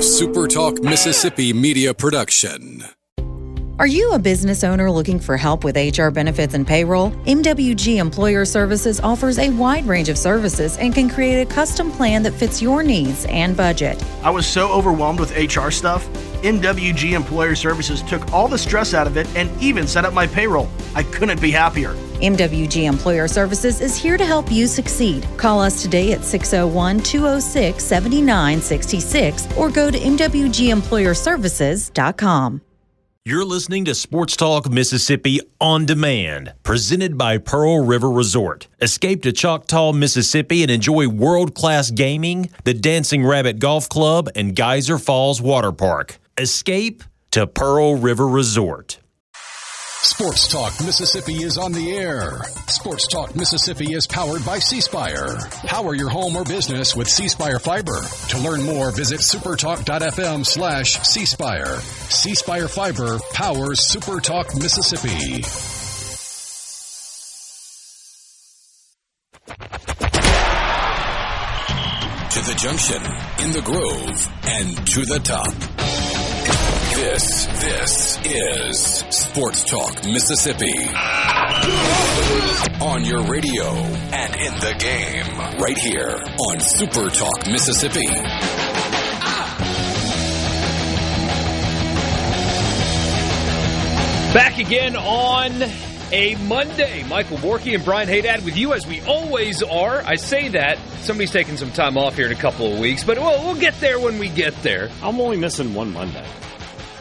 SuperTalk Mississippi media production. Are you a business owner looking for help with HR benefits and payroll? MWG Employer Services offers a wide range of services and can create a custom plan that fits your needs and budget. I was so overwhelmed with HR stuff. MWG Employer Services took all the stress out of it and even set up my payroll. I couldn't be happier. MWG Employer Services is here to help you succeed. Call us today at 601-206-7966 or go to MWGEmployerServices.com. You're listening to Sports Talk Mississippi On Demand, presented by Pearl River Resort. Escape to Choctaw, Mississippi and enjoy world-class gaming, the Dancing Rabbit Golf Club, and Geyser Falls Water Park. Escape to Pearl River Resort. Sports Talk Mississippi is on the air. Sports Talk Mississippi is powered by C-Spire. Power your home or business with C-Spire Fiber. To learn more, visit supertalk.fm/C-Spire. C-Spire Fiber powers SuperTalk Mississippi. To the junction, in the Grove, and to the top. This is Sports Talk Mississippi. On your radio and in the game, right here on Super Talk Mississippi. Back again on a Monday. Michael Borkey and Brian Hadad with you as we always are. I say that. Somebody's taking some time off here in a couple of weeks, but we'll get there when we get there. I'm only missing one Monday.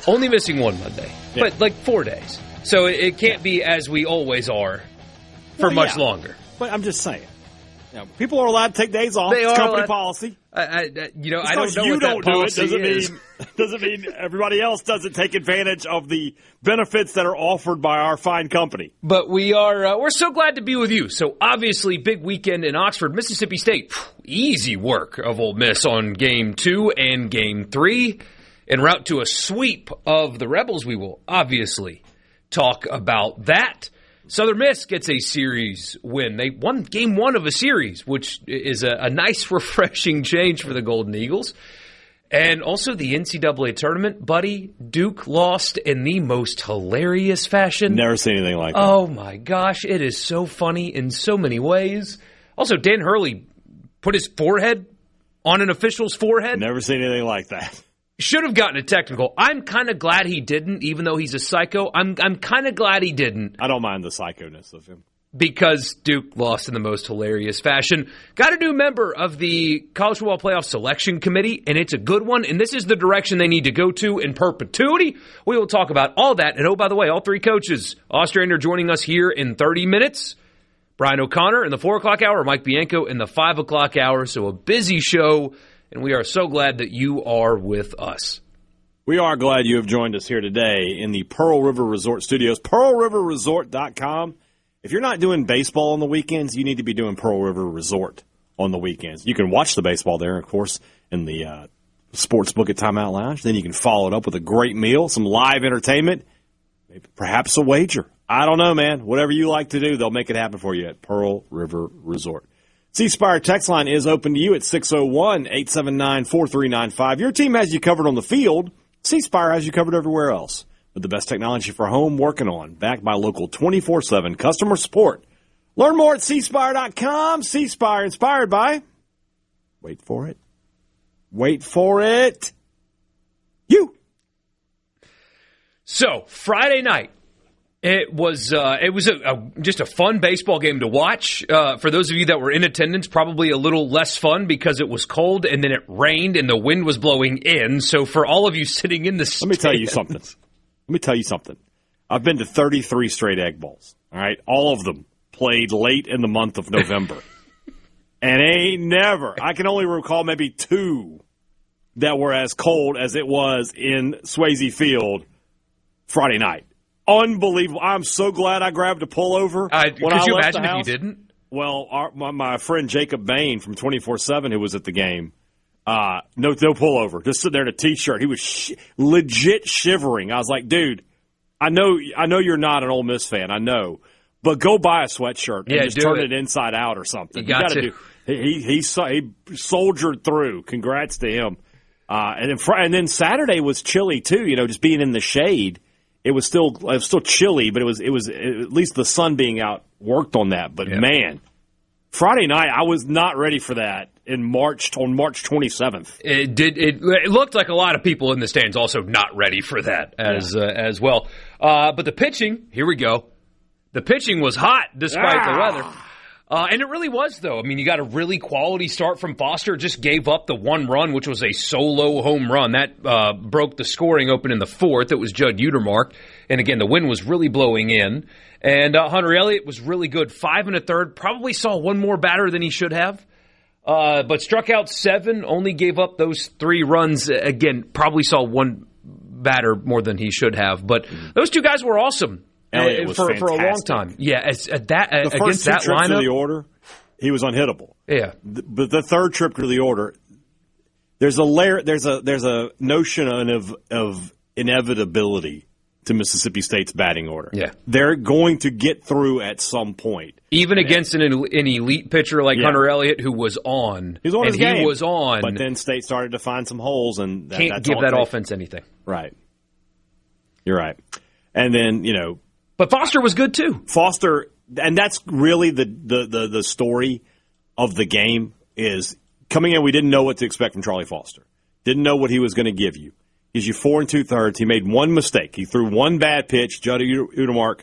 Only missing one Monday, but like 4 days. So it can't be as we always are for much longer. But I'm just saying. People are allowed to take days off. It's company policy. I don't know what that policy is. Doesn't mean everybody else doesn't take advantage of the benefits that are offered by our fine company. But we're so glad to be with you. So obviously, big weekend in Oxford, Mississippi State. Easy work of Ole Miss on Game 2 and Game 3. En route to a sweep of the Rebels, we will obviously talk about that. Southern Miss gets a series win. They won Game 1 of a series, which is a nice, refreshing change for the Golden Eagles. And also the NCAA tournament, buddy, Duke lost in the most hilarious fashion. Never seen anything like that. Oh, my gosh. It is so funny in so many ways. Also, Dan Hurley put his forehead on an official's forehead. Never seen anything like that. Should have gotten a technical. I'm kind of glad he didn't, even though he's a psycho. I'm kind of glad he didn't. I don't mind the psychoness of him. Because Duke lost in the most hilarious fashion. Got a new member of the College Football Playoff Selection Committee, and it's a good one, and this is the direction they need to go to in perpetuity. We will talk about all that. And, oh, by the way, all three coaches. Ostrander joining us here in 30 minutes. Brian O'Connor in the 4 o'clock hour. Mike Bianco in the 5 o'clock hour. So a busy show. And we are so glad that you are with us. We are glad you have joined us here today in the Pearl River Resort studios. PearlRiverResort.com. If you're not doing baseball on the weekends, you need to be doing Pearl River Resort on the weekends. You can watch the baseball there, of course, in the sports book at Timeout Lounge. Then you can follow it up with a great meal, some live entertainment, maybe perhaps a wager. I don't know, man. Whatever you like to do, they'll make it happen for you at Pearl River Resort. C-Spire text line is open to you at 601-879-4395. Your team has you covered on the field. C-Spire has you covered everywhere else. With the best technology for home working on, backed by local 24/7 customer support. Learn more at cspire.com. C-Spire, inspired by, wait for it, you. So, Friday night. It was just a fun baseball game to watch. For those of you that were in attendance, probably a little less fun because it was cold and then it rained and the wind was blowing in. So for all of you sitting in the stands. Let me tell you something. I've been to 33 straight Egg Bowls. All right, all of them played late in the month of November, and I can only recall maybe 2 that were as cold as it was in Swayze Field Friday night. Unbelievable. I'm so glad I grabbed a pullover. Could you imagine if you didn't? Well, my friend Jacob Bain from 24/7, who was at the game, no pullover, just sitting there in a T-shirt. He was legit shivering. I was like, dude, I know you're not an Ole Miss fan, I know, but go buy a sweatshirt and just turn it inside out or something. You got to. He soldiered through. Congrats to him. And then Saturday was chilly too. Just being in the shade, it was still chilly, but it was at least the sun being out worked on that. But man, Friday night I was not ready for that on March 27th. It looked like a lot of people in the stands also not ready for that as well. But the pitching, here we go. The pitching was hot despite the weather. And it really was, though. I mean, you got a really quality start from Foster. Just gave up the one run, which was a solo home run. That broke the scoring open in the fourth. It was Judd Utermark. And, again, the wind was really blowing in. And Hunter Elliott was really good. 5 1/3. Probably saw one more batter than he should have. But struck out 7. Only gave up those 3 runs. Again, probably saw one batter more than he should have. But those 2 guys were awesome. Elliott was for a long time. Yeah, the against first 2 that trips lineup, to the order, he was unhittable. Yeah, but the third trip to the order, there's a notion of inevitability to Mississippi State's batting order. Yeah, they're going to get through at some point, even against an elite pitcher like Hunter Elliott, who was on. He was on his game. He was on, but then State started to find some holes, and can't give that offense anything. Right, you're right, and then But Foster was good, too. Foster, and that's really the story of the game, is coming in, we didn't know what to expect from Charlie Foster. Didn't know what he was going to give you. He's you 4 2/3. He made one mistake. He threw one bad pitch. Judd Utermark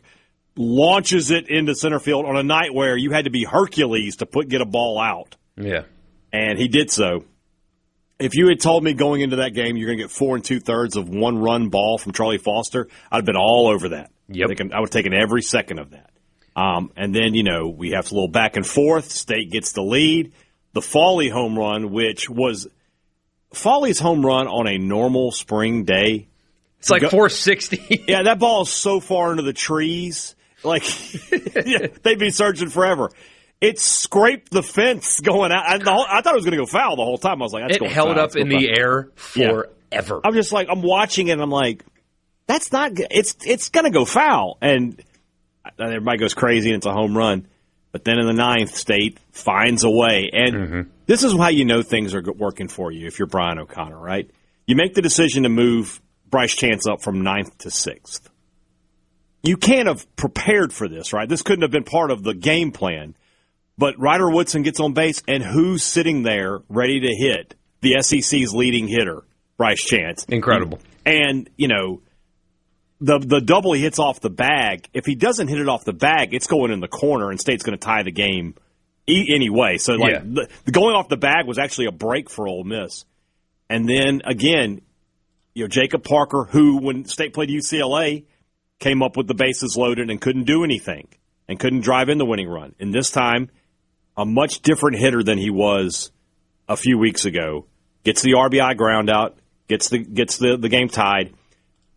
launches it into center field on a night where you had to be Hercules to get a ball out. Yeah. And he did so. If you had told me going into that game you're going to get 4 2/3 of one-run ball from Charlie Foster, I'd have been all over that. Yep. I would have taken every second of that. And then, we have a little back and forth. State gets the lead. The Fawley home run, which was Fawley's home run on a normal spring day. It's like 460. Yeah, that ball is so far into the trees. Like, they'd be searching forever. It scraped the fence going out. I thought it was going to go foul the whole time. I was like, that's going foul. It held up in the air forever. I'm just like, I'm watching it, and I'm like, that's not good. It's going to go foul. And everybody goes crazy, and it's a home run. But then in the 9th, State finds a way. And this is how you know things are working for you if you're Brian O'Connor, right? You make the decision to move Bryce Chance up from 9th to 6th. You can't have prepared for this, right? This couldn't have been part of the game plan. But Ryder Woodson gets on base, and who's sitting there ready to hit? The SEC's leading hitter, Bryce Chance. Incredible. And, the double he hits off the bag, if he doesn't hit it off the bag, it's going in the corner, and State's going to tie the game anyway. So, the going off the bag was actually a break for Ole Miss. And then, again, Jacob Parker, who, when State played UCLA, came up with the bases loaded and couldn't do anything and couldn't drive in the winning run. And this time, a much different hitter than he was a few weeks ago. Gets the RBI ground out, gets the game tied.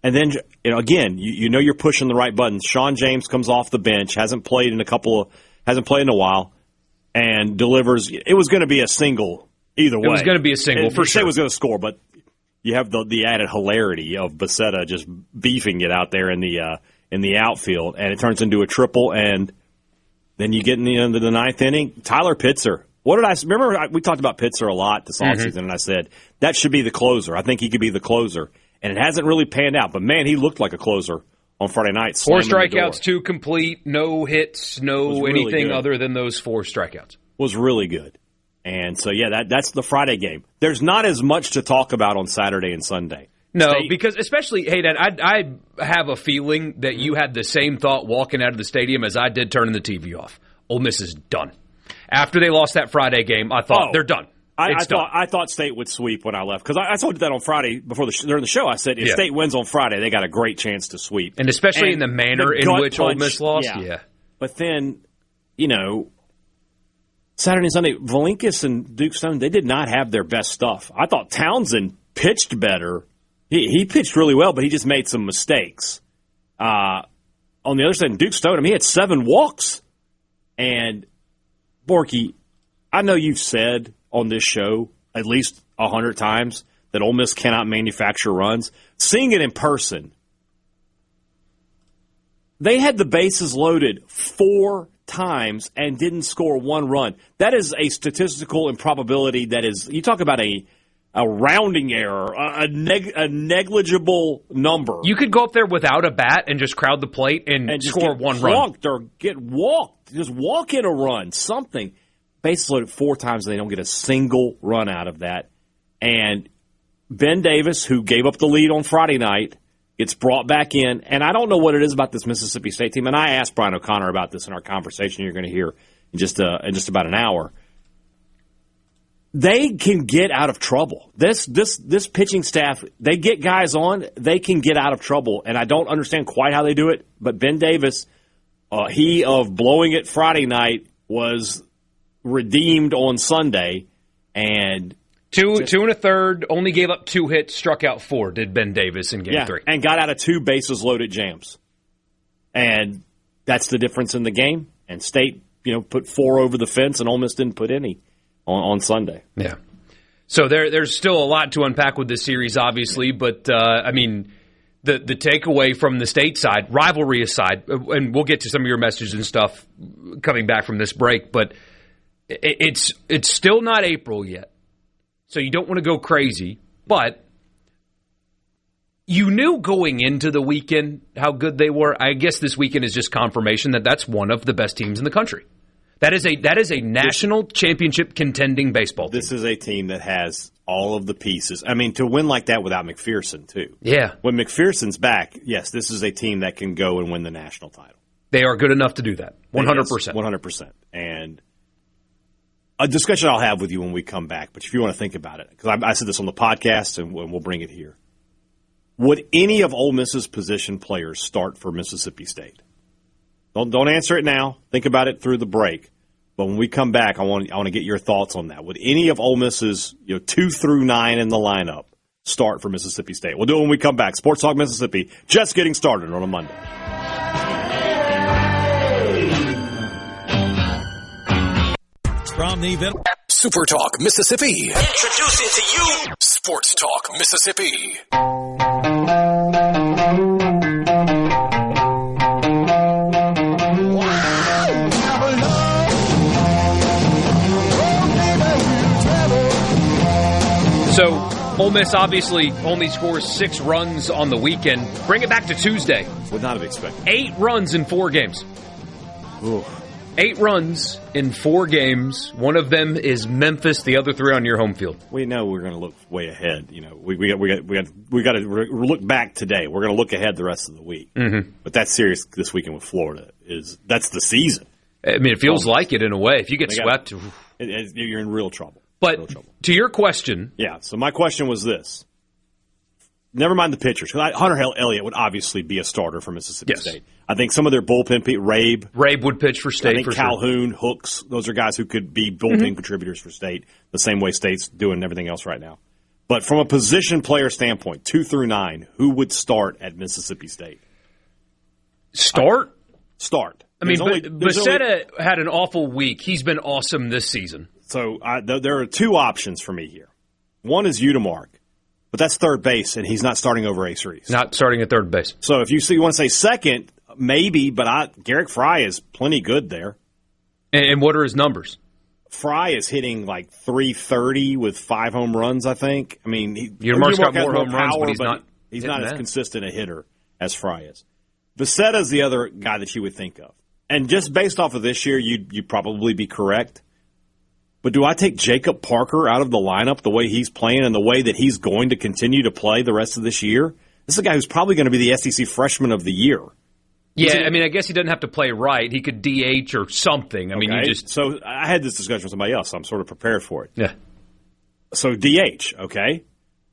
And then, again, you're pushing the right buttons. Sean James comes off the bench, hasn't played in a while, and delivers. It was going to be a single either way. It was going to be a single for sure. It was going to score, but you have the added hilarity of Becerra just beefing it out there in the outfield, and it turns into a triple. And then you get into the 9th inning. Tyler Pitzer. What did I remember? We talked about Pitzer a lot this offseason, and I said that should be the closer. I think he could be the closer. And it hasn't really panned out. But, man, he looked like a closer on Friday night. 4 strikeouts, 2 complete, no hits, no anything really other than those 4 strikeouts. Was really good. And so, that's the Friday game. There's not as much to talk about on Saturday and Sunday. No, because especially, hey, Dad, I have a feeling that you had the same thought walking out of the stadium as I did turning the TV off. Ole Miss is done. After they lost that Friday game, I thought they're done. I thought State would sweep when I left because I told you that on Friday during the show. I said if State wins on Friday, they got a great chance to sweep, and especially in the manner in which Ole Miss lost. Yeah. But then, Saturday and Sunday, Valinkas and Duke Stone, they did not have their best stuff. I thought Townsend pitched better. He pitched really well, but he just made some mistakes. On the other side, Duke Stone, he had 7 walks. And Borkey, I know you've said on this show at least 100 times that Ole Miss cannot manufacture runs. Seeing it in person, they had the bases loaded 4 times and didn't score 1 run. That is a statistical improbability that is, you talk about a a rounding error, a negligible number. You could go up there without a bat and just crowd the plate and score one run. Or get walked. Just walk in a run, something. Bases loaded 4 times and they don't get a single run out of that. And Ben Davis, who gave up the lead on Friday night, gets brought back in. And I don't know what it is about this Mississippi State team. And I asked Brian O'Connor about this in our conversation you're going to hear in just about an hour. They can get out of trouble. This pitching staff, they get guys on, they can get out of trouble, and I don't understand quite how they do it. But Ben Davis, he of blowing it Friday night, was redeemed on Sunday, and two and a third, only gave up 2 hits, struck out 4. Did Ben Davis in Game 3, and got out of 2 bases loaded jams, and that's the difference in the game. And State, put 4 over the fence, and Ole Miss didn't put any on Sunday. Yeah. So there's still a lot to unpack with this series, obviously, but the takeaway from the State side, rivalry aside, and we'll get to some of your messages and stuff coming back from this break, but it's still not April yet, so you don't want to go crazy, but you knew going into the weekend how good they were. I guess this weekend is just confirmation that that's one of the best teams in the country. That is a national championship contending baseball team. This is a team that has all of the pieces. I mean, to win like that without McPherson, too. Yeah. When McPherson's back, yes, this is a team that can go and win the national title. They are good enough to do that. 100%. 100%. And a discussion I'll have with you when we come back, but if you want to think about it, because I said this on the podcast, and we'll bring it here. Would any of Ole Miss's position players start for Mississippi State? Don't answer it now. Think about it through the break. But when we come back, I want to get your thoughts on that. Would any of Ole Miss's 2 through 9 in the lineup start for Mississippi State? We'll do it when we come back. Sports Talk Mississippi just getting started on a Monday. From the Super Talk Mississippi. Introducing to you Sports Talk Mississippi. So, Ole Miss obviously only scores 6 runs on the weekend. Bring it back to Tuesday. Would not have expected. 8 runs in 4 games. Ooh. 8 runs in 4 games. One of them is Memphis. The other 3 on your home field. We know we're going to look way ahead. We got to look back today. We're going to look ahead the rest of the week. Mm-hmm. But that series this weekend with Florida that's the season. I mean, it feels like it in a way. If you get swept, you're in real trouble. But to your question. Yeah, so my question was this. Never mind the pitchers. Hunter Elliott would obviously be a starter for Mississippi State. I think some of their bullpen people, Rabe would pitch for State. I think Calhoun, Hooks, those are guys who could be bullpen contributors for State, the same way State's doing everything else right now. But from a position player standpoint, 2 through 9, who would start at Mississippi State? Start. I mean, Becerra had an awful week. He's been awesome this season. So there are 2 options for me here. One is Udemark, but that's third base, and he's not starting over Ace Reese. Not starting at third base. So if you want to say second, maybe, but Garrick Fry is plenty good there. And what are his numbers? Fry is hitting like 330 with 5 home runs, I think. I mean, Udemark's got more home runs, but he's not as consistent a hitter as Fry is. Becerra is the other guy that you would think of. And just based off of this year, you'd probably be correct. But do I take Jacob Parker out of the lineup the way he's playing and the way that he's going to continue to play the rest of this year? This is a guy who's probably going to be the SEC Freshman of the Year. Yeah, I mean, I guess he doesn't have to play right. He could DH or something. I mean, So I had this discussion with somebody else, so I'm sort of prepared for it. Yeah. So DH, okay?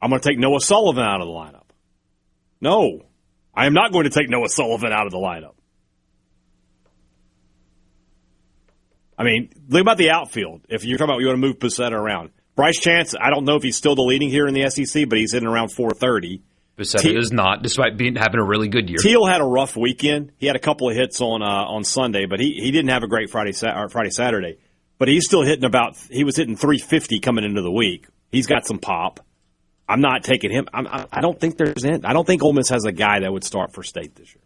I'm going to take Noah Sullivan out of the lineup. No, I am not going to take Noah Sullivan out of the lineup. I mean, think about the outfield. If you're talking about you want to move Becerra around. Bryce Chance, I don't know if he's still the leading here in the SEC, but he's hitting around 430. Becerra is not, despite having a really good year. Teal had a rough weekend. He had a couple of hits on Sunday, but he didn't have a great Friday Saturday. But he's still hitting he was hitting 350 coming into the week. He's got some pop. I'm not taking him. I don't think I don't think Ole Miss has a guy that would start for State this year.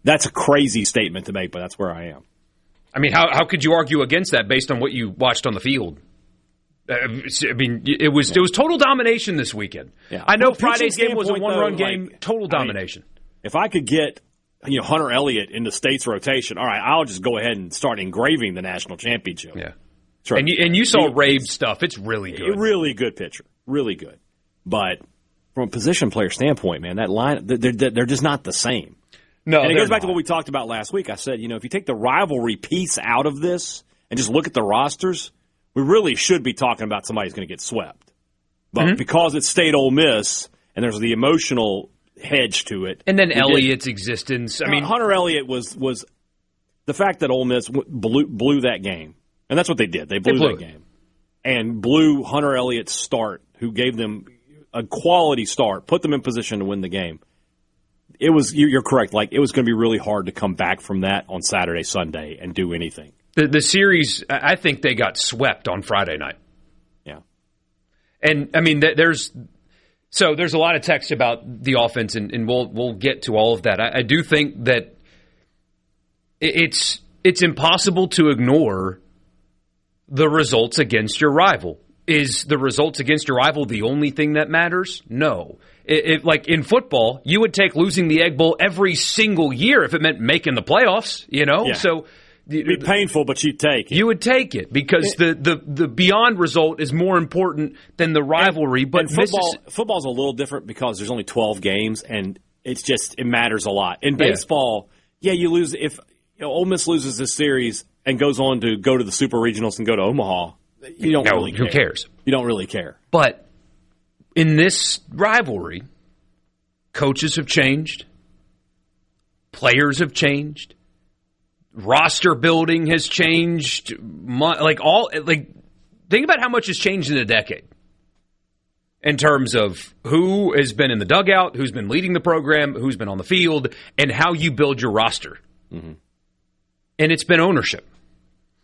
That's a crazy statement to make, but that's where I am. I mean, how could you argue against that based on what you watched on the field? I mean, it was total domination this weekend. Yeah. I know Friday's game was a one-run game, total domination. If I could get Hunter Elliott into State's rotation, all right, I'll just go ahead and start engraving the national championship. Yeah. Right. And you saw Rabe's stuff. It's really good. Really good pitcher. Really good. But from a position player standpoint, man, that line, they're just not the same. No, and it goes back to what we talked about last week. I said, if you take the rivalry piece out of this and just look at the rosters, we really should be talking about somebody who's going to get swept. But because it's State Ole Miss and there's the emotional hedge to it. And then Elliott's existence. I mean, Hunter Elliott was the fact that Ole Miss blew that game. And that's what they did. They blew that game. And blew Hunter Elliott's start, who gave them a quality start, put them in position to win the game. It was, you're correct, it was going to be really hard to come back from that on Saturday, Sunday, and do anything. The series, I think they got swept on Friday night. Yeah. And, I mean, there's a lot of text about the offense, and we'll get to all of that. I do think that it's impossible to ignore the results against your rival. Is the results against your rival the only thing that matters? No. Like in football, you would take losing the Egg Bowl every single year if it meant making the playoffs, Yeah. So it'd be painful, but you'd take it. You would take it because the beyond result is more important than the rivalry. But football's a little different because there's only 12 games, and it matters a lot. In baseball, you lose if Ole Miss loses this series and goes on to go to the Super Regionals and go to Omaha. You don't really care. Who cares? You don't really care. But in this rivalry, coaches have changed, players have changed, roster building has changed. Think about how much has changed in a decade in terms of who has been in the dugout, who's been leading the program, who's been on the field, and how you build your roster. Mm-hmm. And it's been ownership.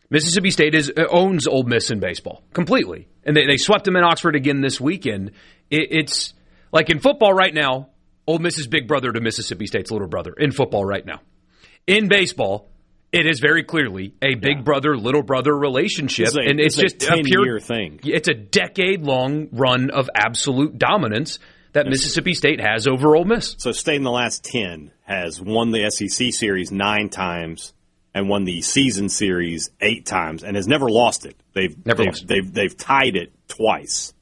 Mississippi State owns Ole Miss in baseball completely. And they swept them in Oxford again this weekend. It's like in football right now, Ole Miss is big brother to Mississippi State's little brother in football right now. In baseball, it is very clearly a big brother, little brother relationship. It's just a 10-year thing. It's a decade-long run of absolute dominance that Mississippi State has over Ole Miss. So State in the last 10 has won the SEC series 9 times and won the season series 8 times, and has never lost it. They've tied it twice.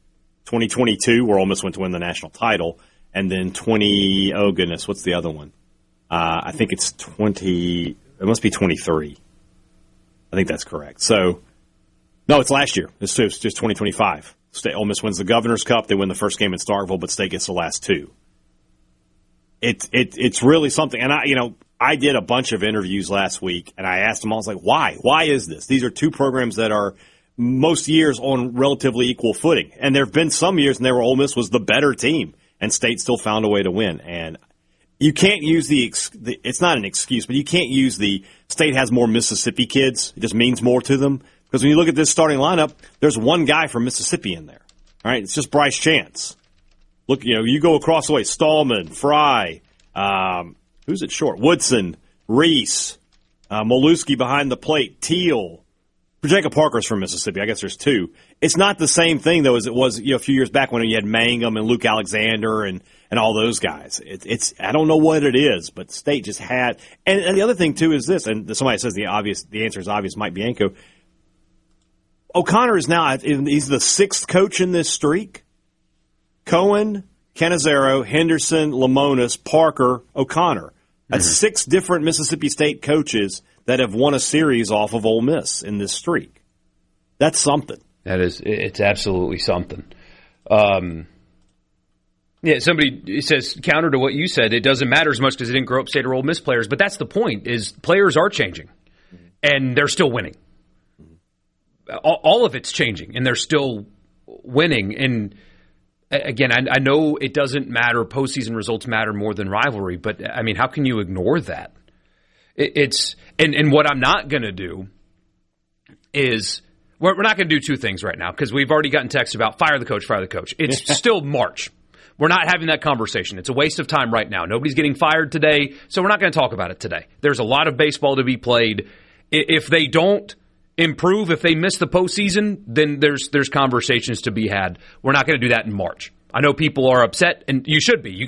2022, where Ole Miss went to win the national title, and then what's the other one? I think it's 20. It must be 23. I think that's correct. So, no, it's last year. It's just 2025. Ole Miss wins the Governor's Cup. They win the first game in Starkville, but State gets the last 2. It's really something, and I did a bunch of interviews last week, and I asked them, I was like, why? Why is this? These are 2 programs that are most years on relatively equal footing. And there have been some years where Ole Miss was the better team, and State still found a way to win. And you can't use it's not an excuse, but you can't use the State has more Mississippi kids. It just means more to them. Because when you look at this starting lineup, there's one guy from Mississippi in there. All right, it's just Bryce Chance. Look, you go across the way, Stallman, Fry, who's it short? Woodson, Reese, Molewski behind the plate, Teal. Jacob Parker's from Mississippi. I guess there's 2. It's not the same thing, though, as it was a few years back when you had Mangum and Luke Alexander and all those guys. I don't know what it is, but State just had. And the other thing, too, is this, and somebody says the answer is obvious, Mike Bianco. O'Connor is now, he's the 6th coach in this streak. Cohen, Canizero, Henderson, Lamonis, Parker, O'Connor. That's 6 different Mississippi State coaches that have won a series off of Ole Miss in this streak. That's something. It's absolutely something. Somebody says, counter to what you said, it doesn't matter as much because it didn't grow up State or Ole Miss players, but that's the point, is players are changing, and they're still winning. All of it's changing, and they're still winning. And again, I know it doesn't matter. Postseason results matter more than rivalry, but I mean, how can you ignore that? And what I'm not going to do is we're not going to do 2 things right now because we've already gotten texts about fire the coach. It's still March. We're not having that conversation. It's a waste of time right now. Nobody's getting fired today, so we're not going to talk about it today. There's a lot of baseball to be played. If they don't improve if they miss the postseason, then there's conversations to be had. We're not going to do that in March. I know people are upset, and you should be.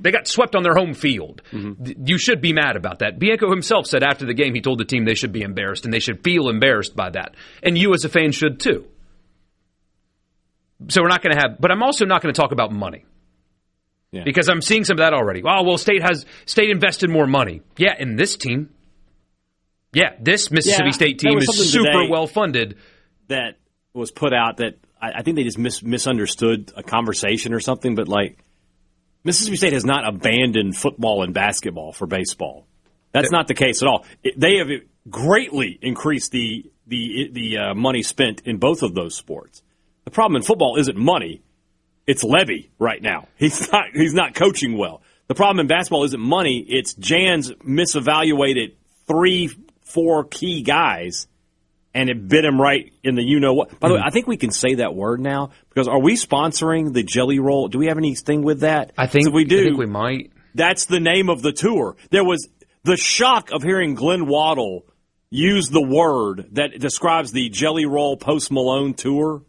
They got swept on their home field. Mm-hmm. You should be mad about that. Bianco himself said after the game he told the team they should be embarrassed, and they should feel embarrassed by that. And you as a fan should too. So we're not going to have – but I'm also not going to talk about money. Yeah. Because I'm seeing some of that already. Oh, well, State invested more money. Yeah, in this team. Yeah, this Mississippi State team is super well-funded. That was put out that I think they just misunderstood a conversation or something, but like Mississippi State has not abandoned football and basketball for baseball. That's not the case at all. They have greatly increased the money spent in both of those sports. The problem in football isn't money. It's Levy right now. He's not coaching well. The problem in basketball isn't money. It's Jan's misevaluated 3-4 key guys, and it bit him right in the you-know-what. By the way, I think we can say that word now, because are we sponsoring the Jelly Roll? Do we have anything with that? I think we do. I think we might. That's the name of the tour. There was the shock of hearing Glenn Waddle use the word that describes the Jelly Roll Post Malone tour.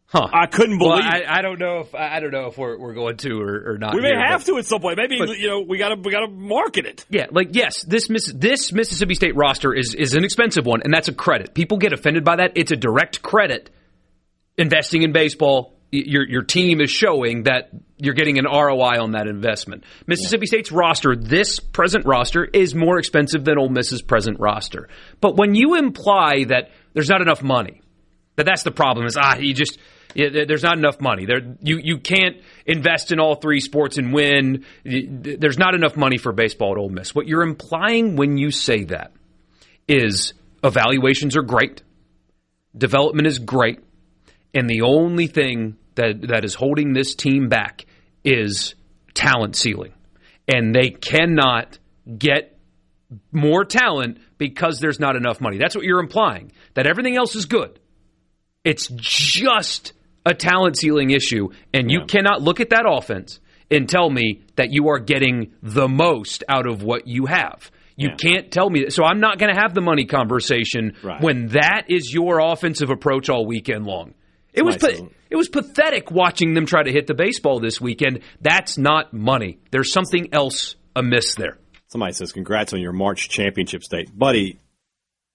Huh. I couldn't believe it. I don't know if we're going to or not. We may have to at some point. Maybe we got to market it. Yeah, yes, this Mississippi State roster is an expensive one, and that's a credit. People get offended by that. It's a direct credit. Investing in baseball, your team is showing that you're getting an ROI on that investment. Mississippi State's roster, this present roster, is more expensive than Ole Miss's present roster. But when you imply that there's not enough money, that's the problem. Is there's not enough money. You can't invest in all three sports and win. There's not enough money for baseball at Ole Miss. What you're implying when you say that is evaluations are great, development is great, and the only thing that is holding this team back is talent ceiling. And they cannot get more talent because there's not enough money. That's what you're implying, that everything else is good. It's just a talent ceiling issue, and you cannot look at that offense and tell me that you are getting the most out of what you have. You can't tell me that. So I'm not going to have the money conversation when that is your offensive approach all weekend long. It was pathetic watching them try to hit the baseball this weekend. That's not money. There's something else amiss there. Somebody says, congrats on your March championship, State. Buddy,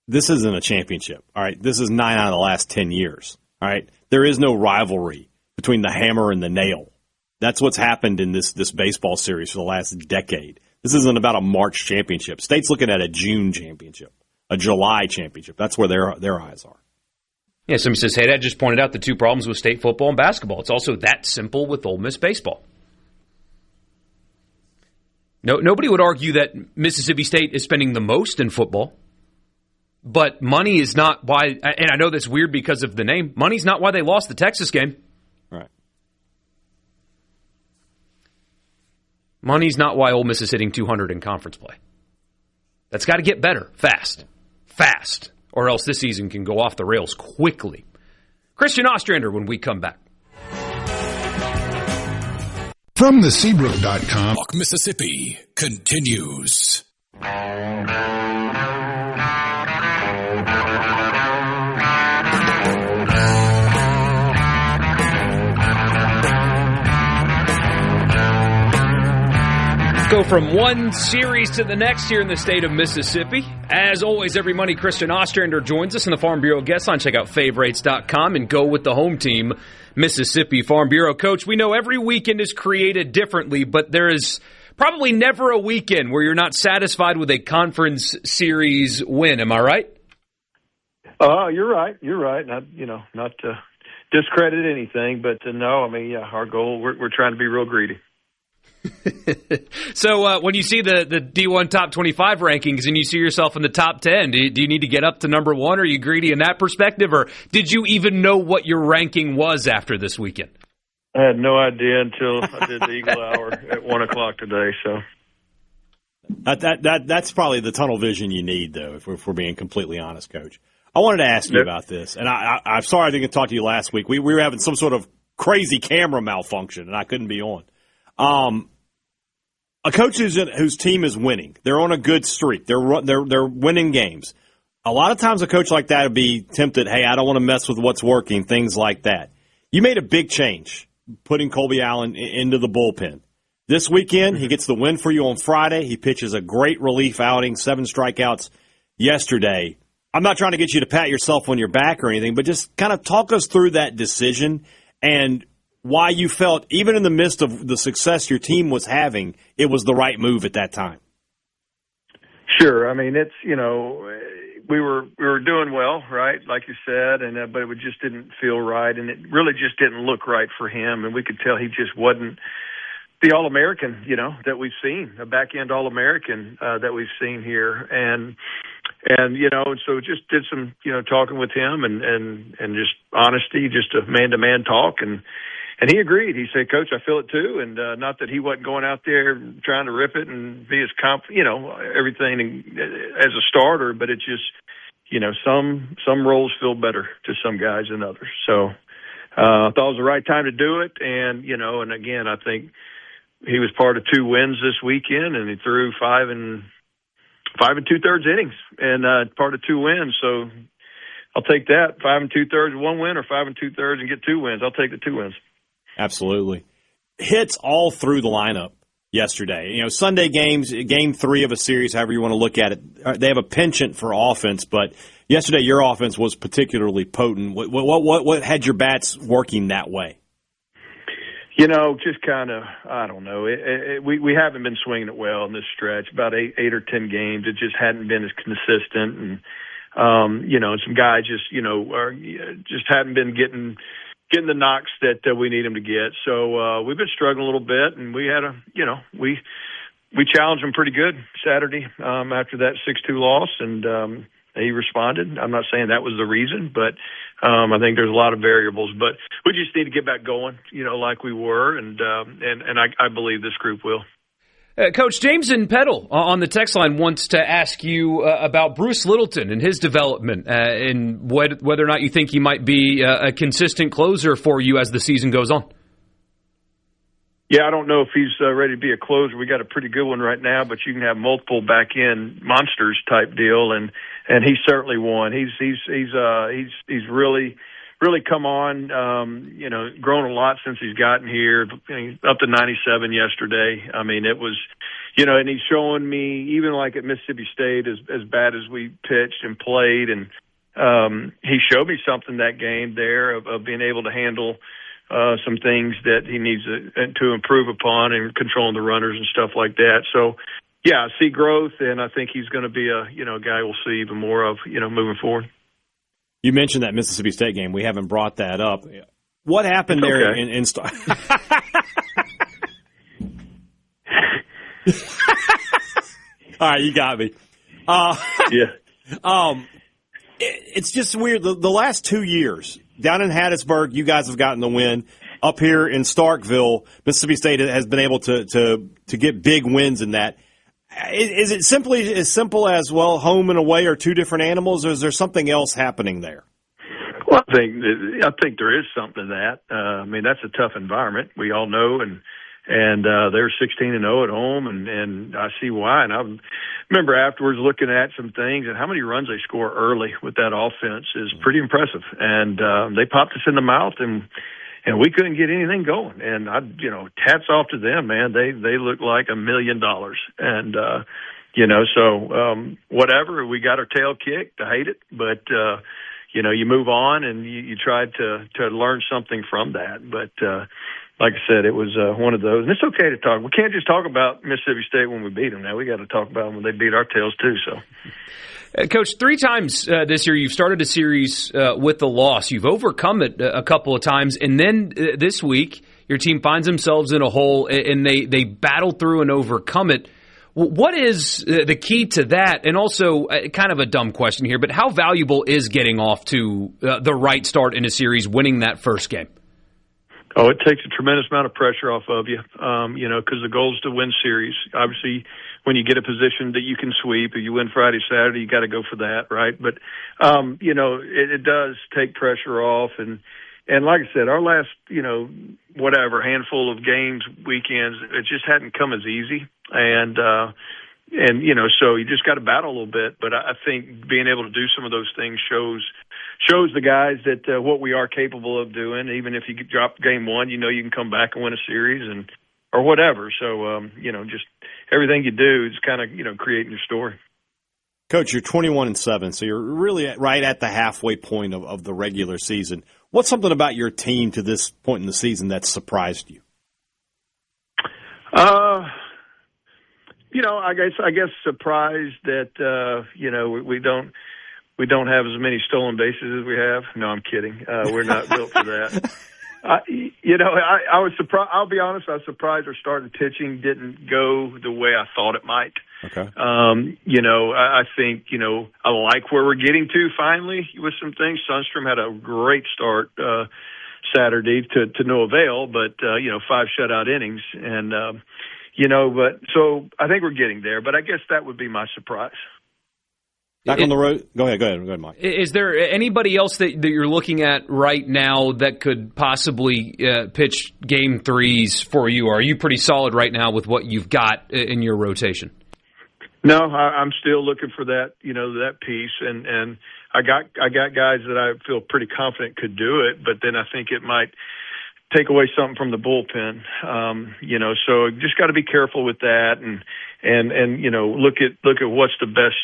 this isn't a championship, all right? This is 9 out of the last 10 years, all right? There is no rivalry between the hammer and the nail. That's what's happened in this baseball series for the last decade. This isn't about a March championship. State's looking at a June championship, a July championship. That's where their eyes are. Yeah, somebody says, hey, Dad just pointed out the two problems with State football and basketball. It's also that simple with Ole Miss baseball. Nobody would argue that Mississippi State is spending the most in football. But money is not why, and I know that's weird because of the name, money's not why they lost the Texas game. Right. Money's not why Ole Miss is hitting 200 in conference play. That's got to get better, fast, or else this season can go off the rails quickly. Christian Ostrander when we come back. From the Seabrook.com, Mississippi continues. Go from one series to the next here in the state of Mississippi. As always, every Monday, Christian Ostrander joins us in the Farm Bureau guest line. Check out favorites.com and go with the home team, Mississippi Farm Bureau. Coach, we know every weekend is created differently, but there is probably never a weekend where you're not satisfied with a conference series win. Am I right? You're right. You're right. Not to discredit anything, but no, our goal, we're trying to be real greedy. So when you see the D1 top 25 rankings and you see yourself in the top 10, do you need to get up to number one? Are you greedy in that perspective, or did you even know what your ranking was after this weekend? I had no idea until I did the Eagle Hour at 1 o'clock today. So that's probably the tunnel vision you need, though, if we're being completely honest, Coach. I wanted to ask you about this, and I'm sorry I didn't talk to you last week. We were having some sort of crazy camera malfunction, and I couldn't be on. A coach whose team is winning, they're on a good streak. They're winning games. A lot of times a coach like that would be tempted, hey, I don't want to mess with what's working, things like that. You made a big change, putting Colby Allen into the bullpen. This weekend, he gets the win for you on Friday. He pitches a great relief outing, 7 strikeouts yesterday. I'm not trying to get you to pat yourself on your back or anything, but just kind of talk us through that decision and why you felt, even in the midst of the success your team was having, it was the right move at that time. Sure. I mean, it's, we were doing well, right, like you said, and but it just didn't feel right, and it really just didn't look right for him, and we could tell he just wasn't the All-American, that we've seen, a back-end All-American that we've seen here, and so just did some, talking with him and just honesty, just a man-to-man talk, and he agreed. He said, Coach, I feel it too, and not that he wasn't going out there trying to rip it and be as everything as a starter, but it just, some roles feel better to some guys than others. So I thought it was the right time to do it, and and again, I think he was part of 2 wins this weekend, and he threw 5 2/3 innings, and part of 2 wins. So I'll take that, 5 2/3, 1 win, or 5 2/3 and get 2 wins. I'll take the 2 wins. Absolutely. Hits all through the lineup yesterday. Sunday games, game 3 of a series, however you want to look at it, they have a penchant for offense, but yesterday your offense was particularly potent. What had your bats working that way? Just kind of, I don't know. We haven't been swinging it well in this stretch, about 8 or 10 games. It just hadn't been as consistent. And, some guys just hadn't been getting the knocks that we need them to get. So we've been struggling a little bit, and we had we challenged them pretty good Saturday after that 6-2 loss, and he responded. I'm not saying that was the reason, but I think there's a lot of variables. But we just need to get back going, like we were, and I believe this group will. Coach, James and Peddle on the text line wants to ask you about Bruce Littleton and his development and whether or not you think he might be a consistent closer for you as the season goes on. Yeah, I don't know if he's ready to be a closer. We got a pretty good one right now, but you can have multiple back-end monsters type deal, and he's certainly one. He's really come on, grown a lot since he's gotten here, up to 97 yesterday. I mean, it was, and he's showing me, even like at Mississippi State, as bad as we pitched and played, and he showed me something that game there of being able to handle some things that he needs to improve upon, and controlling the runners and stuff like that. So, yeah, I see growth, and I think he's going to be a guy we'll see even more of, moving forward. You mentioned that Mississippi State game. We haven't brought that up. What happened there okay. in All right, you got me. Yeah. It's just weird. The last 2 years, down in Hattiesburg, you guys have gotten the win. Up here in Starkville, Mississippi State has been able to get big wins in that. Is it simply as simple as, well, home and away are 2 different animals, or is there something else happening there? Well, I think there is something to that. I mean, that's a tough environment. We all know, and they're 16-0 at home, and I see why. And I remember afterwards looking at some things, and how many runs they score early with that offense is pretty impressive. And they popped us in the mouth, and we couldn't get anything going. And hats off to them, man. They look like $1 million. And whatever. We got our tail kicked. I hate it, but you move on, and you try to learn something from that. But like I said, it was one of those. And it's okay to talk. We can't just talk about Mississippi State when we beat them. Now we got to talk about them when they beat our tails too. So. Coach, 3 times this year you've started a series with the loss. You've overcome it a couple of times, and then this week your team finds themselves in a hole, and they battle through and overcome it. What is the key to that? And also, kind of a dumb question here, but how valuable is getting off to the right start in a series, winning that first game? Oh, it takes a tremendous amount of pressure off of you, because the goal is to win series. Obviously, when you get a position that you can sweep, or you win Friday, Saturday, you got to go for that, right? But, it does take pressure off. And like I said, our last, handful of games, weekends, it just hadn't come as easy. And, so you just got to battle a little bit. But I think being able to do some of those things shows the guys that what we are capable of doing. Even if you drop game one, you can come back and win a series or whatever. So, just everything you do is kind of, creating your story. Coach, you're 21-7, so you're really right at the halfway point of the regular season. What's something about your team to this point in the season that surprised you? I guess surprised that we don't have as many stolen bases as we have. No, I'm kidding. We're not built for that. I was surprised. I'll be honest. I was surprised our starting pitching didn't go the way I thought it might. Okay. I think I like where we're getting to finally with some things. Sundstrom had a great start Saturday to no avail, but 5 shutout innings, and but so I think we're getting there. But I guess that would be my surprise. Back on the road. Go ahead, Mike. Is there anybody else that you're looking at right now that could possibly pitch game threes for you? Or are you pretty solid right now with what you've got in your rotation? No, I'm still looking for that, that piece, and I got guys that I feel pretty confident could do it, but then I think it might take away something from the bullpen, so just got to be careful with that and look at what's the best,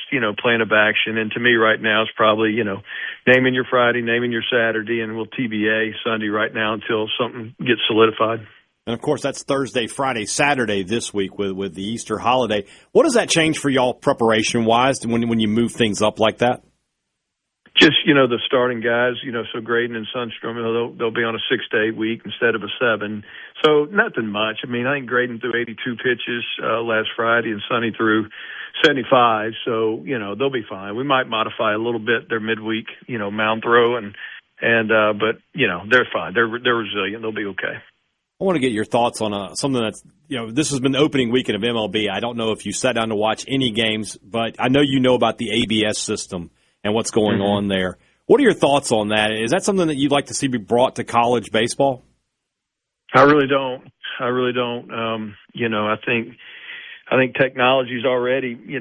plan of action. And to me right now, it's probably, naming your Friday, naming your Saturday, and we'll TBA Sunday right now until something gets solidified. And, of course, that's Thursday, Friday, Saturday this week with the Easter holiday. What does that change for y'all preparation-wise when you move things up like that? Just, the starting guys, so Graydon and Sundstrom, they'll be on a 6 to 8 week instead of a 7. So nothing much. I mean, I think Graydon threw 82 pitches last Friday and Sonny threw 75. So, they'll be fine. We might modify a little bit their midweek, mound throw but, they're fine. They're resilient. They'll be okay. I want to get your thoughts on something that's, this has been the opening weekend of MLB. I don't know if you sat down to watch any games, but I know you know about the ABS system and what's going on there. What are your thoughts on that? Is that something that you'd like to see be brought to college baseball? I really don't. I think technology's already, with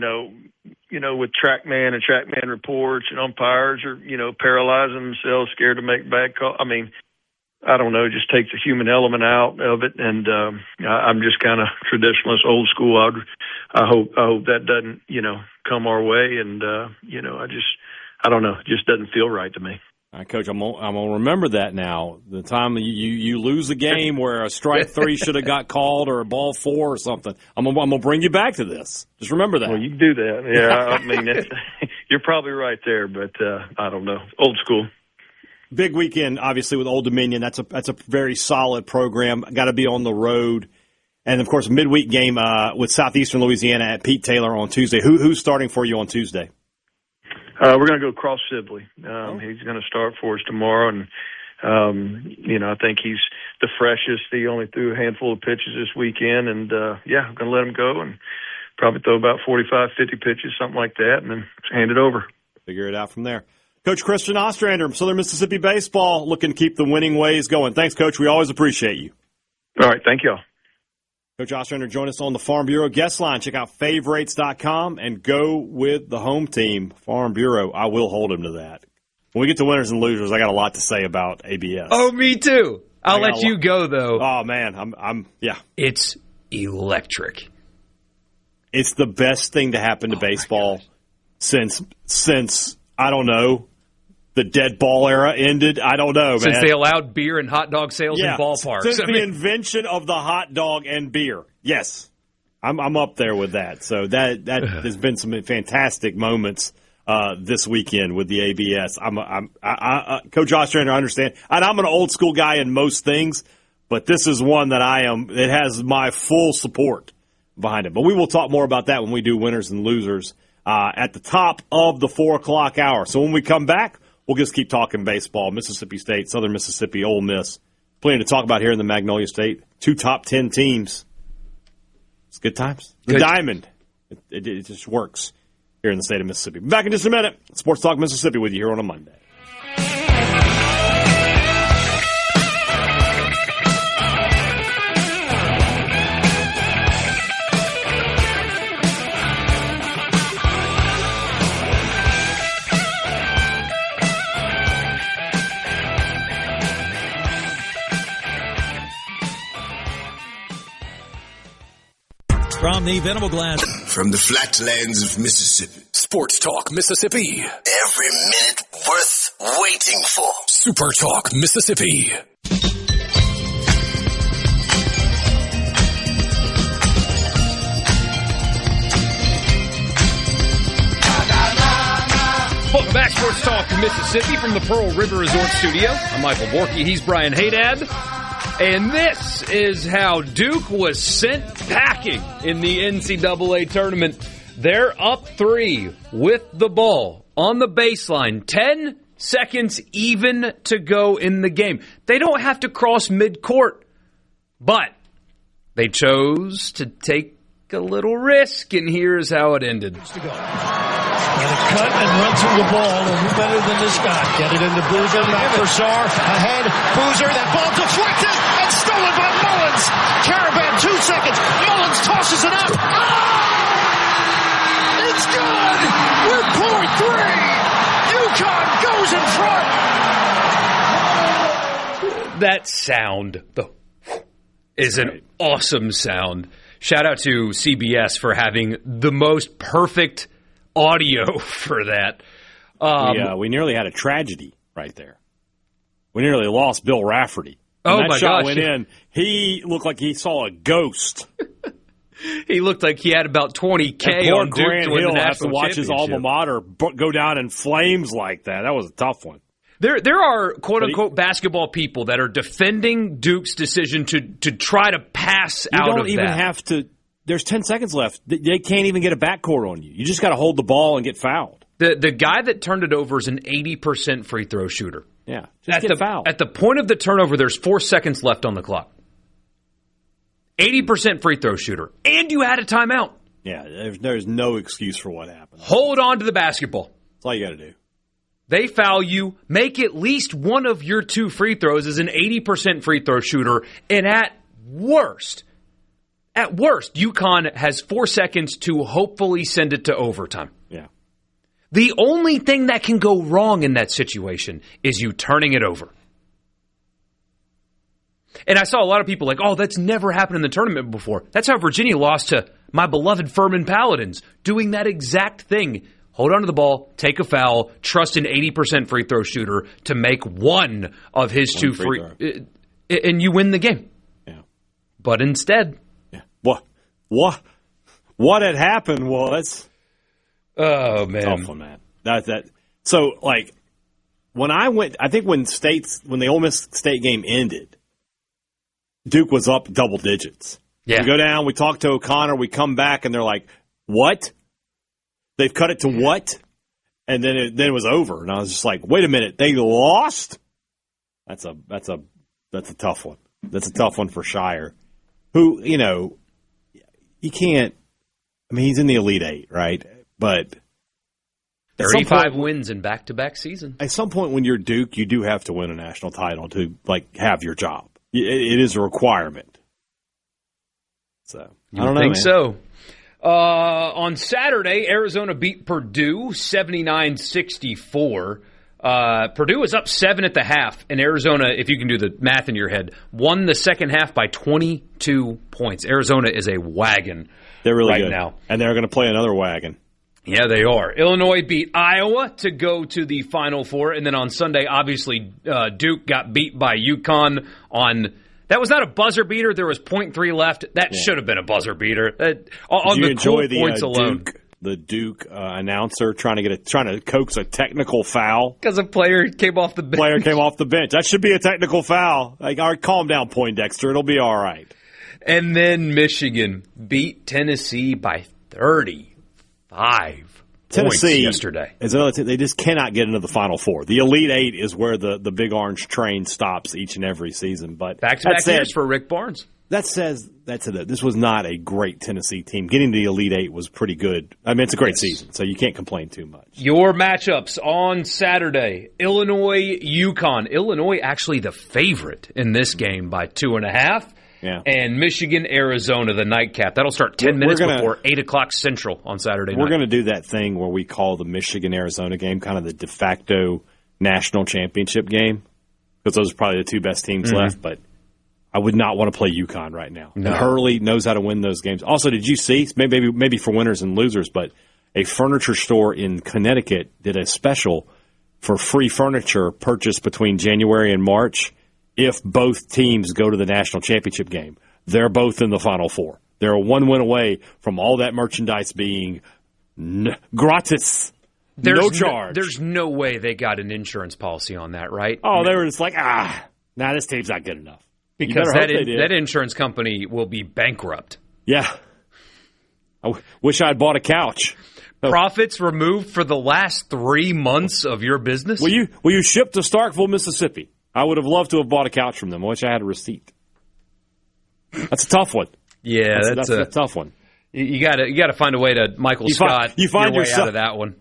TrackMan and TrackMan reports and umpires are, paralyzing themselves, scared to make bad calls. I mean, I don't know, it just takes the human element out of it. And I'm just kind of traditionalist, old school. I hope that doesn't, come our way. And, I don't know, it just doesn't feel right to me. All right, Coach, I'm gonna remember that now. The time you lose a game where a strike 3 should have got called or a ball 4 or something, I'm gonna bring you back to this. Just remember that. Well, you can do that. Yeah, I mean, you're probably right there, but I don't know. Old school. Big weekend, obviously, with Old Dominion. That's a very solid program. Got to be on the road, and of course, midweek game with Southeastern Louisiana at Pete Taylor on Tuesday. Who's starting for you on Tuesday? We're going to go Cross Sibley. He's going to start for us tomorrow, and I think he's the freshest. He only threw a handful of pitches this weekend, and I'm going to let him go and probably throw about 45, 50 pitches, something like that, and then hand it over. Figure it out from there. Coach Christian Ostrander from Southern Mississippi Baseball, looking to keep the winning ways going. Thanks, Coach. We always appreciate you. All right. Thank you all. Coach Ostrander, join us on the Farm Bureau guest line. Check out favorites.com and go with the home team, Farm Bureau. I will hold him to that. When we get to winners and losers, I got a lot to say about ABS. Oh, me too. I'll let you go, though. Oh, man. Yeah. It's electric. It's the best thing to happen to baseball since, I don't know, the dead ball era ended. I don't know, man. Since they allowed beer and hot dog sales in ballparks. Since the invention of the hot dog and beer. Yes. I'm up there with that. So that has been some fantastic moments this weekend with the ABS. Coach Ostrander, I understand. And I'm an old school guy in most things, but this is one that it has my full support behind it. But we will talk more about that when we do winners and losers at the top of the 4 o'clock hour. So when we come back, we'll just keep talking baseball. Mississippi State, Southern Mississippi, Ole Miss. Plenty to talk about here in the Magnolia State. 2 top 10 teams. It's good times. The Diamond. It just works here in the state of Mississippi. Back in just a minute. Sports Talk Mississippi with you here on a Monday. From the Venable Glass. From the flatlands of Mississippi. Sports Talk Mississippi. Every minute worth waiting for. Super Talk Mississippi. Welcome back, Sports Talk Mississippi from the Pearl River Resort Studio. I'm Michael Borkey. He's Brian Hadad. And this is how Duke was sent packing in the NCAA tournament. They're up 3 with the ball on the baseline. 10 seconds even to go in the game. They don't have to cross midcourt, but they chose to take a little risk, and here's how it ended. Gonna cut and run through the ball. And who better than this guy? Get it into Boozer, back for Sarr, ahead. Boozer, that ball deflected and stolen by Mullins. Caravan, 2 seconds. Mullins tosses it up. Oh! It's good! With point 3! UConn goes in front! That sound is an awesome sound. Shout out to CBS for having the most perfect audio for that. We nearly had a tragedy right there. We nearly lost Bill Rafferty. When that my shot gosh. went in, he looked like he saw a ghost. He looked like he had about 20K on Duke Grant to win Hill the has to national watch his alma mater go down in flames like that. That was a tough one. There are quote-unquote basketball people that are defending Duke's decision to try to pass out of that. You don't even have to. There's 10 seconds left. They can't even get a backcourt on you. You just got to hold the ball and get fouled. The guy that turned it over is an 80% free throw shooter. Yeah, just get fouled. At the point of the turnover, there's 4 seconds left on the clock. 80% free throw shooter. And you had a timeout. Yeah, there's no excuse for what happened. Hold on to the basketball. That's all you got to do. They foul you, make at least one of your 2 free throws as an 80% free throw shooter, and at worst, UConn has 4 seconds to hopefully send it to overtime. Yeah. The only thing that can go wrong in that situation is you turning it over. And I saw a lot of people like, oh, that's never happened in the tournament before. That's how Virginia lost to my beloved Furman Paladins, doing that exact thing. Hold on to the ball, take a foul, trust an 80% free throw shooter to make one of his 2 free and you win the game. Yeah. But instead... What had happened was... Oh, man. Tough one, man. So, like, when I went... I think when the Ole Miss State game ended, Duke was up double digits. Yeah. We go down, we talk to O'Connor, we come back, and they're like, what? They've cut it to what? And then it was over. And I was just like, wait a minute, they lost? That's a tough one. That's a tough one for Shire. Who, you can't. I mean, he's in the Elite Eight, right? But 35 wins in back-to-back seasons. At some point, when you're Duke, you do have to win a national title to have your job. It is a requirement. So I don't know, think so. On Saturday, Arizona beat Purdue 79-64. Purdue was up 7 at the half, and Arizona, if you can do the math in your head, won the second half by 22 points. Arizona is a wagon. They're really right good now. And they're going to play another wagon. Yeah, they are. Illinois beat Iowa to go to the Final Four, and then on Sunday, obviously, Duke got beat by UConn on... That was not a buzzer beater. There was 0.3 left. That should have been a buzzer beater. On the cool points alone. The Duke announcer trying to coax a technical foul because a player came off the bench. That should be a technical foul. Like, all right, calm down, Poindexter. It'll be all right. And then Michigan beat Tennessee by 35 points yesterday. Is another they just cannot get into the Final Four. The Elite Eight is where the big orange train stops each and every season. But back-to-back years for Rick Barnes. This was not a great Tennessee team. Getting to the Elite Eight was pretty good. I mean, it's a great season, so you can't complain too much. Your matchups on Saturday, Illinois, UConn. Illinois actually the favorite in this game by 2.5. Yeah. And Michigan, Arizona, the nightcap. That'll start 10 minutes before 8 o'clock Central on Saturday night. We're going to do that thing where we call the Michigan-Arizona game kind of the de facto national championship game, because those are probably the 2 best teams left. But I would not want to play UConn right now. No. And Hurley knows how to win those games. Also, did you see, maybe for winners and losers, but a furniture store in Connecticut did a special for free furniture purchased between January and March if both teams go to the national championship game. They're both in the Final Four. They're one win away from all that merchandise being gratis. No charge. There's no way they got an insurance policy on that, right? Oh, they were just like, this team's not good enough. Because that insurance company will be bankrupt. Yeah. I wish I had bought a couch. Profits removed for the last 3 months of your business? Will you ship to Starkville, Mississippi? I would have loved to have bought a couch from them. I wish I had a receipt. That's a tough one. Yeah, that's a tough one. You got to find a way to Michael Scott you find your way yourself out of that one.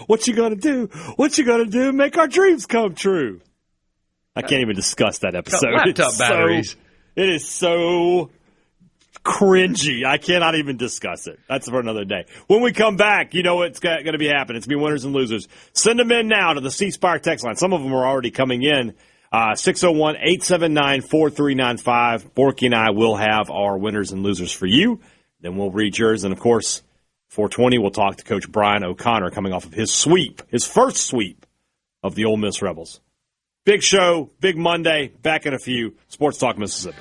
What you gonna do? What you gonna do? Make our dreams come true. I can't even discuss that episode. Laptop batteries. It is so cringy. I cannot even discuss it. That's for another day. When we come back, you know what's going to be happening. It's going to be winners and losers. Send them in now to the C Spire text line. Some of them are already coming in. 601-879-4395. Borkey and I will have our winners and losers for you. Then we'll read yours. And, of course, 420, we'll talk to Coach Brian O'Connor coming off of his first sweep of the Ole Miss Rebels. Big show, big Monday, back in a few. Sports Talk Mississippi.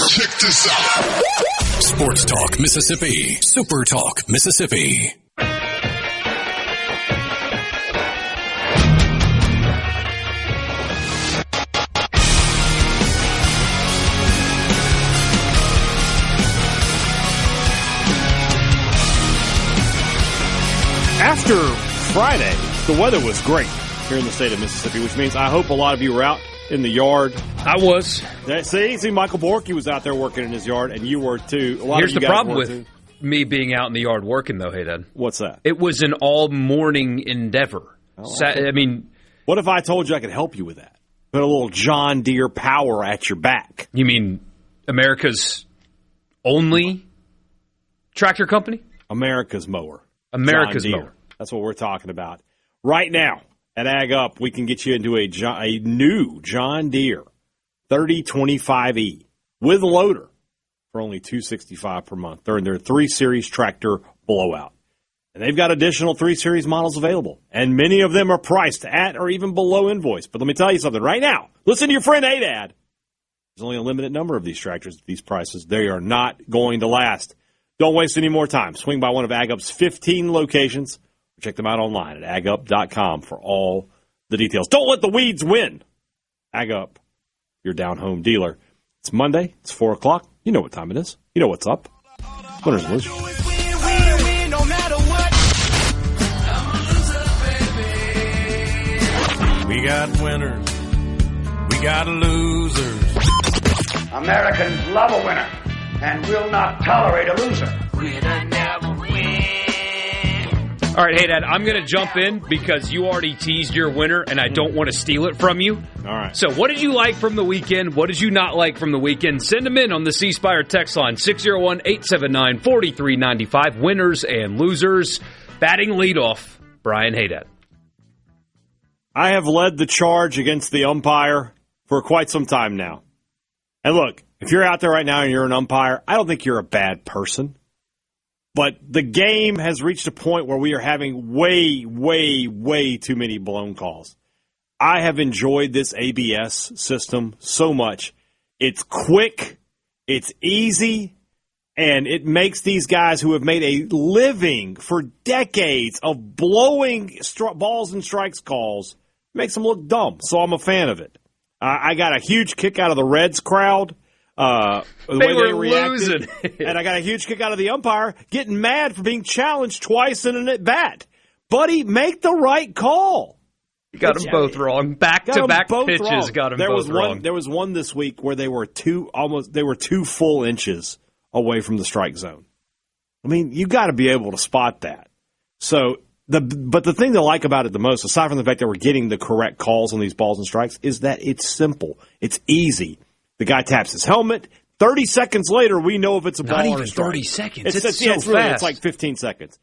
Check this out. Sports Talk Mississippi. Super Talk Mississippi. After Friday, the weather was great here in the state of Mississippi, which means I hope a lot of you were out in the yard. I was. See, Michael Borkey was out there working in his yard, and you were too. Here's the problem with me being out in the yard working, though, Hadad. What's that? It was an all-morning endeavor. What if I told you I could help you with that? Put a little John Deere power at your back. You mean America's only tractor company? America's mower. America's mower. That's what we're talking about. Right now, at Ag Up, we can get you into a new John Deere 3025E with loader for only $265 per month. They're in their 3 Series tractor blowout. And they've got additional 3 Series models available. And many of them are priced at or even below invoice. But let me tell you something right now. Listen to your friend Hadad. There's only a limited number of these tractors at these prices. They are not going to last. Don't waste any more time. Swing by one of Ag Up's 15 locations. Check them out online at agup.com for all the details. Don't let the weeds win. Ag Up, your down-home dealer. It's Monday. It's 4 o'clock. You know what time it is. You know what's up. Winners and losers. We got winners. We got losers. Americans love a winner and will not tolerate a loser. Winner never wins. All right, Hadad, I'm going to jump in because you already teased your winner, and I don't want to steal it from you. All right. So what did you like from the weekend? What did you not like from the weekend? Send them in on the C Spire text line, 601-879-4395. Winners and losers. Batting leadoff, Brian Hadad. I have led the charge against the umpire for quite some time now. And look, if you're out there right now and you're an umpire, I don't think you're a bad person. But the game has reached a point where we are having way, way, way too many blown calls. I have enjoyed this ABS system so much. It's quick, it's easy, and it makes these guys who have made a living for decades of blowing balls and strikes calls, makes them look dumb. So I'm a fan of it. I got a huge kick out of the Reds crowd. The way they reacted, and I got a huge kick out of the umpire getting mad for being challenged twice in an at-bat. Buddy, make the right call. Got them both wrong. Back-to-back pitches got them both wrong. There was one this week where they were 2 full inches away from the strike zone. I mean, you got to be able to spot that. So, but the thing to like about it the most, aside from the fact that we're getting the correct calls on these balls and strikes, is that it's simple. It's easy. The guy taps his helmet, 30 seconds later, we know if it's a ball or a strike. Not even 30 seconds. It's so fast. It's like 15 seconds.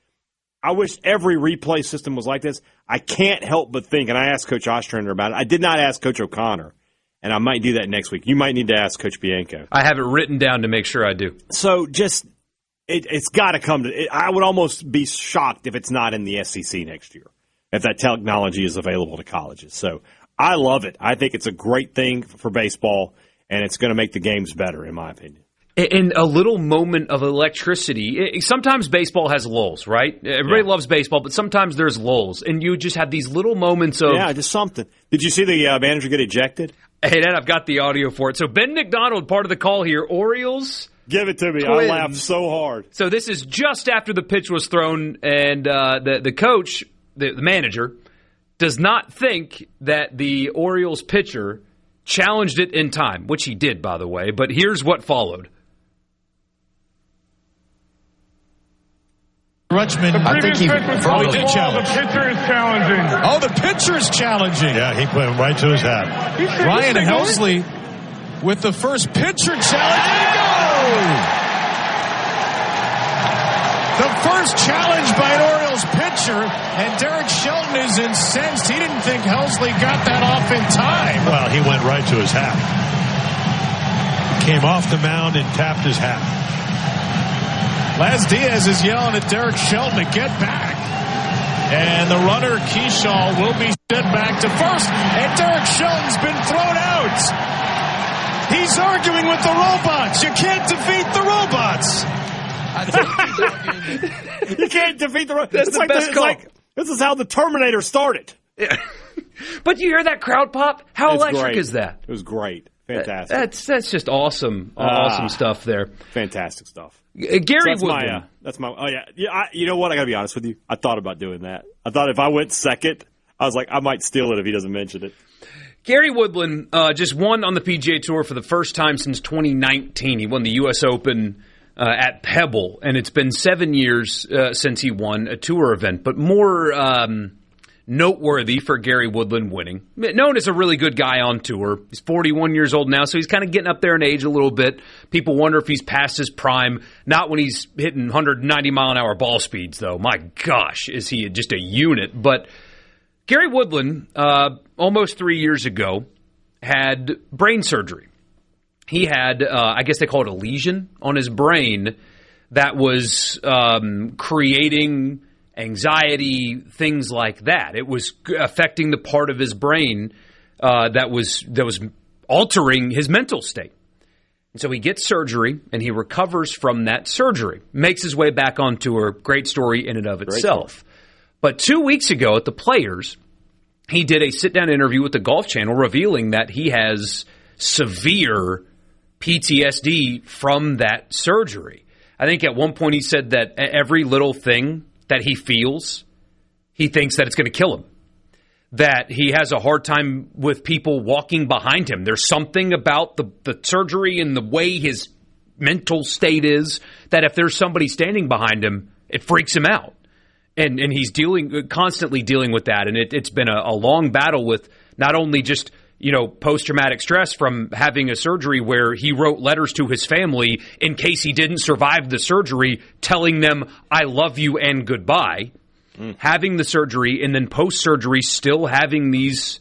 I wish every replay system was like this. I can't help but think, and I asked Coach Ostrander about it. I did not ask Coach O'Connor, and I might do that next week. You might need to ask Coach Bianco. I have it written down to make sure I do. So just it's got to come to it. I would almost be shocked if it's not in the SEC next year, if that technology is available to colleges. So I love it. I think it's a great thing for baseball, and it's going to make the games better, in my opinion. And a little moment of electricity. Sometimes baseball has lulls, right? Everybody loves baseball, but sometimes there's lulls. And you just have these little moments of... Yeah, just something. Did you see the manager get ejected? Hey, Dad, I've got the audio for it. So Ben McDonald, part of the call here, Orioles... Give it to me. Twins. I laughed so hard. So this is just after the pitch was thrown, and the coach, the manager, does not think that the Orioles pitcher challenged it in time, which he did, by the way. But here's what followed. Rutschman, I think he did challenge. The pitcher is challenging. Oh, the pitcher's challenging. Yeah, he put right to his hat. Ryan Helsley with the first pitcher challenge. The first challenge by an Orioles pitcher, and Derek Shelton is incensed. He didn't think Helsley got that off in time. Well, he went right to his hat. Came off the mound and tapped his hat. Laz Diaz is yelling at Derek Shelton to get back. And the runner, Keyshaw, will be sent back to first. And Derek Shelton's been thrown out. He's arguing with the robots. You can't defeat the robots. You can't defeat the robots. That's the best call. This is how the Terminator started. Yeah. But you hear that crowd pop? How electric great. Is that? It was great. Fantastic. That's just awesome. Awesome stuff there. Fantastic stuff. Gary Woodland. You know what? I got to be honest with you. I thought about doing that. I thought if I went second, I was like, I might steal it if he doesn't mention it. Gary Woodland just won on the PGA Tour for the first time since 2019. He won the U.S. Open at Pebble, and it's been 7 years since he won a tour event. But more noteworthy for Gary Woodland winning. Known as a really good guy on tour. He's 41 years old now, so he's kind of getting up there in age a little bit. People wonder if he's past his prime. Not when he's hitting 190-mile-an-hour ball speeds, though. My gosh, is he just a unit. But Gary Woodland, almost 3 years ago, had brain surgery. He had, I guess they call it a lesion on his brain that was creating anxiety, things like that. It was affecting the part of his brain that was altering his mental state. And so he gets surgery, and he recovers from that surgery. Makes his way back on tour. Great story in and of itself. But 2 weeks ago at the Players, he did a sit-down interview with the Golf Channel revealing that he has severe PTSD from that surgery. I think at one point he said that every little thing that he feels, he thinks that it's going to kill him. That he has a hard time with people walking behind him. There's something about the surgery and the way his mental state is that if there's somebody standing behind him, it freaks him out. And he's constantly dealing with that. And it's been a long battle with not only just, post-traumatic stress from having a surgery where he wrote letters to his family in case he didn't survive the surgery, telling them, I love you and goodbye. Having the surgery and then post-surgery still having these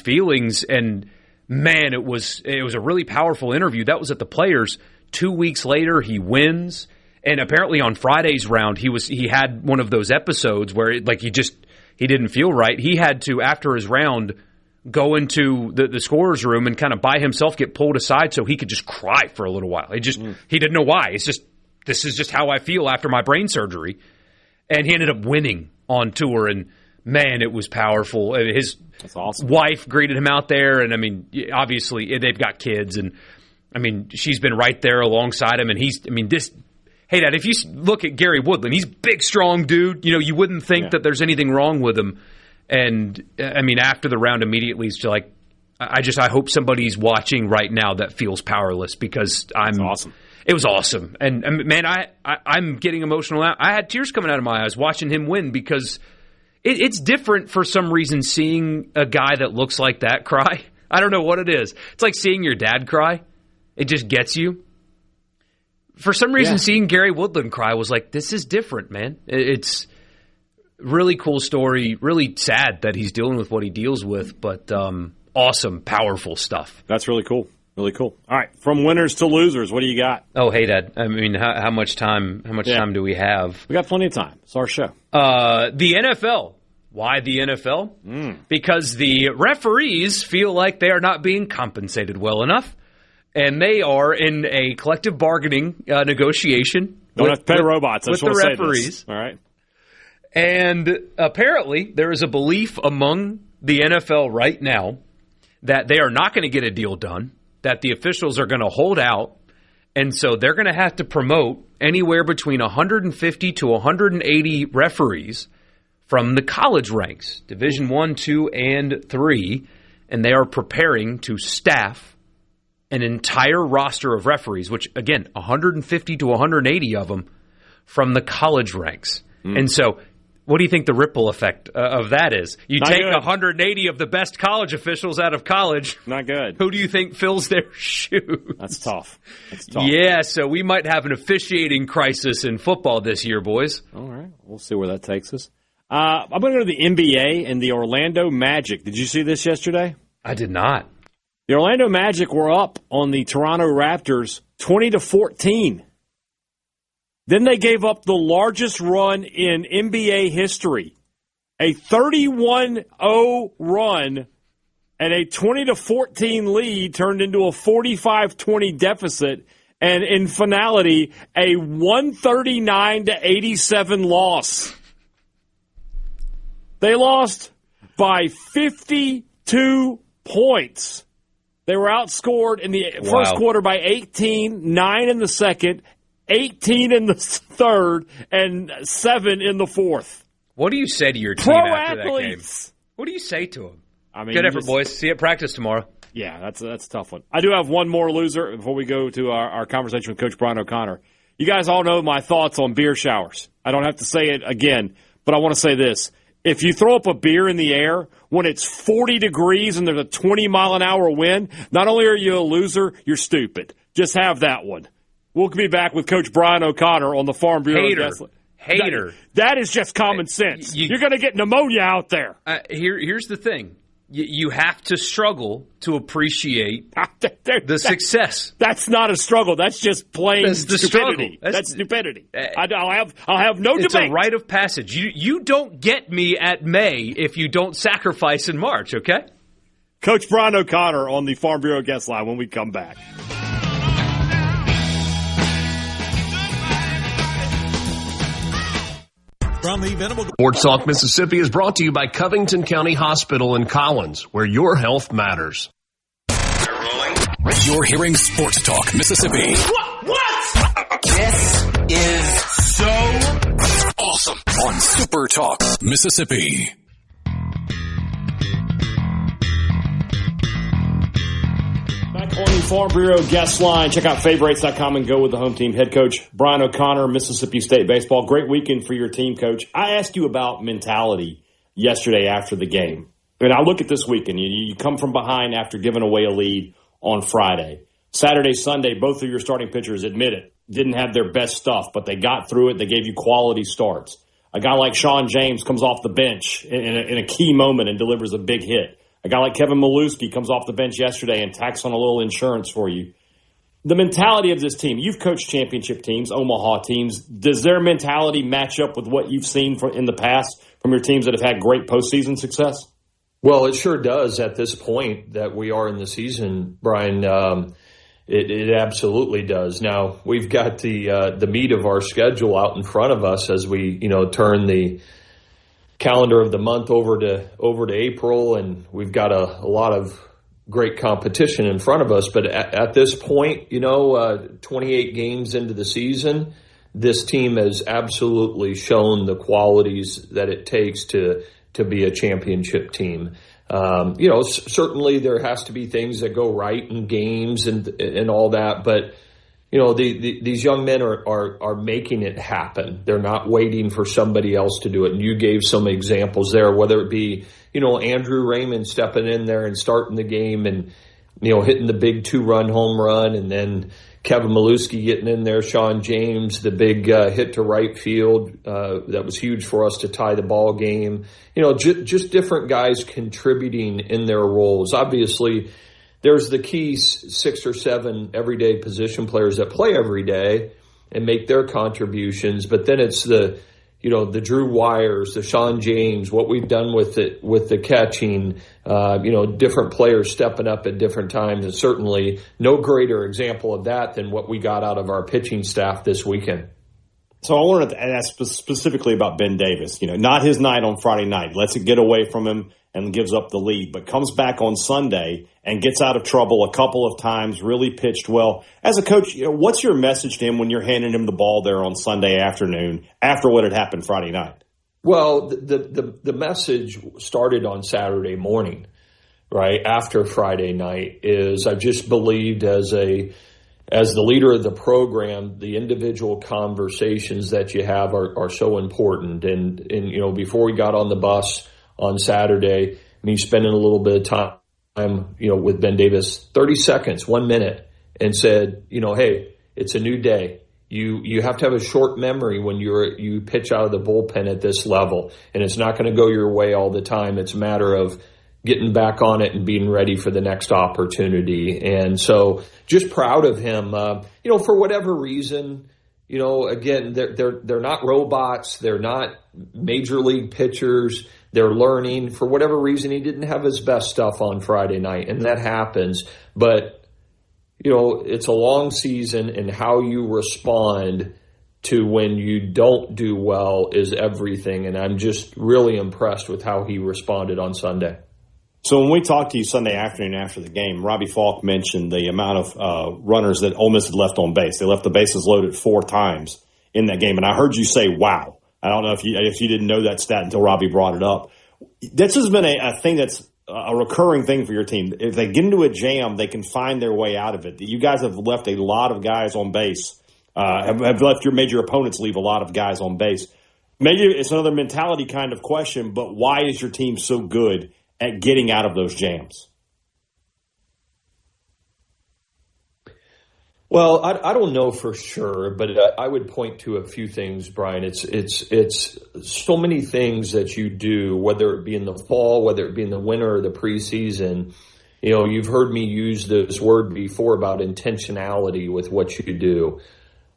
feelings. And, man, it was a really powerful interview. That was at the Players. 2 weeks later, he wins. And apparently on Friday's round, he had one of those episodes where he didn't feel right. He had to, after his round, go into the scorer's room and kind of by himself get pulled aside so he could just cry for a little while. He didn't know why. This is just how I feel after my brain surgery. And he ended up winning on tour, and man, it was powerful. That's awesome. Wife greeted him out there, and I mean, obviously they've got kids, and I mean, she's been right there alongside him, and hey, Dad, if you look at Gary Woodland, he's a big, strong dude. You wouldn't think that there's anything wrong with him. And, I mean, after the round immediately, he's like, I hope somebody's watching right now that feels powerless because That's awesome. It was awesome. And man, I'm getting emotional now. I had tears coming out of my eyes watching him win because it's different for some reason seeing a guy that looks like that cry. I don't know what it is. It's like seeing your dad cry. It just gets you. for some reason, seeing Gary Woodland cry was like, this is different, man. It's really cool story. Really sad that he's dealing with what he deals with, but awesome, powerful stuff. That's really cool. Really cool. All right, from winners to losers, what do you got? Oh, hey, Dad. I mean, how much time? How much time do we have? We got plenty of time. It's our show. The NFL. Why the NFL? Because the referees feel like they are not being compensated well enough, and they are in a collective bargaining negotiation. Don't have to pay robots. With the referees. All right. And apparently, there is a belief among the NFL right now that they are not going to get a deal done, that the officials are going to hold out, and so they're going to have to promote anywhere between 150 to 180 referees from the college ranks, Division I, II, and III, and they are preparing to staff an entire roster of referees, which, again, 150 to 180 of them from the college ranks. And so what do you think the ripple effect of that is? You Not take good. 180 of the best college officials out of college. Not good. Who do you think fills their shoes? That's tough. That's tough. Yeah, so we might have an officiating crisis in football this year, boys. All right. We'll see where that takes us. I'm going to go to the NBA and the Orlando Magic. Did you see this yesterday? I did not. The Orlando Magic were up on the Toronto Raptors 20-14. Then they gave up the largest run in NBA history, a 31-0 run, and a 20-14 lead turned into a 45-20 deficit, and in finality, a 139-87 loss. They lost by 52 points. They were outscored in the first quarter by 18, 9 in the second, 18 in the third, and 7 in the fourth. What do you say to your team after that game? What do you say to them? I mean, good effort, boys. See you at practice tomorrow. Yeah, that's a tough one. I do have one more loser before we go to our conversation with Coach Brian O'Connor. You guys all know my thoughts on beer showers. I don't have to say it again, but I want to say this. If you throw up a beer in the air when it's 40 degrees and there's a 20-mile-an-hour wind, not only are you a loser, you're stupid. Just have that one. We'll be back with Coach Brian O'Connor on the Farm Bureau. Hater. That is just common sense. You're going to get pneumonia out there. Here's the thing. You have to struggle to appreciate the success. That's not a struggle. That's just plain stupidity. That's stupidity. I'll have no debate. It's a rite of passage. You don't get me at May if you don't sacrifice in March, okay? Coach Brian O'Connor on the Farm Bureau guest line when we come back. From the Venable Sports Talk Mississippi is brought to you by Covington County Hospital in Collins, where your health matters. You're hearing Sports Talk Mississippi. What? This is so Awesome on Super Talk Mississippi. Back on the Farm Bureau guest line. Check out favorites.com and go with the home team. Head coach Brian O'Connor, Mississippi State baseball. Great weekend for your team, coach. I asked you about mentality yesterday after the game. And I look at this weekend. You come from behind after giving away a lead on Friday. Saturday, Sunday, both of your starting pitchers admit it. Didn't have their best stuff, but they got through it. They gave you quality starts. A guy like Sean James comes off the bench in a key moment and delivers a big hit. A guy like Kevin Maluski comes off the bench yesterday and tacks on a little insurance for you. The mentality of this team, you've coached championship teams, Omaha teams. Does their mentality match up with what you've seen in the past from your teams that have had great postseason success? Well, it sure does at this point that we are in the season, Brian. It absolutely does. Now, we've got the meat of our schedule out in front of us as we, turn the calendar of the month over to April, and we've got a lot of great competition in front of us. But at this point, 28 games into the season, this team has absolutely shown the qualities that it takes to be a championship team. Certainly there has to be things that go right in games and all that, but these young men are making it happen. They're not waiting for somebody else to do it. And you gave some examples there, whether it be, Andrew Raymond stepping in there and starting the game and hitting the big 2-run home run, and then Kevin Milewski getting in there, Sean James, the big hit to right field. That was huge for us to tie the ball game. Just different guys contributing in their roles. Obviously, there's the key 6 or 7 everyday position players that play every day and make their contributions. But then it's the Drew Wires, the Sean James, what we've done with the catching, different players stepping up at different times. And certainly no greater example of that than what we got out of our pitching staff this weekend. So I wanted to ask specifically about Ben Davis. Not his night on Friday night. Lets it get away from him and gives up the lead, but comes back on Sunday and gets out of trouble a couple of times, really pitched well. As a coach, what's your message to him when you're handing him the ball there on Sunday afternoon after what had happened Friday night? Well, the message started on Saturday morning, right after Friday night. Is I just believed as the leader of the program, the individual conversations that you have are so important. And before we got on the bus on Saturday, me spending a little bit of time, with Ben Davis, 30 seconds, 1 minute, and said, hey, it's a new day. You have to have a short memory when you pitch out of the bullpen at this level, and it's not going to go your way all the time. It's a matter of getting back on it and being ready for the next opportunity. And so, just proud of him. For whatever reason, again, they're not robots. They're not major league pitchers. They're learning. For whatever reason, he didn't have his best stuff on Friday night, and that happens. But it's a long season, and how you respond to when you don't do well is everything. And I'm just really impressed with how he responded on Sunday. So when we talked to you Sunday afternoon after the game, Robbie Falk mentioned the amount of runners that Ole Miss had left on base. They left the bases loaded 4 times in that game. And I heard you say, wow. I don't know if you didn't know that stat until Robbie brought it up. This has been a thing that's a recurring thing for your team. If they get into a jam, they can find their way out of it. You guys have left a lot of guys on base, have left your major opponents leave a lot of guys on base. Maybe it's another mentality kind of question, but why is your team so good at getting out of those jams? Well, I don't know for sure, but I would point to a few things, Brian. It's so many things that you do, whether it be in the fall, whether it be in the winter or the preseason. You've heard me use this word before about intentionality with what you do,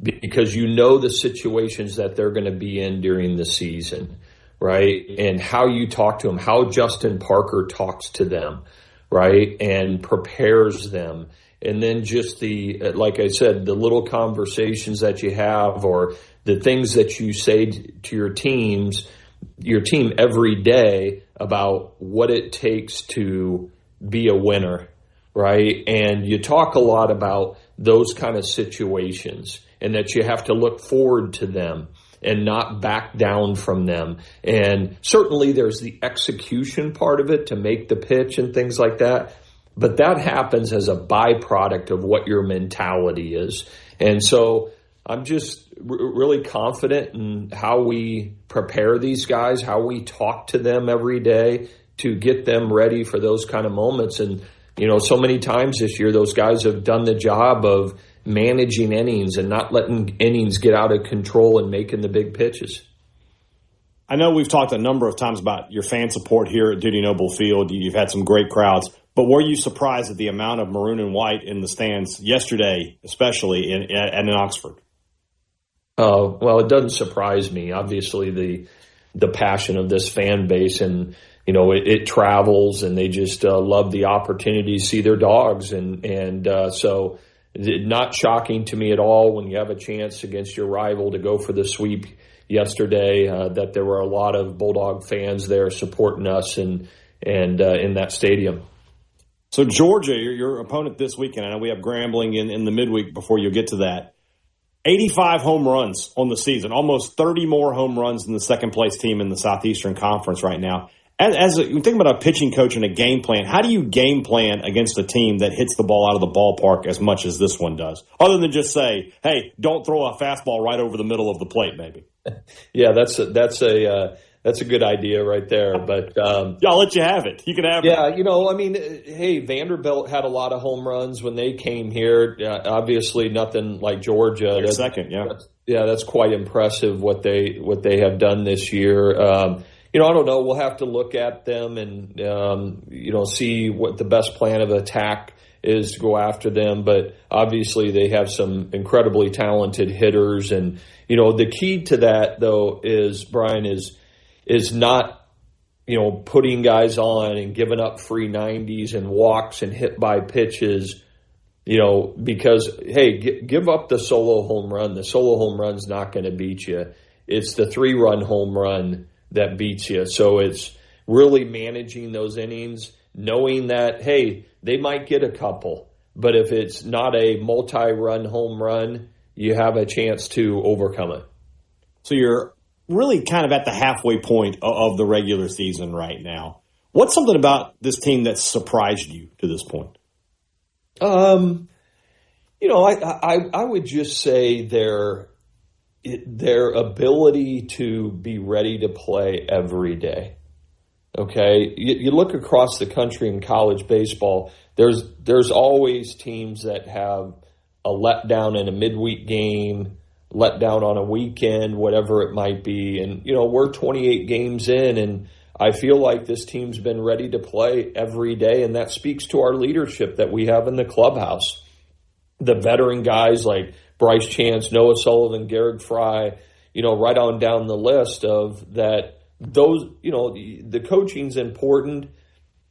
because the situations that they're going to be in during the season, right? And how you talk to them, how Justin Parker talks to them, right? And prepares them. And then just like I said, the little conversations that you have, or the things that you say to your team every day about what it takes to be a winner, right? And you talk a lot about those kind of situations, and that you have to look forward to them and not back down from them. And certainly there's the execution part of it to make the pitch and things like that. But that happens as a byproduct of what your mentality is. And so I'm just really confident in how we prepare these guys, how we talk to them every day to get them ready for those kind of moments. And, so many times this year, those guys have done the job of managing innings and not letting innings get out of control and making the big pitches. I know we've talked a number of times about your fan support here at Dudy Noble Field. You've had some great crowds. But were you surprised at the amount of maroon and white in the stands yesterday, especially in Oxford? Well, it doesn't surprise me. Obviously, the passion of this fan base, and it travels, and they just love the opportunity to see their dogs, and so not shocking to me at all when you have a chance against your rival to go for the sweep yesterday. That there were a lot of Bulldog fans there supporting us and in that stadium. So Georgia, your opponent this weekend, I know we have Grambling in the midweek before you get to that. 85 home runs on the season, almost 30 more home runs than the second-place team in the Southeastern Conference right now. As you think about a pitching coach and a game plan, how do you game plan against a team that hits the ball out of the ballpark as much as this one does? Other than just say, hey, don't throw a fastball right over the middle of the plate, maybe. Yeah, that's a That's a good idea right there. But I'll let you have it. You can have it. Yeah, hey, Vanderbilt had a lot of home runs when they came here. Obviously, nothing like Georgia. That's second, yeah. That's quite impressive what they have done this year. I don't know. We'll have to look at them and see what the best plan of attack is to go after them. But obviously, they have some incredibly talented hitters, and the key to that though is, Brian, is not putting guys on and giving up free 90s and walks and hit by pitches. Because, hey, give up the solo home run. The solo home run's not going to beat you. It's the 3-run home run that beats you. So it's really managing those innings, knowing that, hey, they might get a couple, but if it's not a multi-run home run, you have a chance to overcome it. So you're really kind of at the halfway point of the regular season right now. What's something about this team that surprised you to this point? I would just say their ability to be ready to play every day. Okay, you look across the country in college baseball. There's always teams that have a letdown in a midweek game, letdown on a weekend, whatever it might be. And we're 28 games in, and I feel like this team's been ready to play every day, and that speaks to our leadership that we have in the clubhouse. The veteran guys like Bryce Chance, Noah Sullivan, Garrett Fry, right on down the list of that. Those, the coaching's important,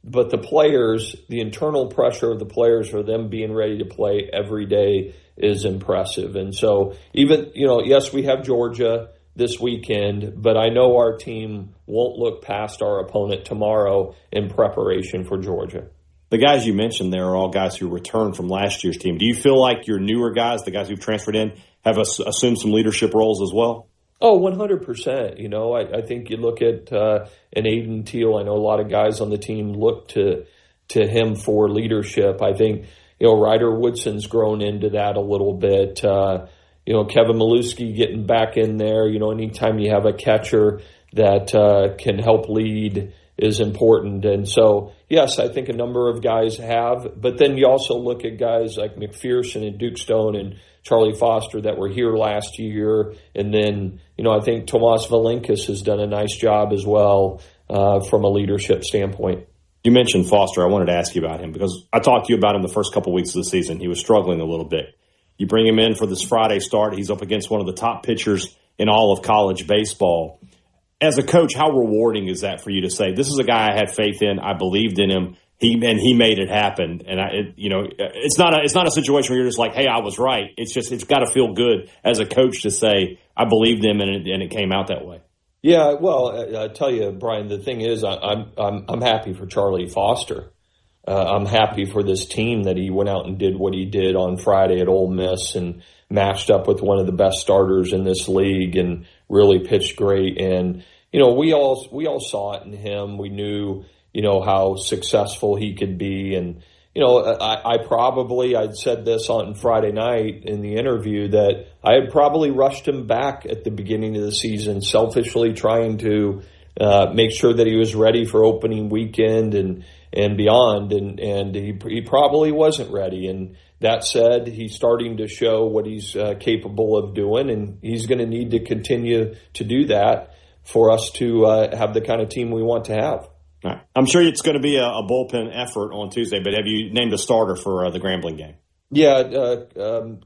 but the players, the internal pressure of the players for them being ready to play every day is impressive. And so even, yes, we have Georgia this weekend, but I know our team won't look past our opponent tomorrow in preparation for Georgia. The guys you mentioned there are all guys who returned from last year's team. Do you feel like your newer guys, the guys who've transferred in, have assumed some leadership roles as well? Oh, 100%. I think you look at an Aiden Teal. I know a lot of guys on the team look to him for leadership. I think, Ryder Woodson's grown into that a little bit. Kevin Maluski getting back in there. Anytime you have a catcher that can help lead is important. And so, yes, I think a number of guys have. But then you also look at guys like McPherson and Duke Stone and Charlie Foster that were here last year. And then, I think Tomas Valenkas has done a nice job as well from a leadership standpoint. You mentioned Foster. I wanted to ask you about him because I talked to you about him the first couple weeks of the season. He was struggling a little bit. You bring him in for this Friday start. He's up against one of the top pitchers in all of college baseball. As a coach, how rewarding is that for you to say, this is a guy I had faith in, I believed in him, he made it happen? And it's not a situation where you're just like, hey, I was right. It's got to feel good as a coach to say, I believed him and it came out that way. Yeah, well, I tell you, Brian, the thing is, I'm happy for Charlie Foster. I'm happy for this team that he went out and did what he did on Friday at Ole Miss and matched up with one of the best starters in this league and really pitched great. And, we all saw it in him. We knew, how successful he could be. And, I'd said this on Friday night in the interview that I had probably rushed him back at the beginning of the season, selfishly trying to make sure that he was ready for opening weekend and beyond. And he probably wasn't ready. And that said, he's starting to show what he's capable of doing, and he's going to need to continue to do that for us to have the kind of team we want to have. All right. I'm sure it's going to be a bullpen effort on Tuesday, but have you named a starter for the Grambling game? Yeah,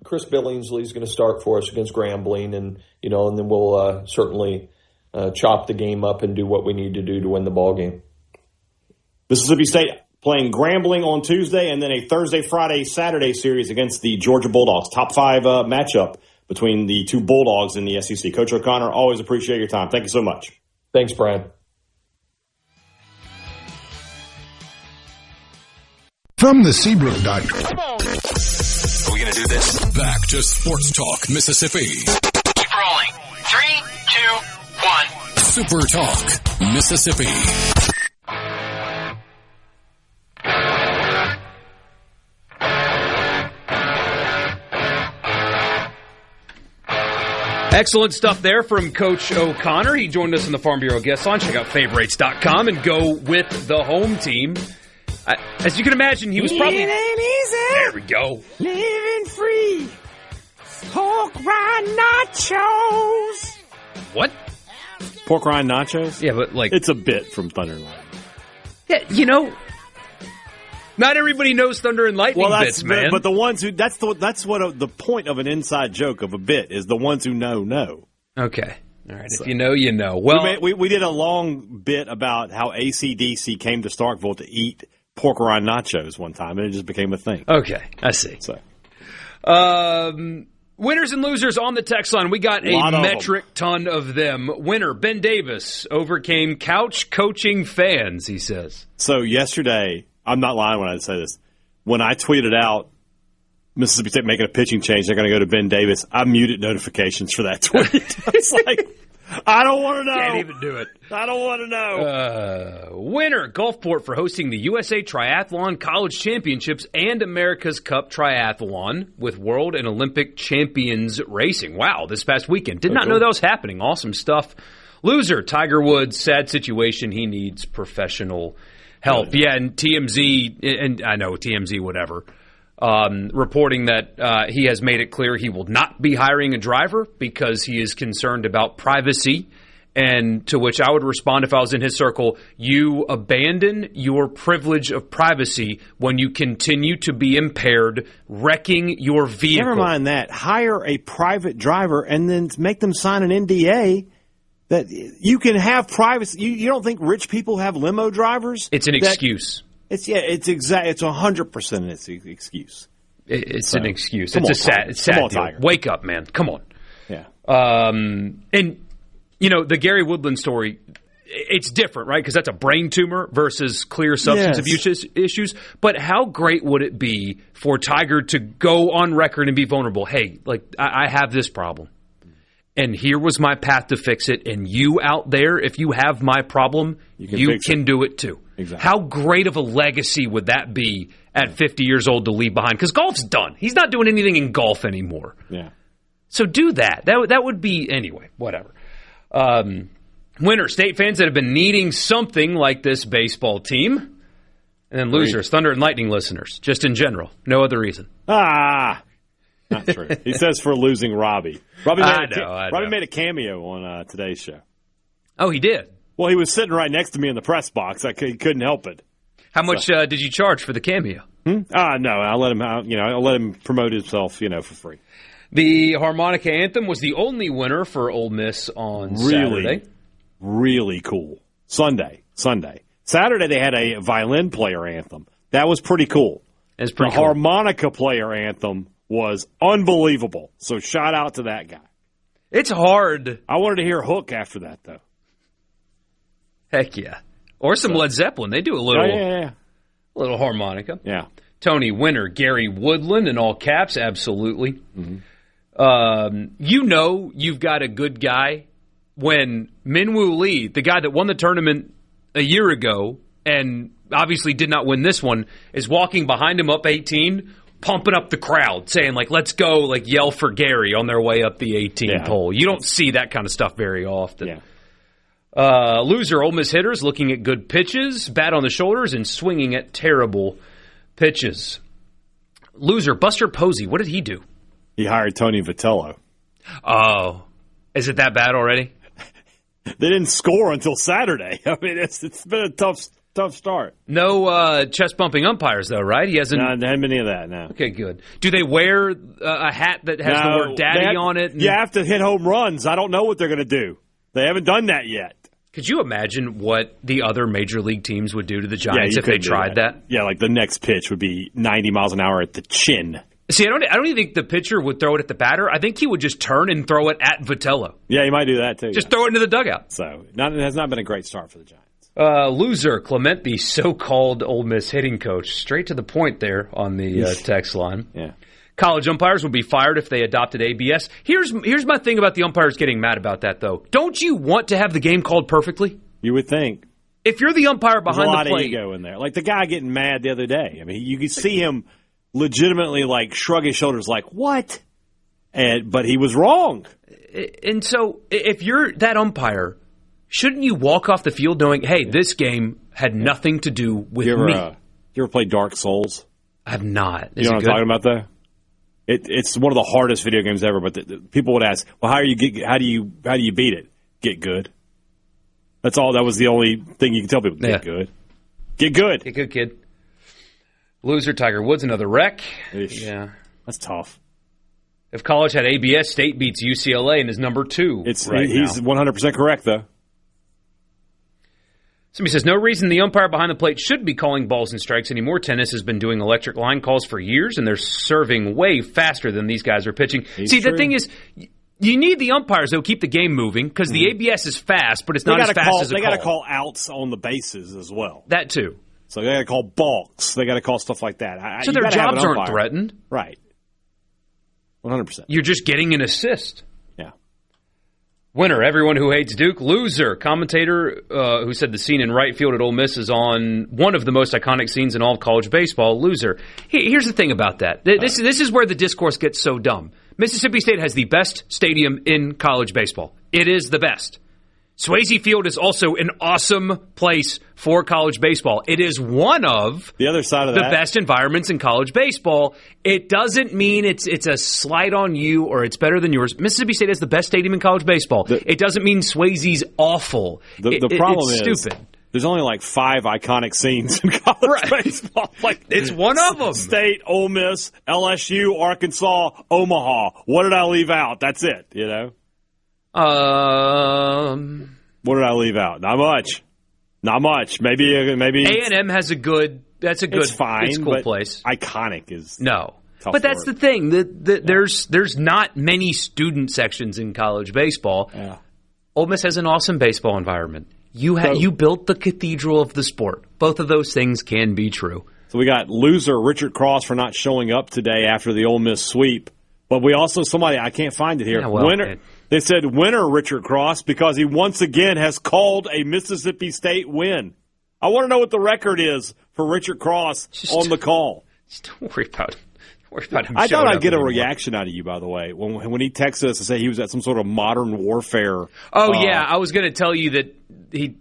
Chris Billingsley is going to start for us against Grambling, and then we'll certainly chop the game up and do what we need to do to win the ball game. Mississippi State playing Grambling on Tuesday, and then a Thursday, Friday, Saturday series against the Georgia Bulldogs. Top 5 matchup between the two Bulldogs in the SEC. Coach O'Connor, always appreciate your time. Thank you so much. Thanks, Brian. From the Seabrook.com. Come on. Are we going to do this? Back to Sports Talk, Mississippi. Keep rolling. 3, 2, 1. Super Talk, Mississippi. Excellent stuff there from Coach O'Connor. He joined us in the Farm Bureau guest line. Check out favorites.com and go with the home team. As you can imagine, he was probably... It ain't easy. There we go. Living free. Pork rind nachos. What? Pork rind nachos? Yeah, but like... It's a bit from Thunder and Lightning. Yeah, you know... Not everybody knows Thunder and Lightning bits, man. But the ones who that's what the point of an inside joke of a bit is the ones who know. Okay, all right. So, if you know, you know. Well, we did a long bit about how AC/DC came to Starkville to eat pork rind nachos one time, and it just became a thing. Okay, I see. So, winners and losers on the text line. We got a metric ton of them. Winner Ben Davis overcame couch coaching fans. He says. So yesterday. I'm not lying when I say this. When I tweeted out Mississippi State making a pitching change, they're going to go to Ben Davis, I muted notifications for that tweet. It's like, I don't want to know. Can't even do it. I don't want to know. Winner, Gulfport for hosting the USA Triathlon College Championships and America's Cup Triathlon with World and Olympic Champions Racing. Wow, this past weekend. Did not know that was happening. Awesome stuff. Loser, Tiger Woods, sad situation. He needs professional help. Yeah, and TMZ, and I know TMZ, whatever, reporting that he has made it clear he will not be hiring a driver because he is concerned about privacy. And to which I would respond if I was in his circle, you abandon your privilege of privacy when you continue to be impaired, wrecking your vehicle. Never mind that. Hire a private driver and then make them sign an NDA. That you can have privacy. You don't think rich people have limo drivers? It's an excuse. It's 100% an excuse. It's an excuse. It's sad deal. Wake up, man. Come on. Yeah. And you know the Gary Woodland story. It's different, right? Because that's a brain tumor versus clear substance abuse issues. But how great would it be for Tiger to go on record and be vulnerable? Hey, like I have this problem. And here was my path to fix it. And you out there, if you have my problem, you can do it too. Exactly. How great of a legacy would that be at 50 years old to leave behind? Because golf's done. He's not doing anything in golf anymore. Yeah. So do that. That would be, anyway, whatever. Winner, State fans that have been needing something like this baseball team. And then losers, Thunder and Lightning listeners, just in general. No other reason. Not true. He says for losing Robbie. Robbie made a cameo on today's show. Oh, he did? Well, he was sitting right next to me in the press box. He couldn't help it. How much did you charge for the cameo? No, I'll let him. I'll let him promote himself. For free. The harmonica anthem was the only winner for Ole Miss on Saturday. Really cool. Sunday. Saturday they had a violin player anthem. That was pretty cool. It's pretty cool. Harmonica player anthem was unbelievable. So shout out to that guy. It's hard. I wanted to hear Hook after that, though. Heck yeah. Or some Led Zeppelin. They do a little harmonica. Yeah. Tony, winner, Gary Woodland in all caps. Absolutely. Mm-hmm. You've got a good guy when Minwoo Lee, the guy that won the tournament a year ago and obviously did not win this one, is walking behind him up 18, pumping up the crowd, saying, let's go, yell for Gary on their way up the 18 pole. You don't see that kind of stuff very often. Yeah. Loser, Ole Miss hitters looking at good pitches, bat on the shoulders, and swinging at terrible pitches. Loser, Buster Posey, what did he do? He hired Tony Vitello. Oh. Is it that bad already? They didn't score until Saturday. I mean, it's been a tough start. No chest-bumping umpires, though, right? He hasn't... No, not many of that, no. Okay, good. Do they wear a hat that has the word daddy on it? You have to hit home runs. I don't know what they're going to do. They haven't done that yet. Could you imagine what the other major league teams would do to the Giants if they tried that? Yeah, the next pitch would be 90 miles an hour at the chin. See, I don't even think the pitcher would throw it at the batter. I think he would just turn and throw it at Vitello. Yeah, he might do that, too. Just throw it into the dugout. So, it has not been a great start for the Giants. Loser, Clement, the so-called Ole Miss hitting coach. Straight to the point there on the text line. Yeah. College umpires would be fired if they adopted ABS. Here's my thing about the umpires getting mad about that, though. Don't you want to have the game called perfectly? You would think. If you're the umpire behind the plate. There's a lot of ego in there. Like the guy getting mad the other day. I mean, you could see him legitimately shrug his shoulders what? But he was wrong. And so if you're that umpire, shouldn't you walk off the field knowing, hey, this game had nothing to do with me? You ever played Dark Souls? I have not. You know what I'm talking about, though? It's one of the hardest video games ever. But people would ask, well, how do you beat it? Get good. That's all. That was the only thing you can tell people. Get good. Get good. Get good, kid. Loser, Tiger Woods, another wreck. Ish. Yeah. That's tough. If college had ABS, State beats UCLA and is number 2. He's 100% correct, though. Somebody says, no reason the umpire behind the plate should be calling balls and strikes anymore. Tennis has been doing electric line calls for years, and they're serving way faster than these guys are pitching. The thing is, you need the umpires that will keep the game moving because the ABS is fast, but it's not as fast as a call. They got to call outs on the bases as well. That, too. So they got to call balks. They got to call stuff like that. So their jobs aren't threatened. Right. 100%. You're just getting an assist. Yeah. Winner, everyone who hates Duke. Loser, commentator who said the scene in right field at Ole Miss is on one of the most iconic scenes in all of college baseball. Loser. Here's the thing about that. This is where the discourse gets so dumb. Mississippi State has the best stadium in college baseball. It is the best. Swayze Field is also an awesome place for college baseball. It is one of the other side of the best environments in college baseball. It doesn't mean it's a slight on you or it's better than yours. Mississippi State has the best stadium in college baseball. It doesn't mean Swayze's awful. The problem it's is stupid. There's only like 5 iconic scenes in college baseball. Like it's one of them. State, Ole Miss, LSU, Arkansas, Omaha. What did I leave out? That's it. You know. What did I leave out? Not much. Maybe A&M has a good. That's a good. It's fine. It's a cool place. Iconic is no. But that's the thing. There's not many student sections in college baseball. Yeah. Ole Miss has an awesome baseball environment. You built the cathedral of the sport. Both of those things can be true. So we got loser Richard Cross for not showing up today after the Ole Miss sweep. But we also I can't find it here. Winner. They said winner Richard Cross because he once again has called a Mississippi State win. I want to know what the record is for Richard Cross on the call. Just don't worry about it. Him. I thought I'd get a reaction out of you, by the way, when he texted us to say he was at some sort of modern warfare. Oh, yeah. I was going to tell you that he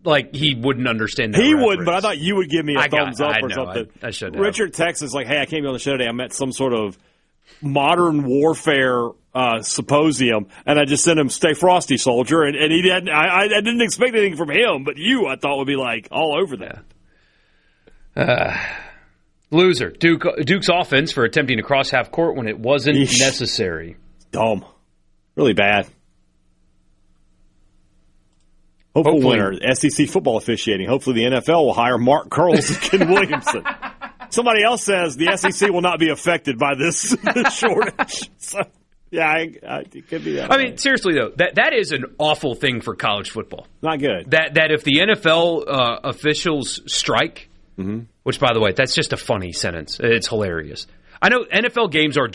wouldn't understand that. He wouldn't, but I thought you would give me a thumbs up or something. I should have. Richard texts us like, hey, I can't be on the show today. I'm at some sort of modern warfare symposium, and I just sent him "Stay Frosty, Soldier," and he didn't. I didn't expect anything from him, but I thought would be like all over that. Loser Duke's offense for attempting to cross half court when it wasn't necessary. Dumb, really bad. Hopefully winner SEC football officiating. Hopefully the NFL will hire Mark Curls and Ken Williamson. Somebody else says the SEC will not be affected by this shortage. So, yeah, it could be that. I mean, seriously though, that is an awful thing for college football. Not good. That if the NFL officials strike, which by the way, that's just a funny sentence. It's hilarious. I know NFL games are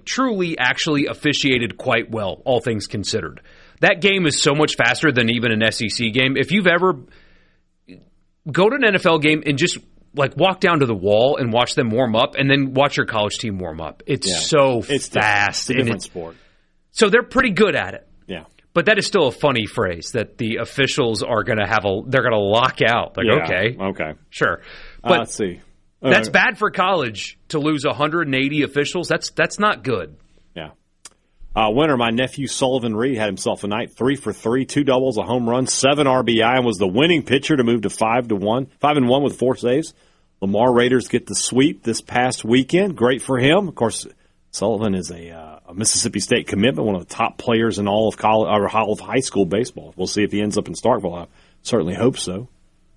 truly actually officiated quite well, all things considered. That game is so much faster than even an SEC game. If you've ever go to an NFL game and just walk down to the wall and watch them warm up and then watch your college team warm up. It's fast. It's a different sport. So they're pretty good at it. Yeah. But that is still a funny phrase that the officials are going to they're going to lock out. Okay. Sure. But let's see. That's bad for college to lose 180 officials. That's not good. Yeah. Winner, my nephew Sullivan Reed had himself a night, 3 for 3, 2 doubles, a home run, 7 RBI, and was the winning pitcher to move to 5-1 with 4 saves. Lamar Raiders get the sweep this past weekend. Great for him. Of course, Sullivan is a Mississippi State commitment, one of the top players in all of college or all of high school baseball. We'll see if he ends up in Starkville. I certainly hope so.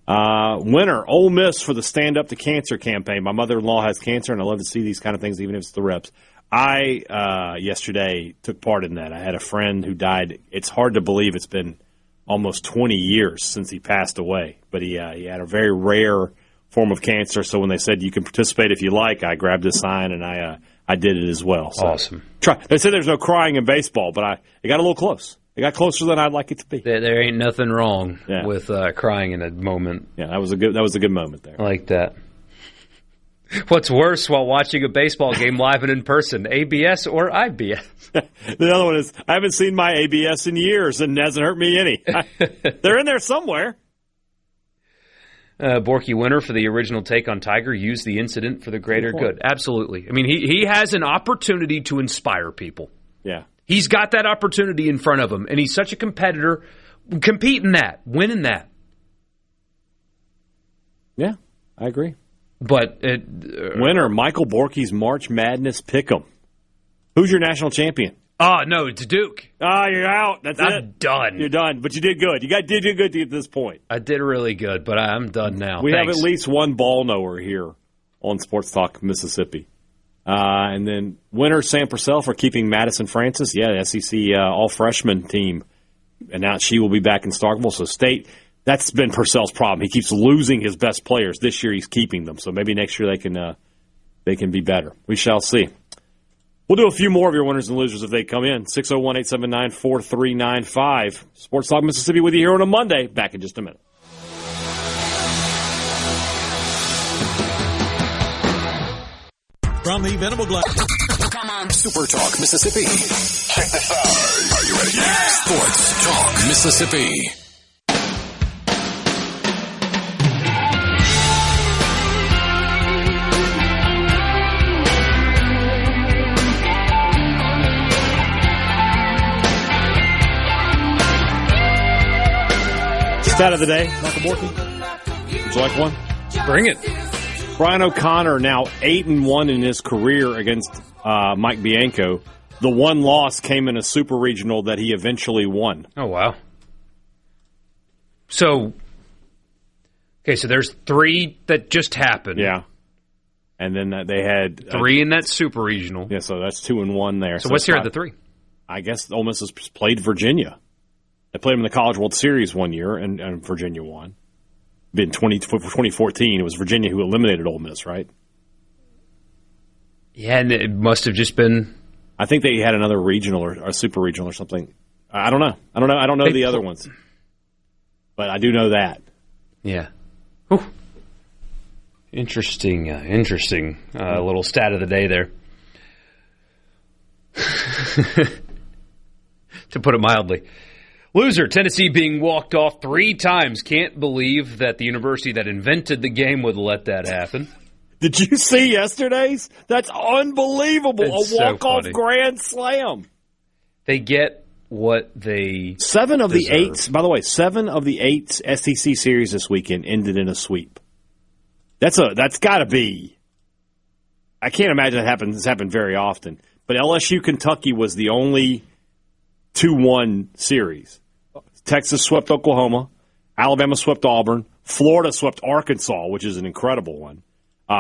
Winner, Ole Miss for the Stand Up to Cancer campaign. My mother-in-law has cancer, and I love to see these kind of things, even if it's the reps. I, yesterday, took part in that. I had a friend who died. It's hard to believe it's been almost 20 years since he passed away. But he had a very rare form of cancer, so when they said you can participate if you like, I grabbed a sign and I did it as well. So awesome. They said there's no crying in baseball, but it got a little close. It got closer than I'd like it to be. There ain't nothing wrong with crying in a moment. Yeah, that was a good moment there. I like that. What's worse while watching a baseball game live and in person, ABS or IBS? The other one is, I haven't seen my ABS in years and it hasn't hurt me any. They're in there somewhere. Borkey Winter, for the original take on Tiger, used the incident for the greater good. Absolutely. I mean, he has an opportunity to inspire people. Yeah. He's got that opportunity in front of him, and he's such a competitor. Compete in that. Win in that. Yeah, I agree. But Winner, Michael Borkey's March Madness Pick'em. Who's your national champion? Oh, no, it's Duke. Oh, you're out. That's it. I'm done. You're done, but you did good. You did good to get to this point. I did really good, but I'm done now. We have at least one ball knower here on Sports Talk Mississippi. And then Winner, Sam Purcell for keeping Madison Francis. Yeah, the SEC all-freshman team. And now she will be back in Starkville. So State, that's been Purcell's problem. He keeps losing his best players. This year he's keeping them. So maybe next year they can be better. We shall see. We'll do a few more of your winners and losers if they come in. 601-879-4395. Sports Talk Mississippi with you here on a Monday. Back in just a minute. From the Venable Glass. Come on. Super Talk Mississippi. Check this out. Are you ready? Yeah. Sports Talk Mississippi. Stat of the day, Michael Borkey. Would you like one? Bring it. Brian O'Connor now 8-1 in his career against Mike Bianco. The one loss came in a super regional that he eventually won. Oh, wow. So there's 3 that just happened. Yeah. And then they had 3 in that super regional. Yeah, so that's 2-1 there. So what's here at the 3? I guess Ole Miss has played Virginia. They played them in the College World Series one year, and Virginia won. In 2014, it was Virginia who eliminated Ole Miss, right? Yeah, and it must have just been... I think they had another regional or a super regional or something. I don't know. I don't know the other ones. But I do know that. Yeah. Whew. Interesting little stat of the day there. To put it mildly. Loser, Tennessee being walked off 3 times. Can't believe that the university that invented the game would let that happen. Did you see yesterday's? That's unbelievable. It's a walk-off so grand slam. They get what they 7 of deserve. the 8, by the way, 7 of the 8 SEC series this weekend ended in a sweep. That's got to be. I can't imagine it's happened very often. But LSU Kentucky was the only 2-1 series. Texas swept Oklahoma. Alabama swept Auburn. Florida swept Arkansas, which is an incredible one.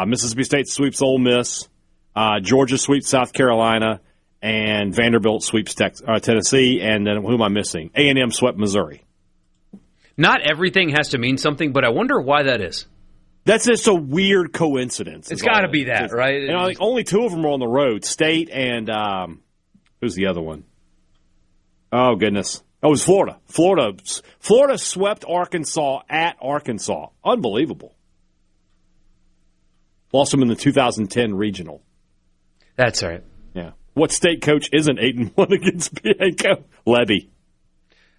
Mississippi State sweeps Ole Miss. Georgia sweeps South Carolina. And Vanderbilt sweeps Tennessee. And then who am I missing? A&M swept Missouri. Not everything has to mean something, but I wonder why that is. That's just a weird coincidence. It's got to be that, right? And I think only 2 of them were on the road. State and who's the other one? Oh, goodness. Oh, it was Florida. Florida swept Arkansas at Arkansas. Unbelievable. Lost them in the 2010 regional. That's right. Yeah. What state coach isn't 8-1 against Bianco? Levy.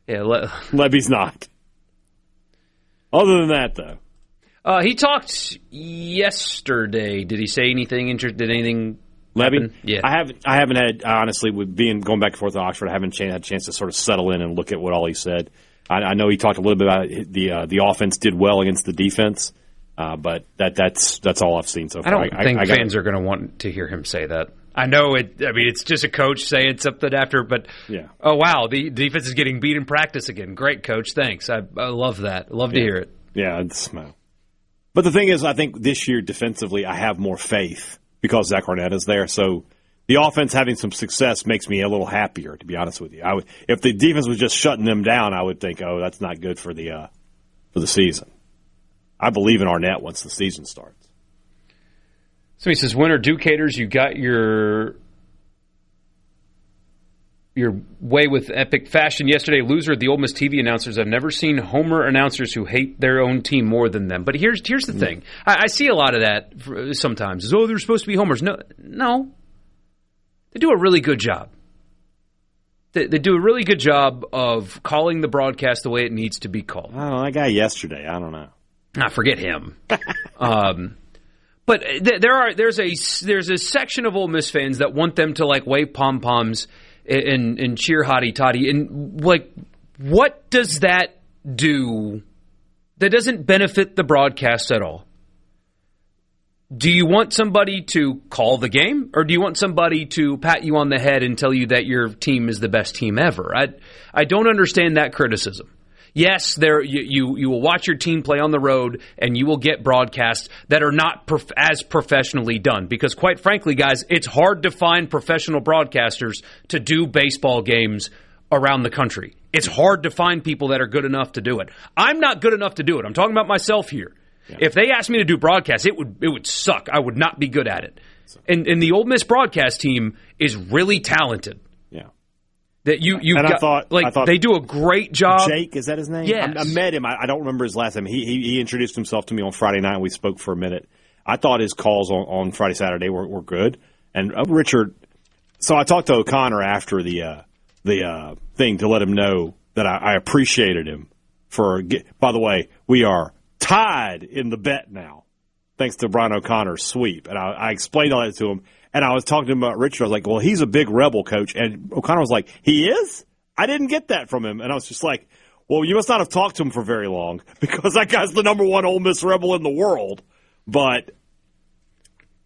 Yeah, Levy's not. Other than that, though. He talked yesterday. Did he say anything? Did anything Levy? happen? Yeah. I haven't had, honestly, with going back and forth to Oxford, I haven't had a chance to sort of settle in and look at what all he said. I know he talked a little bit about the offense did well against the defense, but that's all I've seen so far. I don't think fans are going to want to hear him say that. I know it. I mean, it's just a coach saying something after, but yeah. Oh wow, the defense is getting beat in practice again. Great, coach. Thanks. I love that. I love to hear it. Yeah, but the thing is, I think this year defensively, I have more faith because Zach Arnett is there. So the offense having some success makes me a little happier, to be honest with you. If the defense was just shutting them down, I would think, oh, that's not good for the season. I believe in Arnett once the season starts. So he says, Winter Ducators, you got your your way with epic fashion yesterday. Loser, the Ole Miss TV announcers. I've never seen Homer announcers who hate their own team more than them. But here's the thing. I see a lot of that sometimes. They're supposed to be homers. No. They do a really good job. They do a really good job of calling the broadcast the way it needs to be called. Oh, that guy yesterday. I don't know. Forget him. But there's a section of Ole Miss fans that want them to like wave pom-poms and cheer hotty-toddy. And like, what does that do that doesn't benefit the broadcast at all? Do you want somebody to call the game, or do you want somebody to pat you on the head and tell you that your team is the best team ever? I don't understand that criticism. Yes, you will watch your team play on the road, and you will get broadcasts that are not as professionally done. Because quite frankly, guys, it's hard to find professional broadcasters to do baseball games around the country. It's hard to find people that are good enough to do it. I'm not good enough to do it. I'm talking about myself here. Yeah. If they asked me to do broadcasts, it would suck. I would not be good at it. And the Ole Miss broadcast team is really talented. Yeah. That I thought they do a great job. Jake, is that his name? Yes. I met him. I don't remember his last name. He introduced himself to me on Friday night, and we spoke for a minute. I thought his calls on Friday, Saturday were good. And Richard, so I talked to O'Connor after the thing to let him know that I appreciated him by the way, we are tied in the bet now, thanks to Brian O'Connor's sweep. And I explained all that to him. And I was talking to him about Richard. I was like, well, he's a big Rebel coach. And O'Connor was like, he is? I didn't get that from him. And I was just like, well, you must not have talked to him for very long, because that guy's the number one Ole Miss Rebel in the world. But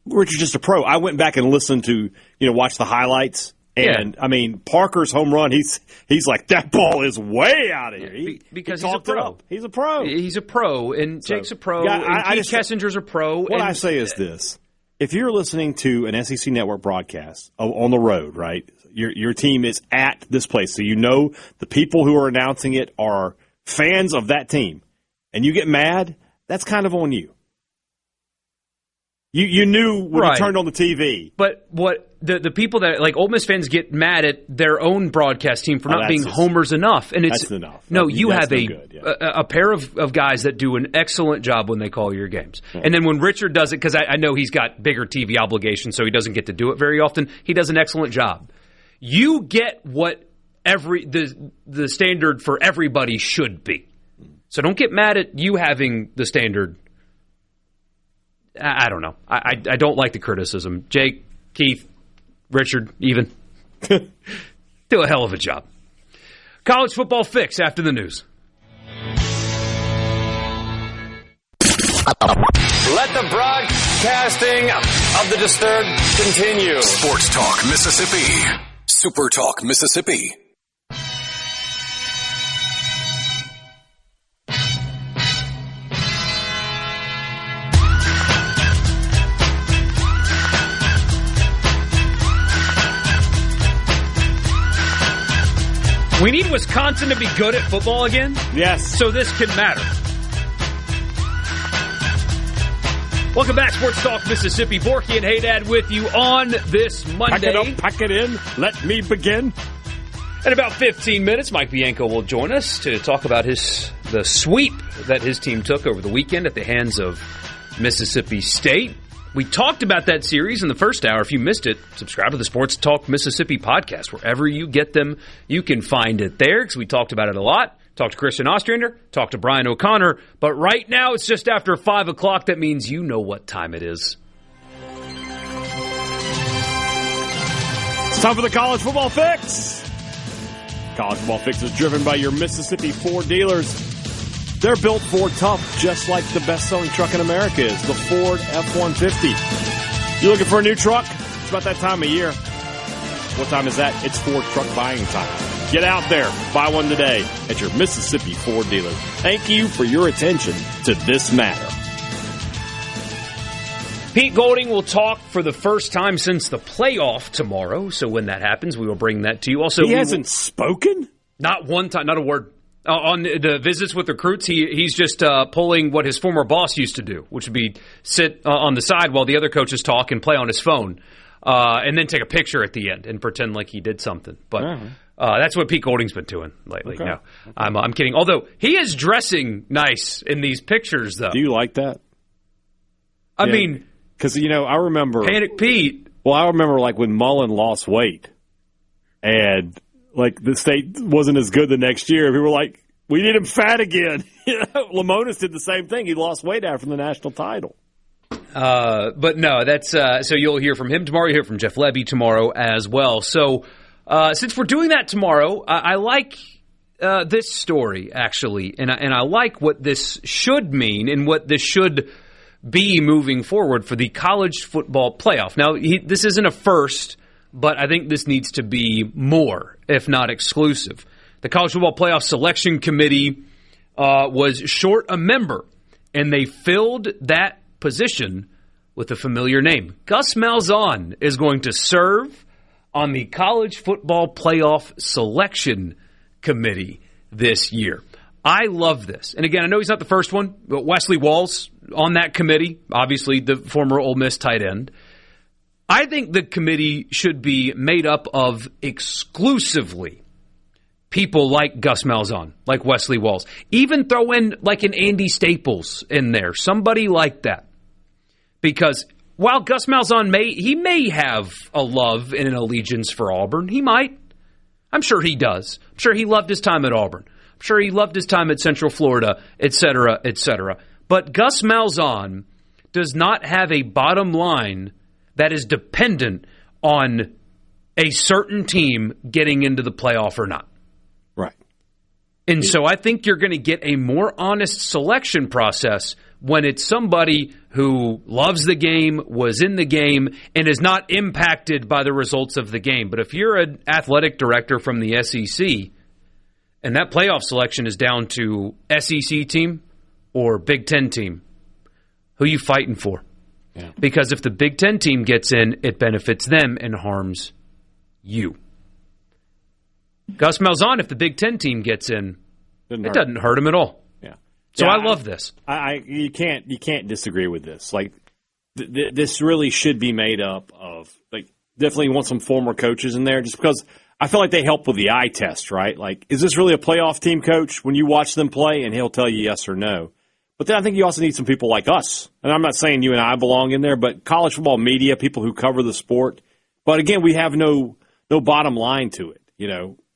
Richard's just a pro. I went back and listened to, watch the highlights. And, yeah. I mean, Parker's home run, he's like, that ball is way out of here. Because he's a pro. He's a pro. He's a pro, and Jake's a pro, and Keith Kessinger's a pro. What I say is this. If you're listening to an SEC Network broadcast on the road, right, your team is at this place, so you know the people who are announcing it are fans of that team, and you get mad, that's kind of on you. You knew when you turned on the TV. But what the people that, like, Ole Miss fans get mad at their own broadcast team for not being homers enough. And it's, that's enough. No, you have a pair of guys that do an excellent job when they call your games. Yeah. And then when Richard does it, because I know he's got bigger TV obligations, so he doesn't get to do it very often, he does an excellent job. You get what the standard for everybody should be. So don't get mad at you having the standard. I don't know. I don't like the criticism. Jake, Keith, Richard, even. Do a hell of a job. College football fix after the news. Let the broadcasting of the disturbed continue. Sports Talk Mississippi. SuperTalk Mississippi. We need Wisconsin to be good at football again. Yes. So this can matter. Welcome back, Sports Talk Mississippi. Borkey and Hadad with you on this Monday. Pack it up, pack it in. Let me begin. In about 15 minutes, Mike Bianco will join us to talk about the sweep that his team took over the weekend at the hands of Mississippi State. We talked about that series in the first hour. If you missed it, subscribe to the Sports Talk Mississippi podcast. Wherever you get them, you can find it there, because we talked about it a lot. Talked to Christian Ostrander, talked to Brian O'Connor. But right now, it's just after 5 o'clock. That means you know what time it is. It's time for the College Football Fix. College Football Fix is driven by your Mississippi Ford dealers. They're built Ford tough, just like the best-selling truck in America is, the Ford F-150. You looking for a new truck? It's about that time of year. What time is that? It's Ford truck buying time. Get out there. Buy one today at your Mississippi Ford dealer. Thank you for your attention to this matter. Pete Golding will talk for the first time since the playoff tomorrow. So when that happens, we will bring that to you. Also, he hasn't spoken? Not one time, not a word. On the visits with recruits, he's just pulling what his former boss used to do, which would be sit on the side while the other coaches talk and play on his phone. and then take a picture at the end and pretend like he did something. But that's what Pete Golding's been doing lately. No, I'm kidding. Although he is dressing nice in these pictures, though. Do you like that? I mean, because I remember Panic Pete. Well, I remember like when Mullen lost weight, and like the state wasn't as good the next year. People were like, "We need him fat again." Lamonis did the same thing. He lost weight after the national title. But no, that's so you'll hear from him tomorrow. You'll hear from Jeff Levy tomorrow as well. So since we're doing that tomorrow, I like this story actually, and I like what this should mean and what this should be moving forward for the college football playoff. Now, this isn't a first, but I think this needs to be more, if not exclusive. The College Football Playoff Selection Committee was short a member, and they filled that position with a familiar name. Gus Malzahn is going to serve on the College Football Playoff Selection Committee this year. I love this. And again, I know he's not the first one, but Wesley Walls on that committee, obviously the former Ole Miss tight end. I think the committee should be made up of exclusively people like Gus Malzahn, like Wesley Walls. Even throw in like an Andy Staples in there, somebody like that. Because while Gus Malzahn may have a love and an allegiance for Auburn, he might. I'm sure he does. I'm sure he loved his time at Auburn. I'm sure he loved his time at Central Florida, et cetera, et cetera. But Gus Malzahn does not have a bottom line that is dependent on a certain team getting into the playoff or not. Right. And so I think you're going to get a more honest selection process when it's somebody who loves the game, was in the game, and is not impacted by the results of the game. But if you're an athletic director from the SEC and that playoff selection is down to SEC team or Big Ten team, who are you fighting for? Yeah. Because if the Big Ten team gets in, it benefits them and harms you. Gus Malzahn, if the Big Ten team gets in, it doesn't hurt him at all. Yeah. So I love this. You can't disagree with this. Like this really should be made up of like definitely want some former coaches in there just because I feel like they help with the eye test, right? Like, is this really a playoff team, coach, when you watch them play? And he'll tell you yes or no. But then I think you also need some people like us. And I'm not saying you and I belong in there, but college football media, people who cover the sport. But again, we have no bottom line to it.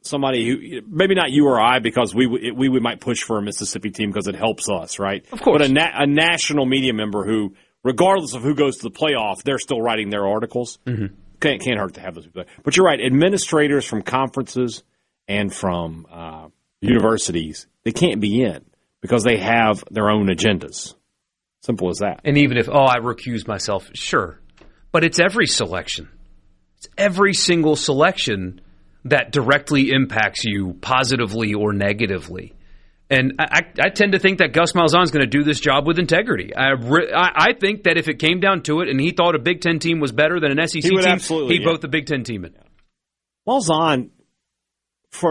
Somebody who, maybe not you or I, because we might push for a Mississippi team because it helps us, right? Of course. But a national media member who, regardless of who goes to the playoff, they're still writing their articles. Mm-hmm. Can't hurt to have those people. But you're right. Administrators from conferences and from universities, they can't be in because they have their own agendas. Simple as that. And even if, I recuse myself, sure. But it's every selection. It's every single selection that directly impacts you positively or negatively. And I tend to think that Gus Malzahn is going to do this job with integrity. I think that if it came down to it and he thought a Big Ten team was better than an SEC team, he'd vote the Big Ten team in. Malzahn,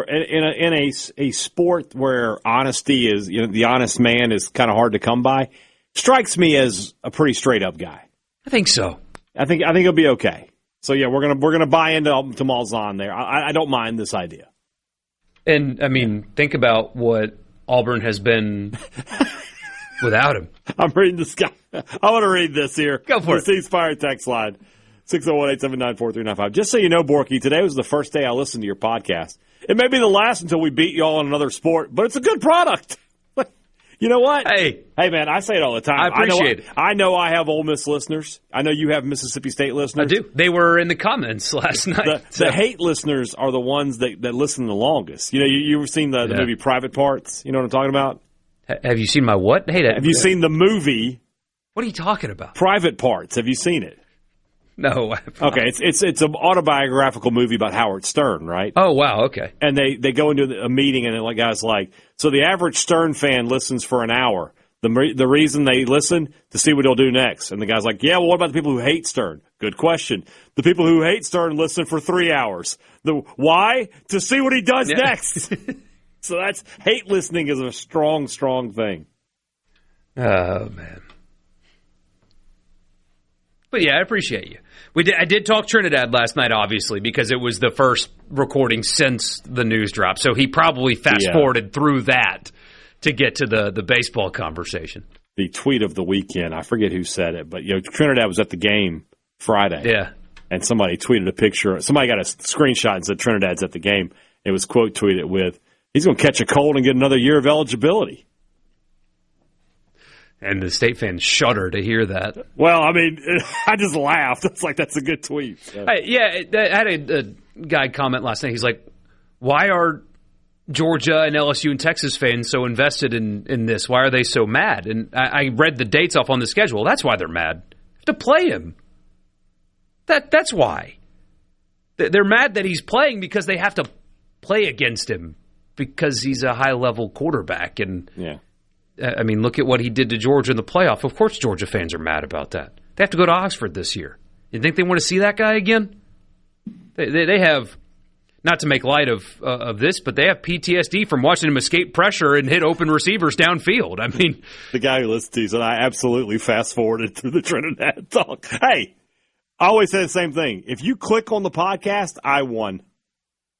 in a sport where honesty is, the honest man is kind of hard to come by, strikes me as a pretty straight up guy. I think so. I think he'll be okay. So yeah, we're gonna buy into Malzahn there. I don't mind this idea. And I mean, think about what Auburn has been without him. I'm reading this guy. I want to read this here. Go for it. The C-Spire text line, 601-879-4395. Just so you know, Borkey, today was the first day I listened to your podcast. It may be the last until we beat y'all in another sport, but it's a good product. You know what? Hey, man, I say it all the time. I appreciate it. I know I have Ole Miss listeners. I know you have Mississippi State listeners. I do. They were in the comments last night. The hate listeners are the ones that listen the longest. You ever seen the movie Private Parts? You know what I'm talking about? Have you seen my what? Hey, have you seen the movie? What are you talking about? Private Parts. Have you seen it? No. Okay, it's an autobiographical movie about Howard Stern, right? Oh, wow, okay. And they go into a meeting, and the guy's like, so the average Stern fan listens for an hour. The reason they listen, to see what he'll do next. And the guy's like, yeah, well, what about the people who hate Stern? Good question. The people who hate Stern listen for 3 hours. Why? To see what he does next. So that's hate listening is a strong, strong thing. Oh, man. But yeah, I appreciate you. I did talk Trinidad last night, obviously, because it was the first recording since the news dropped. So he probably fast-forwarded through that to get to the baseball conversation. The tweet of the weekend, I forget who said it, but Trinidad was at the game Friday. Yeah. And somebody tweeted a picture. Somebody got a screenshot and said Trinidad's at the game. It was quote tweeted with, he's going to catch a cold and get another year of eligibility. And the State fans shudder to hear that. Well, I mean, I just laughed. It's like, that's a good tweet. So. I had a guy comment last night. He's like, why are Georgia and LSU and Texas fans so invested in this? Why are they so mad? And I read the dates off on the schedule. That's why they're mad. They have to play him. That's why. They're mad that he's playing because they have to play against him because he's a high-level quarterback. And I mean, look at what he did to Georgia in the playoff. Of course Georgia fans are mad about that. They have to go to Oxford this year. You think they want to see that guy again? They have, not to make light of this, but they have PTSD from watching him escape pressure and hit open receivers downfield. I mean, the guy who listens to you said, I absolutely fast-forwarded through the Trinidad talk. Hey, I always say the same thing. If you click on the podcast, I won.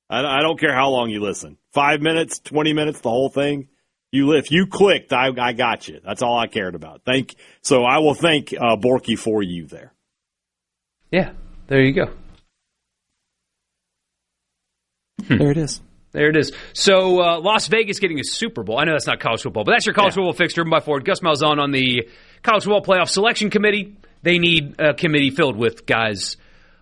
I don't care how long you listen. 5 minutes, 20 minutes, the whole thing. If you clicked, I got you. That's all I cared about. So I will thank Borkey for you there. Yeah, there you go. There it is. There it is. So Las Vegas getting a Super Bowl. I know that's not college football, but that's your college football fix driven by Ford. Gus Malzahn on the College Football Playoff Selection Committee. They need a committee filled with guys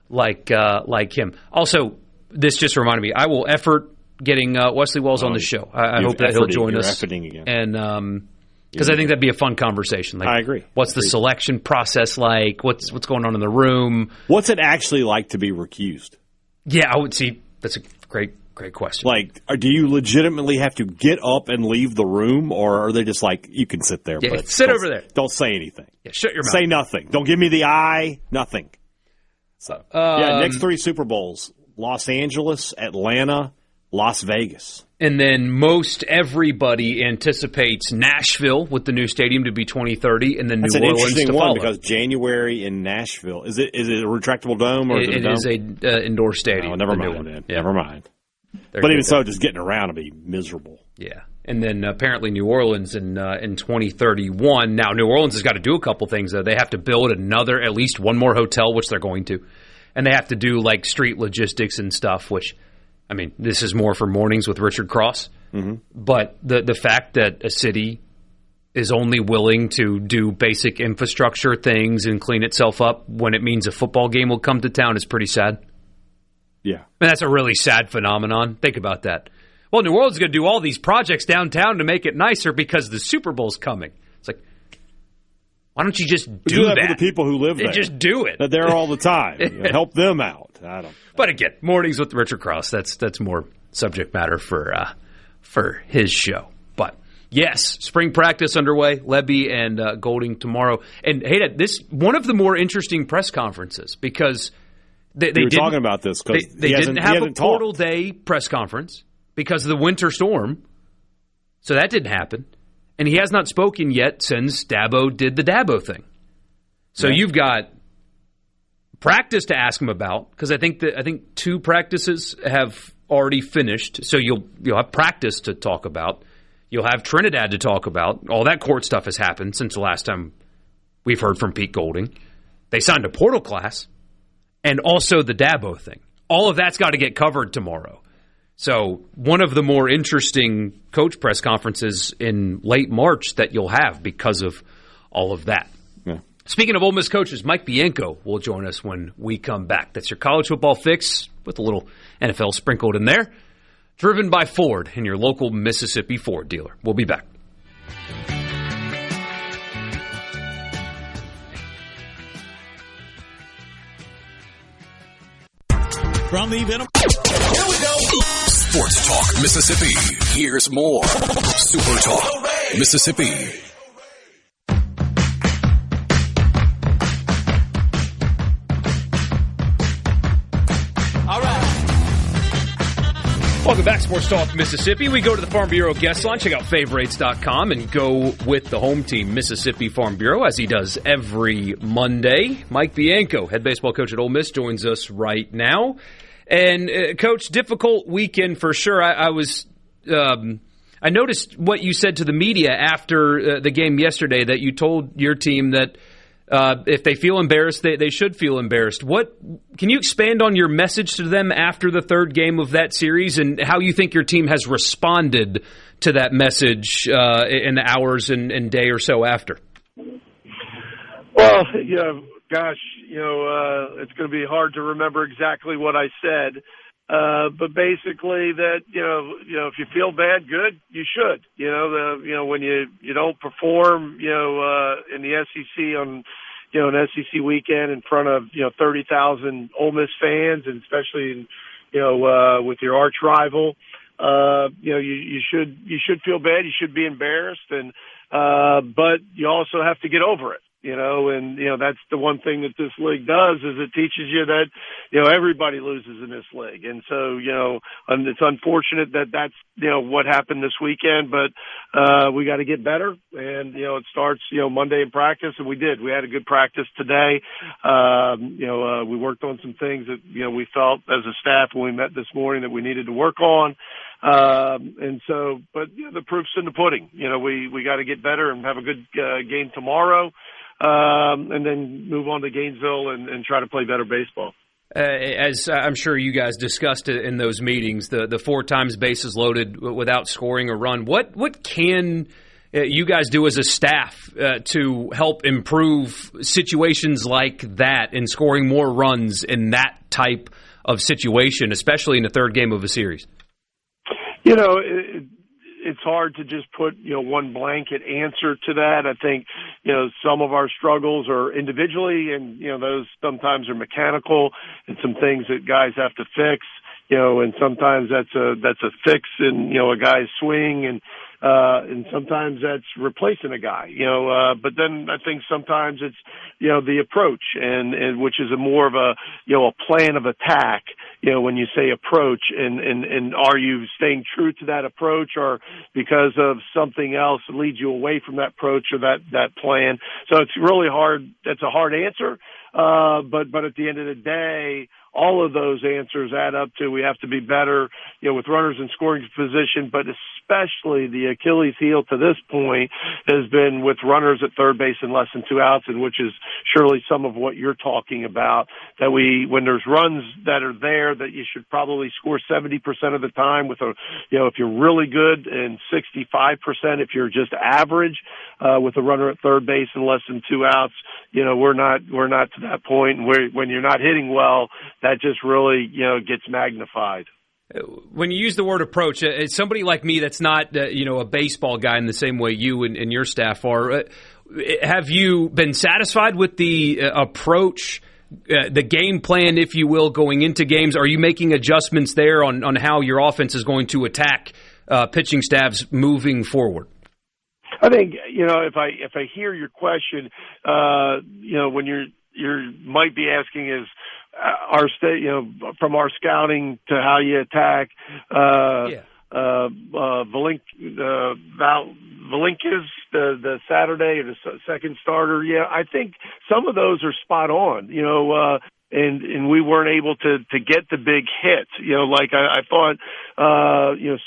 like him. Also, this just reminded me, I will effort getting Wesley Wells on the show. I hope that he'll join us. Again. And because I think that'd be a fun conversation. Like, I agree. What's the selection process like? What's going on in the room? What's it actually like to be recused? Yeah, I would see. That's a great question. Like, do you legitimately have to get up and leave the room, or are they just like, you can sit there, but sit over there. Don't say anything. Yeah, shut your mouth. Say nothing. Don't give me the eye. Nothing. So next 3 Super Bowls: Los Angeles, Atlanta, Las Vegas. And then most everybody anticipates Nashville with the new stadium to be 2030, and then That's New Orleans an interesting to one follow. Because January in Nashville, is it a retractable dome or it is an indoor stadium? Oh, never mind. Then. Yeah. Never mind. They're but even so, just getting around will be miserable. Yeah, and then apparently New Orleans in 2031. Now New Orleans has got to do a couple things. They have to build at least one more hotel, which they're going to, and they have to do like street logistics and stuff, which. I mean, this is more for mornings with Richard Cross, but the fact that a city is only willing to do basic infrastructure things and clean itself up when it means a football game will come to town is pretty sad. Yeah. And that's a really sad phenomenon. Think about that. Well, New Orleans is going to do all these projects downtown to make it nicer because the Super Bowl's coming. It's like, why don't you just do that? For the people who live there. Just do it. They're there all the time. Help them out. I don't. But again, mornings with Richard Cross. That's more subject matter for his show. But yes, spring practice underway. Lebby and Golding tomorrow. And hey, this one of the more interesting press conferences because they were talking about this because they didn't have a portal day press conference because of the winter storm. So that didn't happen. And he has not spoken yet since Dabo did the Dabo thing. So you've got practice to ask him about because I think 2 practices have already finished. So you'll have practice to talk about. You'll have Trinidad to talk about. All that court stuff has happened since the last time we've heard from Pete Golding. They signed a portal class and also the Dabo thing. All of that's got to get covered tomorrow. So one of the more interesting coach press conferences in late March that you'll have because of all of that. Yeah. Speaking of Ole Miss coaches, Mike Bianco will join us when we come back. That's your college football fix with a little NFL sprinkled in there. Driven by Ford and your local Mississippi Ford dealer. We'll be back. From the Venom. Here we go. Sports Talk Mississippi. Here's more. Super Talk Mississippi. Welcome back, Sports Talk Mississippi. We go to the Farm Bureau guest line. Check out favorites.com and go with the home team, Mississippi Farm Bureau, as he does every Monday. Mike Bianco, head baseball coach at Ole Miss, joins us right now. And, Coach, difficult weekend for sure. I noticed what you said to the media after the game yesterday, that you told your team that if they feel embarrassed, they should feel embarrassed. Can you expand on your message to them after the third game of that series and how you think your team has responded to that message in the hours and day or so after? Well, gosh, it's going to be hard to remember exactly what I said. But basically that, if you feel bad, good, you should. When you don't perform, in the SEC on, an SEC weekend in front of, 30,000 Ole Miss fans, and especially, with your arch rival, you should feel bad. You should be embarrassed. And, but you also have to get over it. That's the one thing that this league does, is it teaches you that, everybody loses in this league. And so, and it's unfortunate that that's, what happened this weekend, but, we got to get better. And, it starts, Monday in practice, and we did. We had a good practice today. We worked on some things that, we felt as a staff when we met this morning that we needed to work on. And so, but the proof's in the pudding. We got to get better and have a good game tomorrow. And then move on to Gainesville and try to play better baseball. As I'm sure you guys discussed it in those meetings, the 4 times bases loaded without scoring a run. What can you guys do as a staff to help improve situations like that and scoring more runs in that type of situation, especially in the third game of a series? It's hard to just put, one blanket answer to that. I think, some of our struggles are individually, and, those sometimes are mechanical and some things that guys have to fix, and sometimes that's a fix in, a guy's swing, and sometimes that's replacing a guy, but then I think sometimes it's, the approach and which is a more of a, a plan of attack, when you say approach, and are you staying true to that approach, or because of something else leads you away from that approach or that plan? So it's really hard. That's a hard answer. But at the end of the day, all of those answers add up to we have to be better, with runners in scoring position, but especially the Achilles heel to this point has been with runners at third base and less than 2 outs, and which is surely some of what you're talking about, that when there's runs that are there, that you should probably score 70% of the time with if you're really good, and 65% if you're just average, with a runner at third base and less than 2 outs. We're not to that point. And when you're not hitting well, that just really, gets magnified. When you use the word approach, as somebody like me that's not, a baseball guy in the same way you and your staff are, have you been satisfied with the approach, the game plan, if you will, going into games? Are you making adjustments there on how your offense is going to attack pitching staffs moving forward? I think, if I hear your question, when you might be asking is our state, from our scouting to how you attack, Valinkis, the Saturday or the second starter. Yeah, I think some of those are spot on, and we weren't able to get the big hit, like I thought,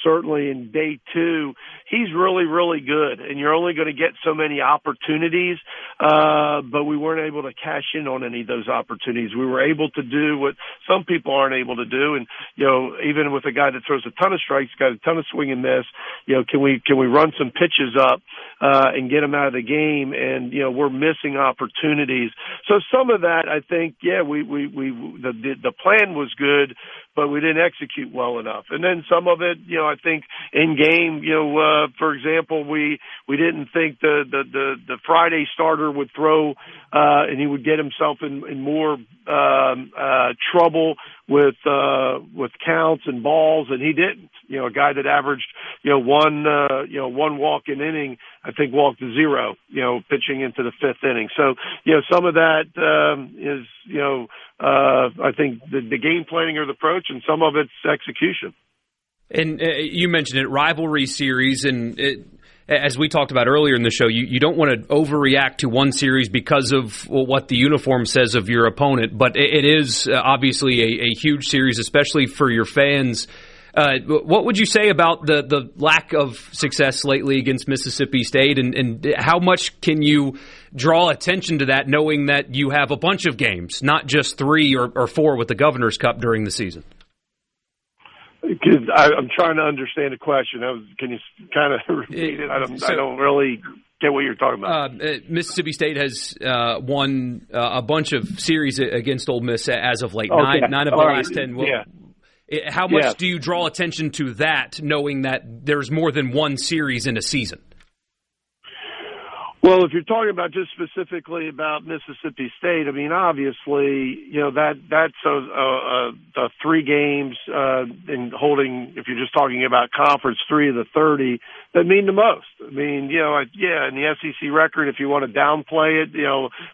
certainly in day 2, he's really, really good, and you're only going to get so many opportunities, but we weren't able to cash in on any of those opportunities. We were able to do what some people aren't able to do, and, even with a guy that throws a ton of strikes, got a ton of swing and miss, can we run some pitches up, and get him out of the game, and, we're missing opportunities. So some of that, I think, the plan was good, but we didn't execute well enough. And then some of it, I think in game, for example, we didn't think the Friday starter would throw, and he would get himself in more trouble with counts and balls, and he didn't. A guy that averaged one walk an inning, I think walked to 0, pitching into the 5th inning. So some of that is I think the game planning or the approach, and some of it's execution. And you mentioned it, rivalry series, and as we talked about earlier in the show, you don't want to overreact to one series because of what the uniform says of your opponent, but it is obviously a huge series, especially for your fans. What would you say about the lack of success lately against Mississippi State, and how much can you draw attention to that, knowing that you have a bunch of games, not just 3 or 4 with the Governor's Cup during the season? I'm trying to understand the question. Can you kind of repeat it? I don't really get what you're talking about. Mississippi State has won a bunch of series against Ole Miss as of late. Okay. 9 of the last 10. How much do you draw attention to that, knowing that there's more than one series in a season? Well, if you're talking about just specifically about Mississippi State, I mean, obviously, that's the 3 games in holding. If you're just talking about conference, 3 of the 30 that mean the most. I mean, in the SEC record, if you want to downplay it,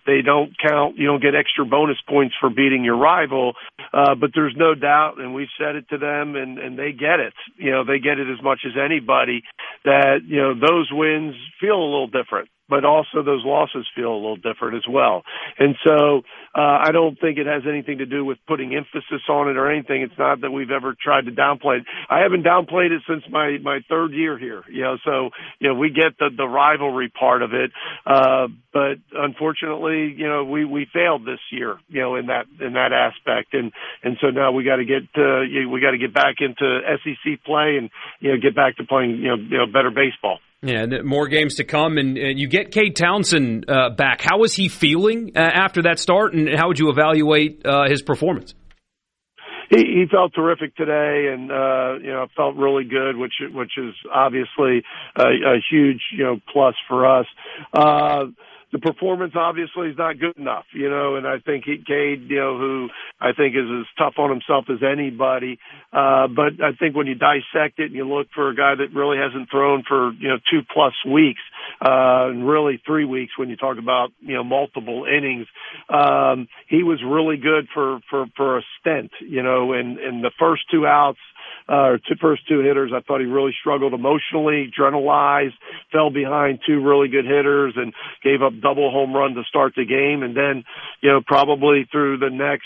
they don't count. You don't get extra bonus points for beating your rival. But there's no doubt, and we've said it to them, and they get it. They get it as much as anybody that those wins feel a little different. But also those losses feel a little different as well. And so I don't think it has anything to do with putting emphasis on it or anything. It's not that we've ever tried to downplay it. I haven't downplayed it since my 3rd year here. So we get the rivalry part of it. But unfortunately, we failed this year, in that aspect. And so now we got to get back into SEC play and get back to playing better baseball. Yeah, and more games to come, and you get Cade Townsend back. How was he feeling after that start, and how would you evaluate his performance? He felt terrific today, and felt really good, which is obviously a huge plus for us. The performance obviously is not good enough, and I think Cade, who I think is as tough on himself as anybody. But I think when you dissect it and you look for a guy that really hasn't thrown for, 2+ weeks, and really 3 weeks when you talk about, multiple innings, he was really good for a stint, and the first 2 outs, first 2 hitters, I thought he really struggled emotionally, adrenalized, fell behind 2 really good hitters and gave up double home run to start the game. And then, probably through the next,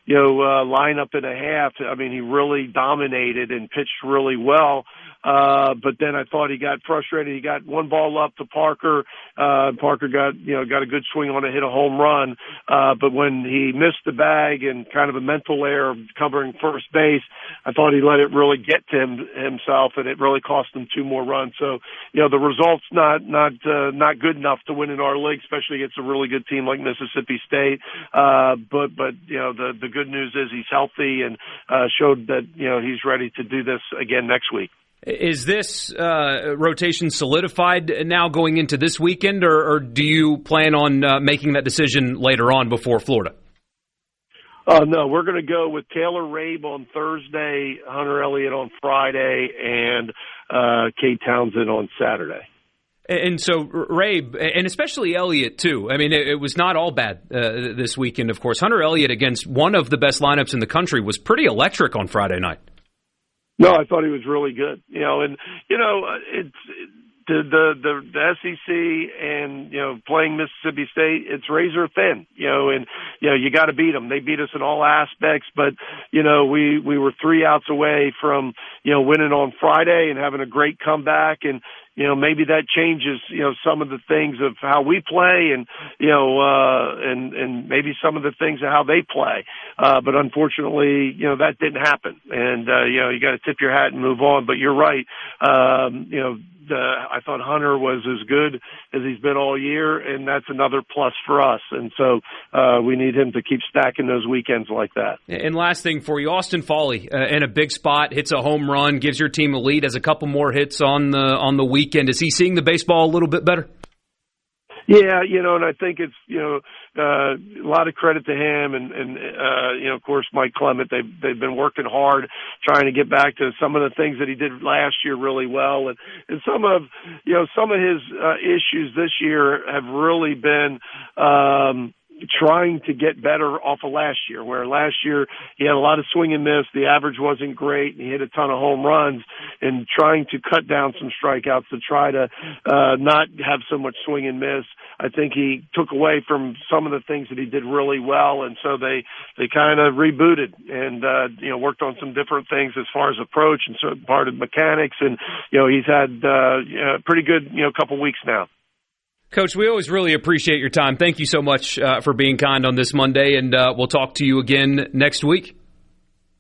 lineup and a half, I mean, he really dominated and pitched really well. But then I thought he got frustrated. He got 1 ball up to Parker. Parker got a good swing on it, hit a home run. But when he missed the bag and kind of a mental error covering first base, I thought he let it really get to himself, and it really cost him 2 more runs. So, the result's not good enough to win in our league, especially against a really good team like Mississippi State. But the good news is he's healthy and showed that, he's ready to do this again next week. Is this rotation solidified now going into this weekend, or do you plan on making that decision later on before Florida? No, we're going to go with Taylor Rabe on Thursday, Hunter Elliott on Friday, and Cade Townsend on Saturday. And so Rabe, and especially Elliott, too. I mean, it was not all bad this weekend, of course. Hunter Elliott against one of the best lineups in the country was pretty electric on Friday night. No, I thought he was really good. It's the SEC and, playing Mississippi State, it's razor thin, and, you got to beat them. They beat us in all aspects, but, we were 3 outs away from, winning on Friday and having a great comeback, and, maybe that changes, some of the things of how we play and, and maybe some of the things of how they play. But unfortunately, that didn't happen. And, you got to tip your hat and move on. But you're right. I thought Hunter was as good as he's been all year, and that's another plus for us. And so we need him to keep stacking those weekends like that. And last thing for you, Austin Foley in a big spot, hits a home run, gives your team a lead, has a couple more hits on the weekend. Is he seeing the baseball a little bit better? Yeah, and I think it's, a lot of credit to him and of course, Mike Clement. They've been working hard trying to get back to some of the things that he did last year really well. And some of his issues this year have really been, trying to get better off of last year, where last year he had a lot of swing and miss. The average wasn't great. And he hit a ton of home runs, and trying to cut down some strikeouts to try to not have so much swing and miss. I think he took away from some of the things that he did really well, and so they kind of rebooted and worked on some different things as far as approach and certain part of mechanics, and he's had a pretty good couple weeks now. Coach, we always really appreciate your time. Thank you so much for being kind on this Monday, and we'll talk to you again next week.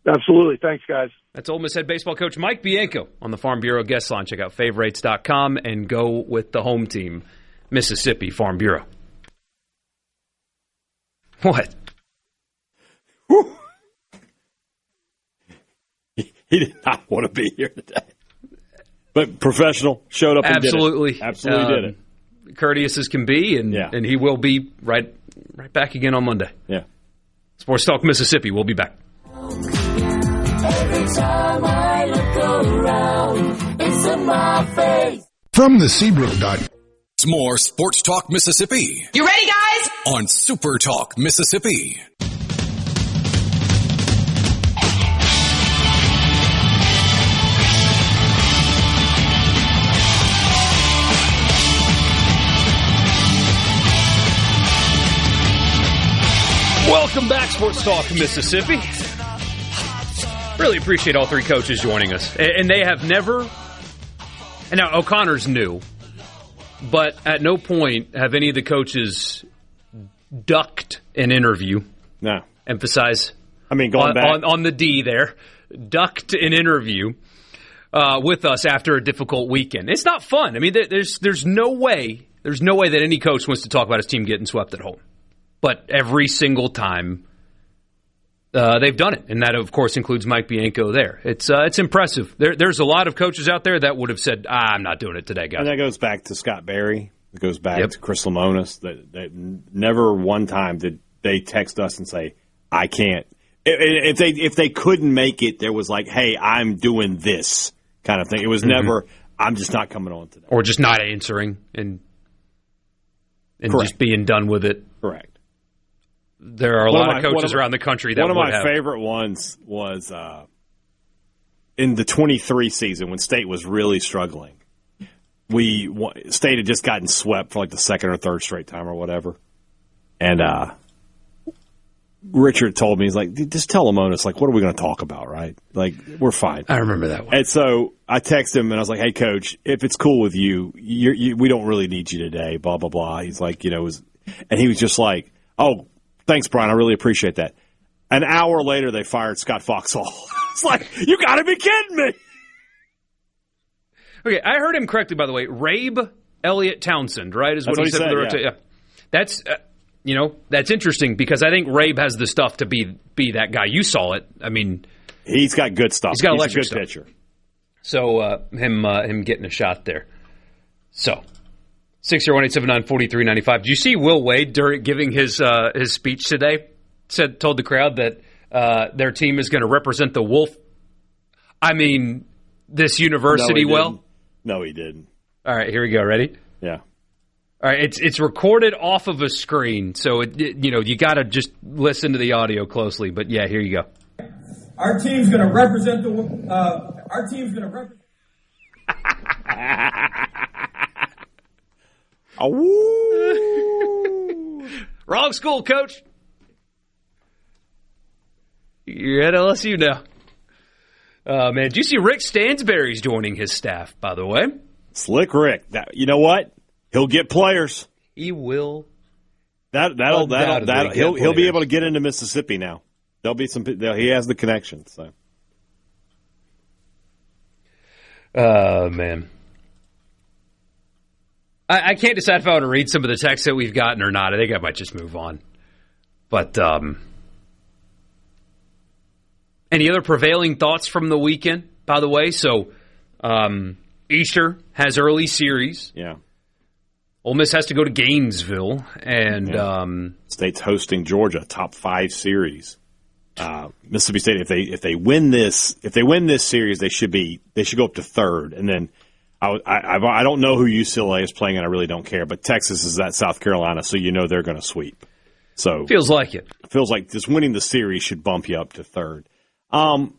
Absolutely. Thanks, guys. That's Ole Miss head baseball coach Mike Bianco on the Farm Bureau guest line. Check out favorites.com and go with the home team, Mississippi Farm Bureau. What? Whew. He did not want to be here today. But professional, showed up and Absolutely. did it. Absolutely did it. Courteous as can be, and he will be right back again on Monday. Yeah. Sports Talk Mississippi. We'll be back. Every time I look around, it's in my face. From the Seabrook. It's more Sports Talk Mississippi. You ready, guys? On Super Talk Mississippi. Welcome back, Sports Talk Mississippi. Really appreciate all three coaches joining us. And they have never, and now O'Connor's new, but at no point have any of the coaches ducked an interview. No. Emphasize going back. On the D there. Ducked an interview with us after a difficult weekend. It's not fun. I mean, there's no way that any coach wants to talk about his team getting swept at home. But every single time they've done it, and that, of course, includes Mike Bianco there. It's impressive. There's a lot of coaches out there that would have said, I'm not doing it today, guys. And that goes back to Scott Berry. It goes back to Chris Lemonis. That never one time did they text us and say, I can't. If they couldn't make it, there was like, hey, I'm doing this kind of thing. It was never, I'm just not coming on today. Or just not answering and just being done with it. Correct. There are a lot of coaches around the country that would have. One of my favorite ones was in the 23 season when State was really struggling. State had just gotten swept for like the second or third straight time or whatever. And Richard told me, he's like, just tell Lemonis, like, what are we going to talk about, right? Like, we're fine. I remember that one. And so I texted him and I was like, hey, Coach, if it's cool with you, we don't really need you today, blah, blah, blah. He's like, and he was just like, oh, thanks, Brian. I really appreciate that. An hour later, they fired Scott Foxhall. It's like, you got to be kidding me. Okay, I heard him correctly, by the way. Rabe Elliott Townsend, right, is what he said. Yeah. That's, that's interesting because I think Rabe has the stuff to be that guy. You saw it. I mean, he's got good stuff. He's got electric a good pitcher. So him getting a shot there. So 601-879-4395. Did you see Will Wade during giving his speech today? Told the crowd that their team is going to represent the Wolf. I mean, this university No, he didn't. All right, here we go. Ready? Yeah. All right, it's recorded off of a screen, so you got to just listen to the audio closely. But yeah, here you go. Our team's going to represent the. Our team's going to represent. Wrong school, Coach. You're at LSU now. Man, did you see Rick Stansberry's joining his staff, by the way? Slick Rick. You know what? He'll get players. He will. He'll be able to get into Mississippi now. There'll be some. He has the connections. So. Man. I can't decide if I want to read some of the texts that we've gotten or not. I think I might just move on. But any other prevailing thoughts from the weekend, by the way? So Easter has early series. Yeah. Ole Miss has to go to Gainesville. And State's hosting Georgia, top 5 series. Mississippi State, if they win this series, they should go up to 3rd. And then I don't know who UCLA is playing, and I really don't care. But Texas is at South Carolina, so they're going to sweep. So feels like it. Feels like just winning the series should bump you up to third. The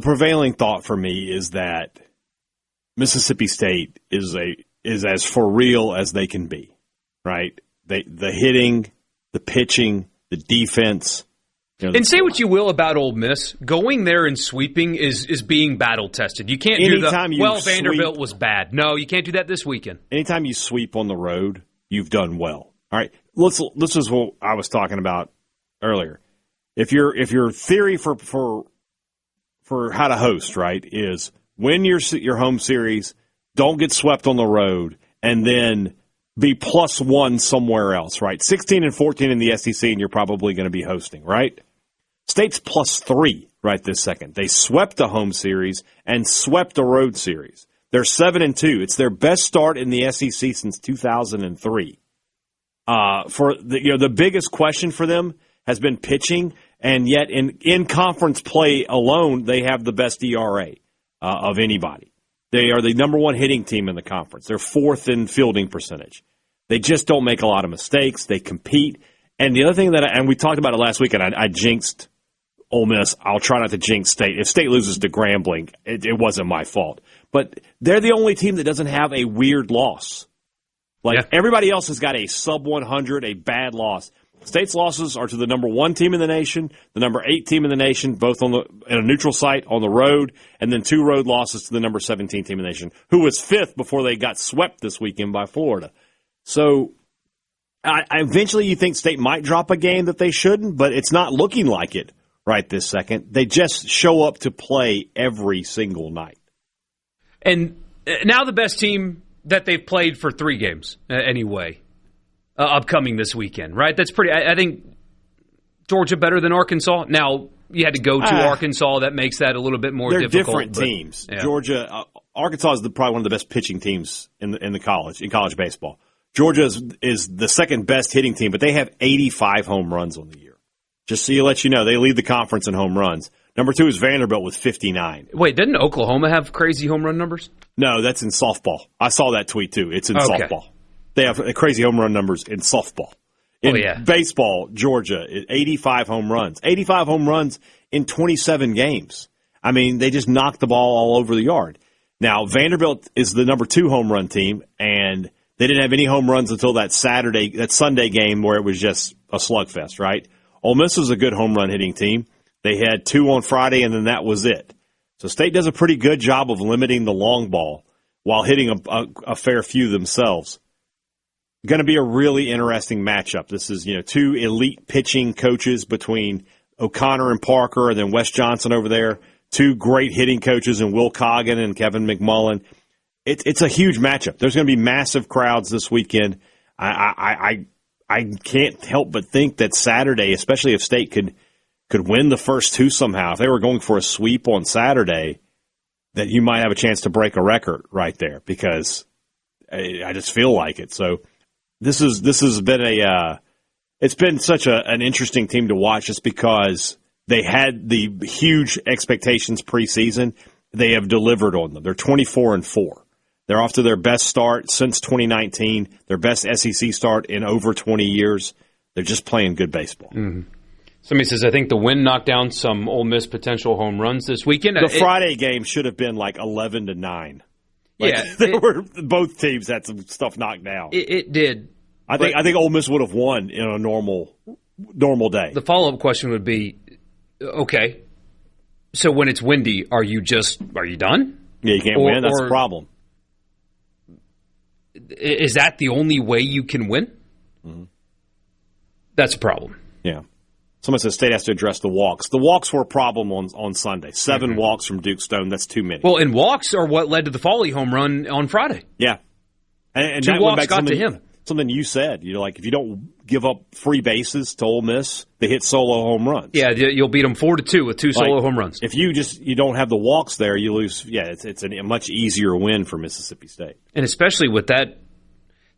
prevailing thought for me is that Mississippi State is as for real as they can be, right? The hitting, the pitching, the defense. And say what you will about Ole Miss, going there and sweeping is being battle tested. You can't do Vanderbilt was bad. No, you can't do that this weekend. Anytime you sweep on the road, you've done well. All right, this is what I was talking about earlier. If your theory for how to host, right, is win your home series, don't get swept on the road, and then be +1 somewhere else, right? 16 and 14 in the SEC, and you're probably going to be hosting, right? State's +3 right this second. They swept the home series and swept the road series. They're 7-2. It's their best start in the SEC since 2003. The biggest question for them has been pitching, and yet in conference play alone, they have the best ERA of anybody. They are the number 1 hitting team in the conference. They're 4th in fielding percentage. They just don't make a lot of mistakes. They compete. And the other thing and we talked about it last week, and I jinxed Ole Miss. I'll try not to jinx State. If State loses to Grambling, it wasn't my fault. But they're the only team that doesn't have a weird loss. Everybody else has got a sub-100, a bad loss. State's losses are to the number 1 team in the nation, the number 8 team in the nation, both in a neutral site on the road, and then 2 road losses to the number 17 team in the nation, who was 5th before they got swept this weekend by Florida. So eventually you think State might drop a game that they shouldn't, but it's not looking like it right this second. They just show up to play every single night. And now the best team that they've played for 3 games anyway, upcoming this weekend, right? That's pretty. I think Georgia better than Arkansas. Now, you had to go to Arkansas. That makes that a little bit more difficult. They're different teams. Yeah. Georgia, Arkansas is probably one of the best pitching teams in college baseball. Georgia is the second best hitting team, but they have 85 home runs on the year. Just so you let you know, they lead the conference in home runs. Number 2 is Vanderbilt with 59. Wait, didn't Oklahoma have crazy home run numbers? No, that's in softball. I saw that tweet too. It's in softball. They have crazy home run numbers in softball. In baseball, Georgia, 85 home runs. 85 home runs in 27 games. I mean, they just knocked the ball all over the yard. Now, Vanderbilt is the number 2 home run team, and they didn't have any home runs until that Sunday game where it was just a slugfest, right? Ole Miss was a good home run hitting team. They had 2 on Friday, and then that was it. So State does a pretty good job of limiting the long ball while hitting a fair few themselves. Going to be a really interesting matchup. This is 2 elite pitching coaches between O'Connor and Parker, and then Wes Johnson over there. 2 great hitting coaches in Will Coggin and Kevin McMullen. It's a huge matchup. There's going to be massive crowds this weekend. I can't help but think that Saturday, especially if State could win the first 2 somehow, if they were going for a sweep on Saturday, that you might have a chance to break a record right there, because I just feel like it. So this has been it's been such an interesting team to watch, just because they had the huge expectations preseason. They have delivered on them. They're 24-4. They're off to their best start since 2019, their best SEC start in over 20 years. They're just playing good baseball. Mm-hmm. Somebody says, I think the wind knocked down some Ole Miss potential home runs this weekend. The Friday game should have been like 11-9. Both teams had some stuff knocked down. It did. I think Ole Miss would have won in a normal day. The follow-up question would be, okay, so when it's windy, are you done? Yeah, you can't win. That's the problem. Is that the only way you can win? Mm-hmm. That's a problem. Yeah. Someone says State has to address the walks. The walks were a problem on Sunday. 7 walks from Duke Stone. That's too many. Well, and walks are what led to the Foley home run on Friday. Yeah. And 2 walks got to him. Something you said. If you don't give up free bases to Ole Miss, they hit solo home runs. Yeah, you'll beat them 4-2 with 2 solo home runs. If you don't have the walks there, you lose. Yeah, it's a much easier win for Mississippi State. And especially with that,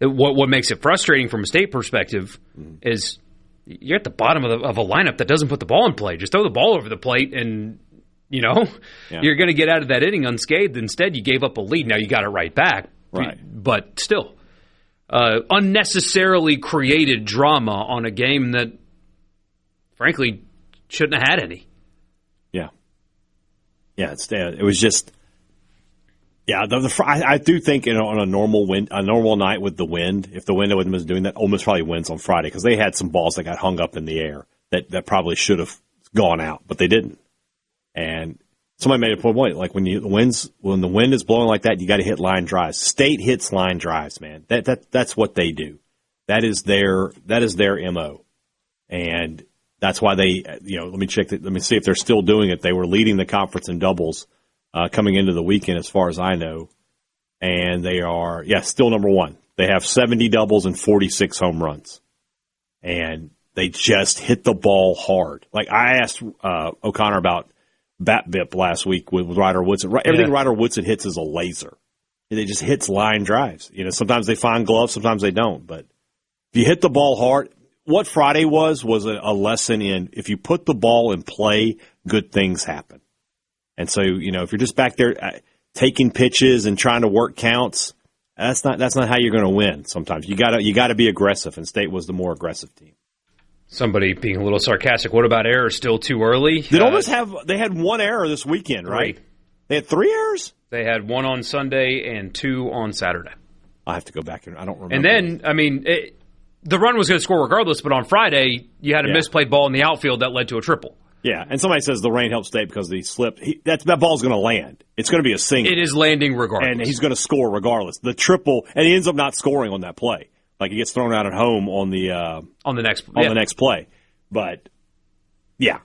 what makes it frustrating from a State perspective is you're at the bottom of a lineup that doesn't put the ball in play. Just throw the ball over the plate and, you're going to get out of that inning unscathed. Instead, you gave up a lead. Now, you got it right back, Right. But still, unnecessarily created drama on a game that, frankly, shouldn't have had any. Yeah. Yeah, it was just... Yeah, I do think on a normal night with the wind, if the wind was doing that, Ole Miss probably wins on Friday because they had some balls that got hung up in the air that probably should have gone out, but they didn't. And somebody made a point, like when the wind is blowing like that, you got to hit line drives. State hits line drives, man. That's what they do. That is their MO, and that's why they. Let me check. Let me see if they're still doing it. They were leading the conference in doubles. Coming into the weekend, as far as I know. And they are, still number one. They have 70 doubles and 46 home runs. And they just hit the ball hard. Like, I asked O'Connor about BAP-BIP last week with Ryder Woodson. Everything Ryder Woodson hits is a laser. It just hits line drives. Sometimes they find gloves, sometimes they don't. But if you hit the ball hard, what Friday was a lesson in if you put the ball in play, good things happen. And so, if you're just back there taking pitches and trying to work counts, that's not how you're going to win. Sometimes you got to be aggressive, and State was the more aggressive team. Somebody being a little sarcastic. What about errors? Still too early? Did Ole Miss they had one error this weekend, right? They had 3 errors. They had 1 on Sunday and 2 on Saturday. I have to go back and I don't remember. And then, the run was going to score regardless, but on Friday you had a misplayed ball in the outfield that led to a triple. Yeah, and somebody says the rain helped State because he slipped. That ball's going to land. It's going to be a single. It is landing regardless. And he's going to score regardless. The triple, and he ends up not scoring on that play. Like, he gets thrown out at home on the next play. But, yeah.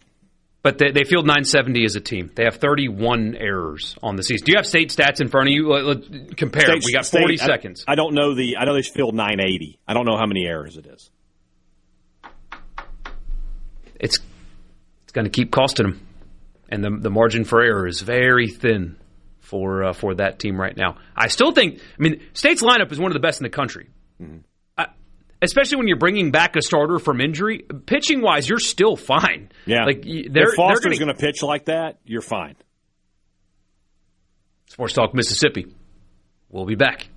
But they field 970 as a team. They have 31 errors on the season. Do you have State stats in front of you? Let's compare. We got 40 seconds. I don't know I know they field 980. I don't know how many errors it is. It's going to keep costing them, and the margin for error is very thin for that team right now. I still think, State's lineup is one of the best in the country, especially when you're bringing back a starter from injury. Pitching wise, you're still fine. Yeah, if Foster's going to pitch like that, you're fine. Sports Talk Mississippi. We'll be back.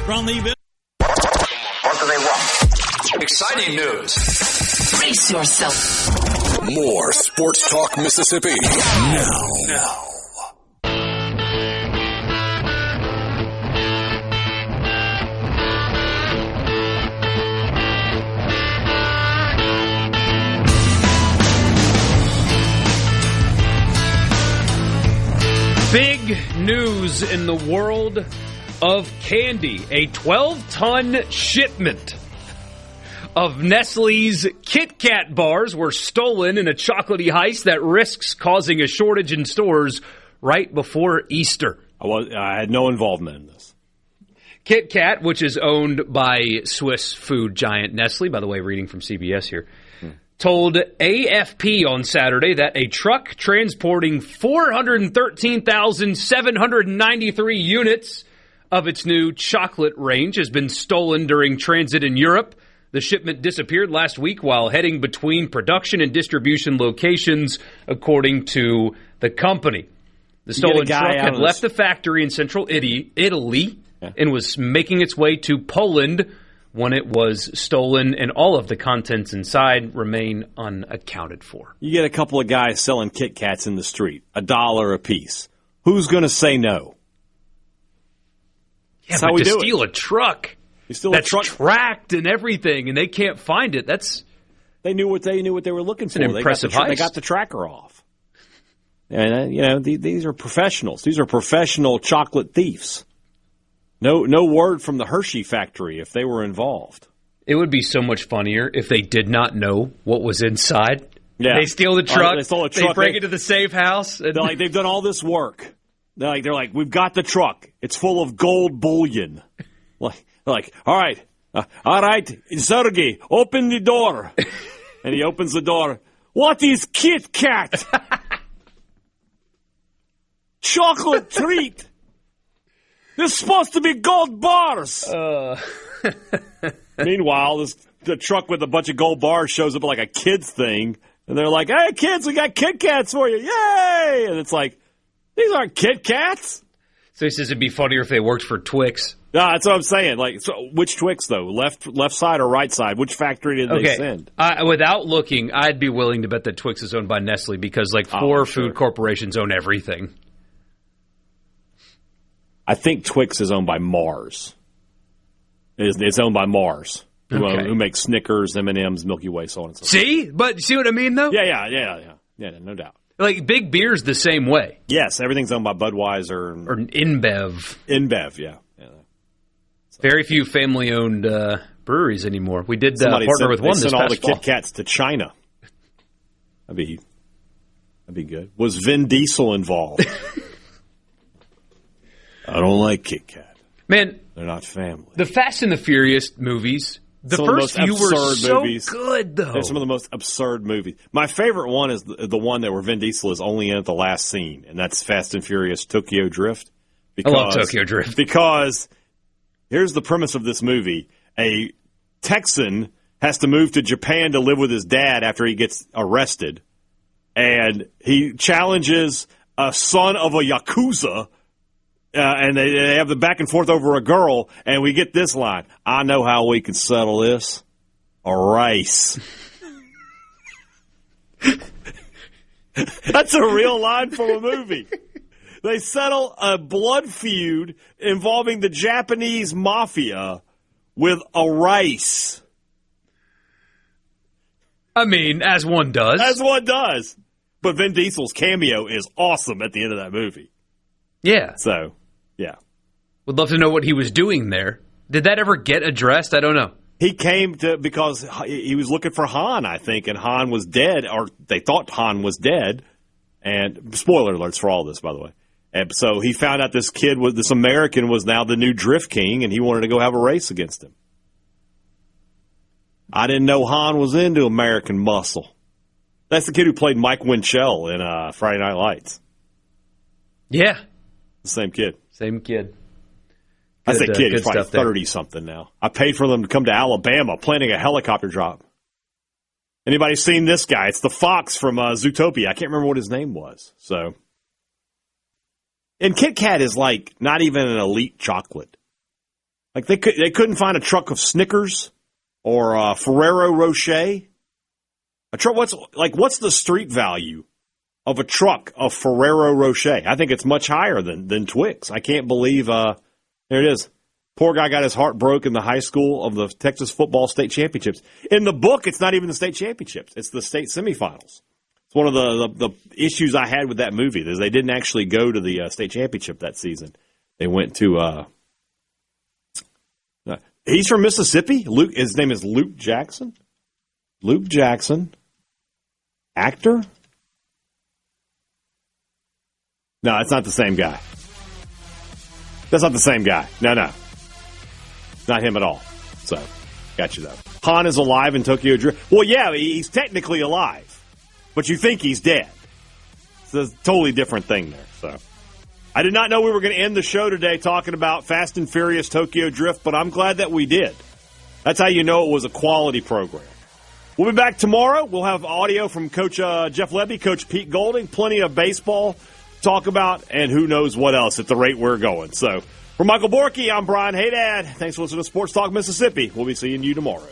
From the event. What do they want? Exciting news. Brace yourself. More Sports Talk Mississippi. Now. Big news in the world of candy. A 12-ton shipment of Nestle's Kit Kat bars were stolen in a chocolatey heist that risks causing a shortage in stores right before Easter. I had no involvement in this. Kit Kat, which is owned by Swiss food giant Nestle, by the way, reading from CBS here, told AFP on Saturday that a truck transporting 413,793 units of its new chocolate range has been stolen during transit in Europe. The shipment disappeared last week while heading between production and distribution locations, according to the company. The stolen truck had left the factory in central Italy and was making its way to Poland when it was stolen, and all of the contents inside remain unaccounted for. You get a couple of guys selling Kit Kats in the street, $1 a piece. Who's going to say no? Yeah, but to steal a truck that's tracked and everything, and they can't find it, they knew what they were looking for. An impressive heist. They got the tracker off. And these are professionals. These are professional chocolate thieves. No word from the Hershey factory if they were involved. It would be so much funnier if they did not know what was inside. Yeah. They steal the truck. They break into the safe house. And they've done all this work. They're like, we've got the truck. It's full of gold bullion. All right, Sergey, open the door. And he opens the door. What is Kit Kat? Chocolate treat. This is supposed to be gold bars. Meanwhile, the truck with a bunch of gold bars shows up like a kid's thing, and they're like, "Hey, kids, we got Kit Kats for you. Yay!" And it's like, these aren't Kit Kats. So he says it'd be funnier if they worked for Twix. No, that's what I'm saying. Like, so which Twix, though? Left side or right side? Which factory did they send? Without looking, I'd be willing to bet that Twix is owned by Nestle because, like, four food corporations own everything. I think Twix is owned by Mars. It's owned by Mars, who makes Snickers, M&M's, Milky Way, so on and so forth. See? But see what I mean, though? Yeah, no doubt. Like, Big Beer's the same way. Yes, everything's owned by Budweiser. Or InBev. InBev, yeah. So. Very few family-owned breweries anymore. We did partner with one this past fall. They sent all the Kit Kats to China. That'd be good. Was Vin Diesel involved? I don't like Kit Kat. Man. They're not family. The Fast and the Furious movies, the first few were so good, though. They're some of the most absurd movies. My favorite one is the one where Vin Diesel is only in at the last scene, and that's Fast and Furious Tokyo Drift. I love Tokyo Drift. Because here's the premise of this movie. A Texan has to move to Japan to live with his dad after he gets arrested, and he challenges a son of a Yakuza. And they have the back and forth over a girl, and we get this line: "I know how we can settle this. A rice." That's a real line from a movie. They settle a blood feud involving the Japanese mafia with a rice. I mean, as one does. As one does. But Vin Diesel's cameo is awesome at the end of that movie. Yeah. So, yeah. Would love to know what he was doing there. Did that ever get addressed? I don't know. He came because he was looking for Han, I think, and Han was dead, or they thought Han was dead. And spoiler alerts for all this, by the way. And so he found out this American was now the new Drift King, and he wanted to go have a race against him. I didn't know Han was into American muscle. That's the kid who played Mike Winchell in Friday Night Lights. Yeah. The same kid. Same kid. I say kid, he's probably 30-something now. I paid for them to come to Alabama planning a helicopter drop. Anybody seen this guy? It's the fox from Zootopia. I can't remember what his name was. So, and Kit Kat is like not even an elite chocolate. Like they couldn't find a truck of Snickers or Ferrero Rocher. What's the street value of a truck of Ferrero Rocher? I think it's much higher than Twix. I can't believe there it is. Poor guy got his heart broken in the high school of the Texas football state championships. In the book, it's not even the state championships. It's the state semifinals. It's one of the issues I had with that movie is they didn't actually go to the state championship that season. They went to he's from Mississippi. His name is Luke Jackson. Luke Jackson. Actor? No, it's not the same guy. That's not the same guy. No. Not him at all. So, got you, though. Han is alive in Tokyo Drift. Well, yeah, he's technically alive. But you think he's dead. So it's a totally different thing there. So, I did not know we were going to end the show today talking about Fast and Furious Tokyo Drift, but I'm glad that we did. That's how you know it was a quality program. We'll be back tomorrow. We'll have audio from Coach Jeff Lebby, Coach Pete Golding, plenty of baseball to talk about, and who knows what else at the rate we're going. So, for Michael Borkey, I'm Brian Hadad. Thanks for listening to Sports Talk Mississippi. We'll be seeing you tomorrow.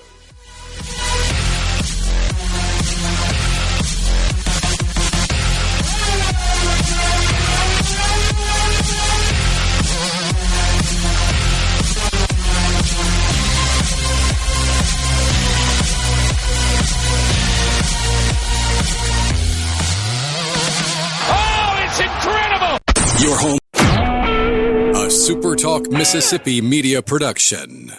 Your home. A SuperTalk Mississippi media production.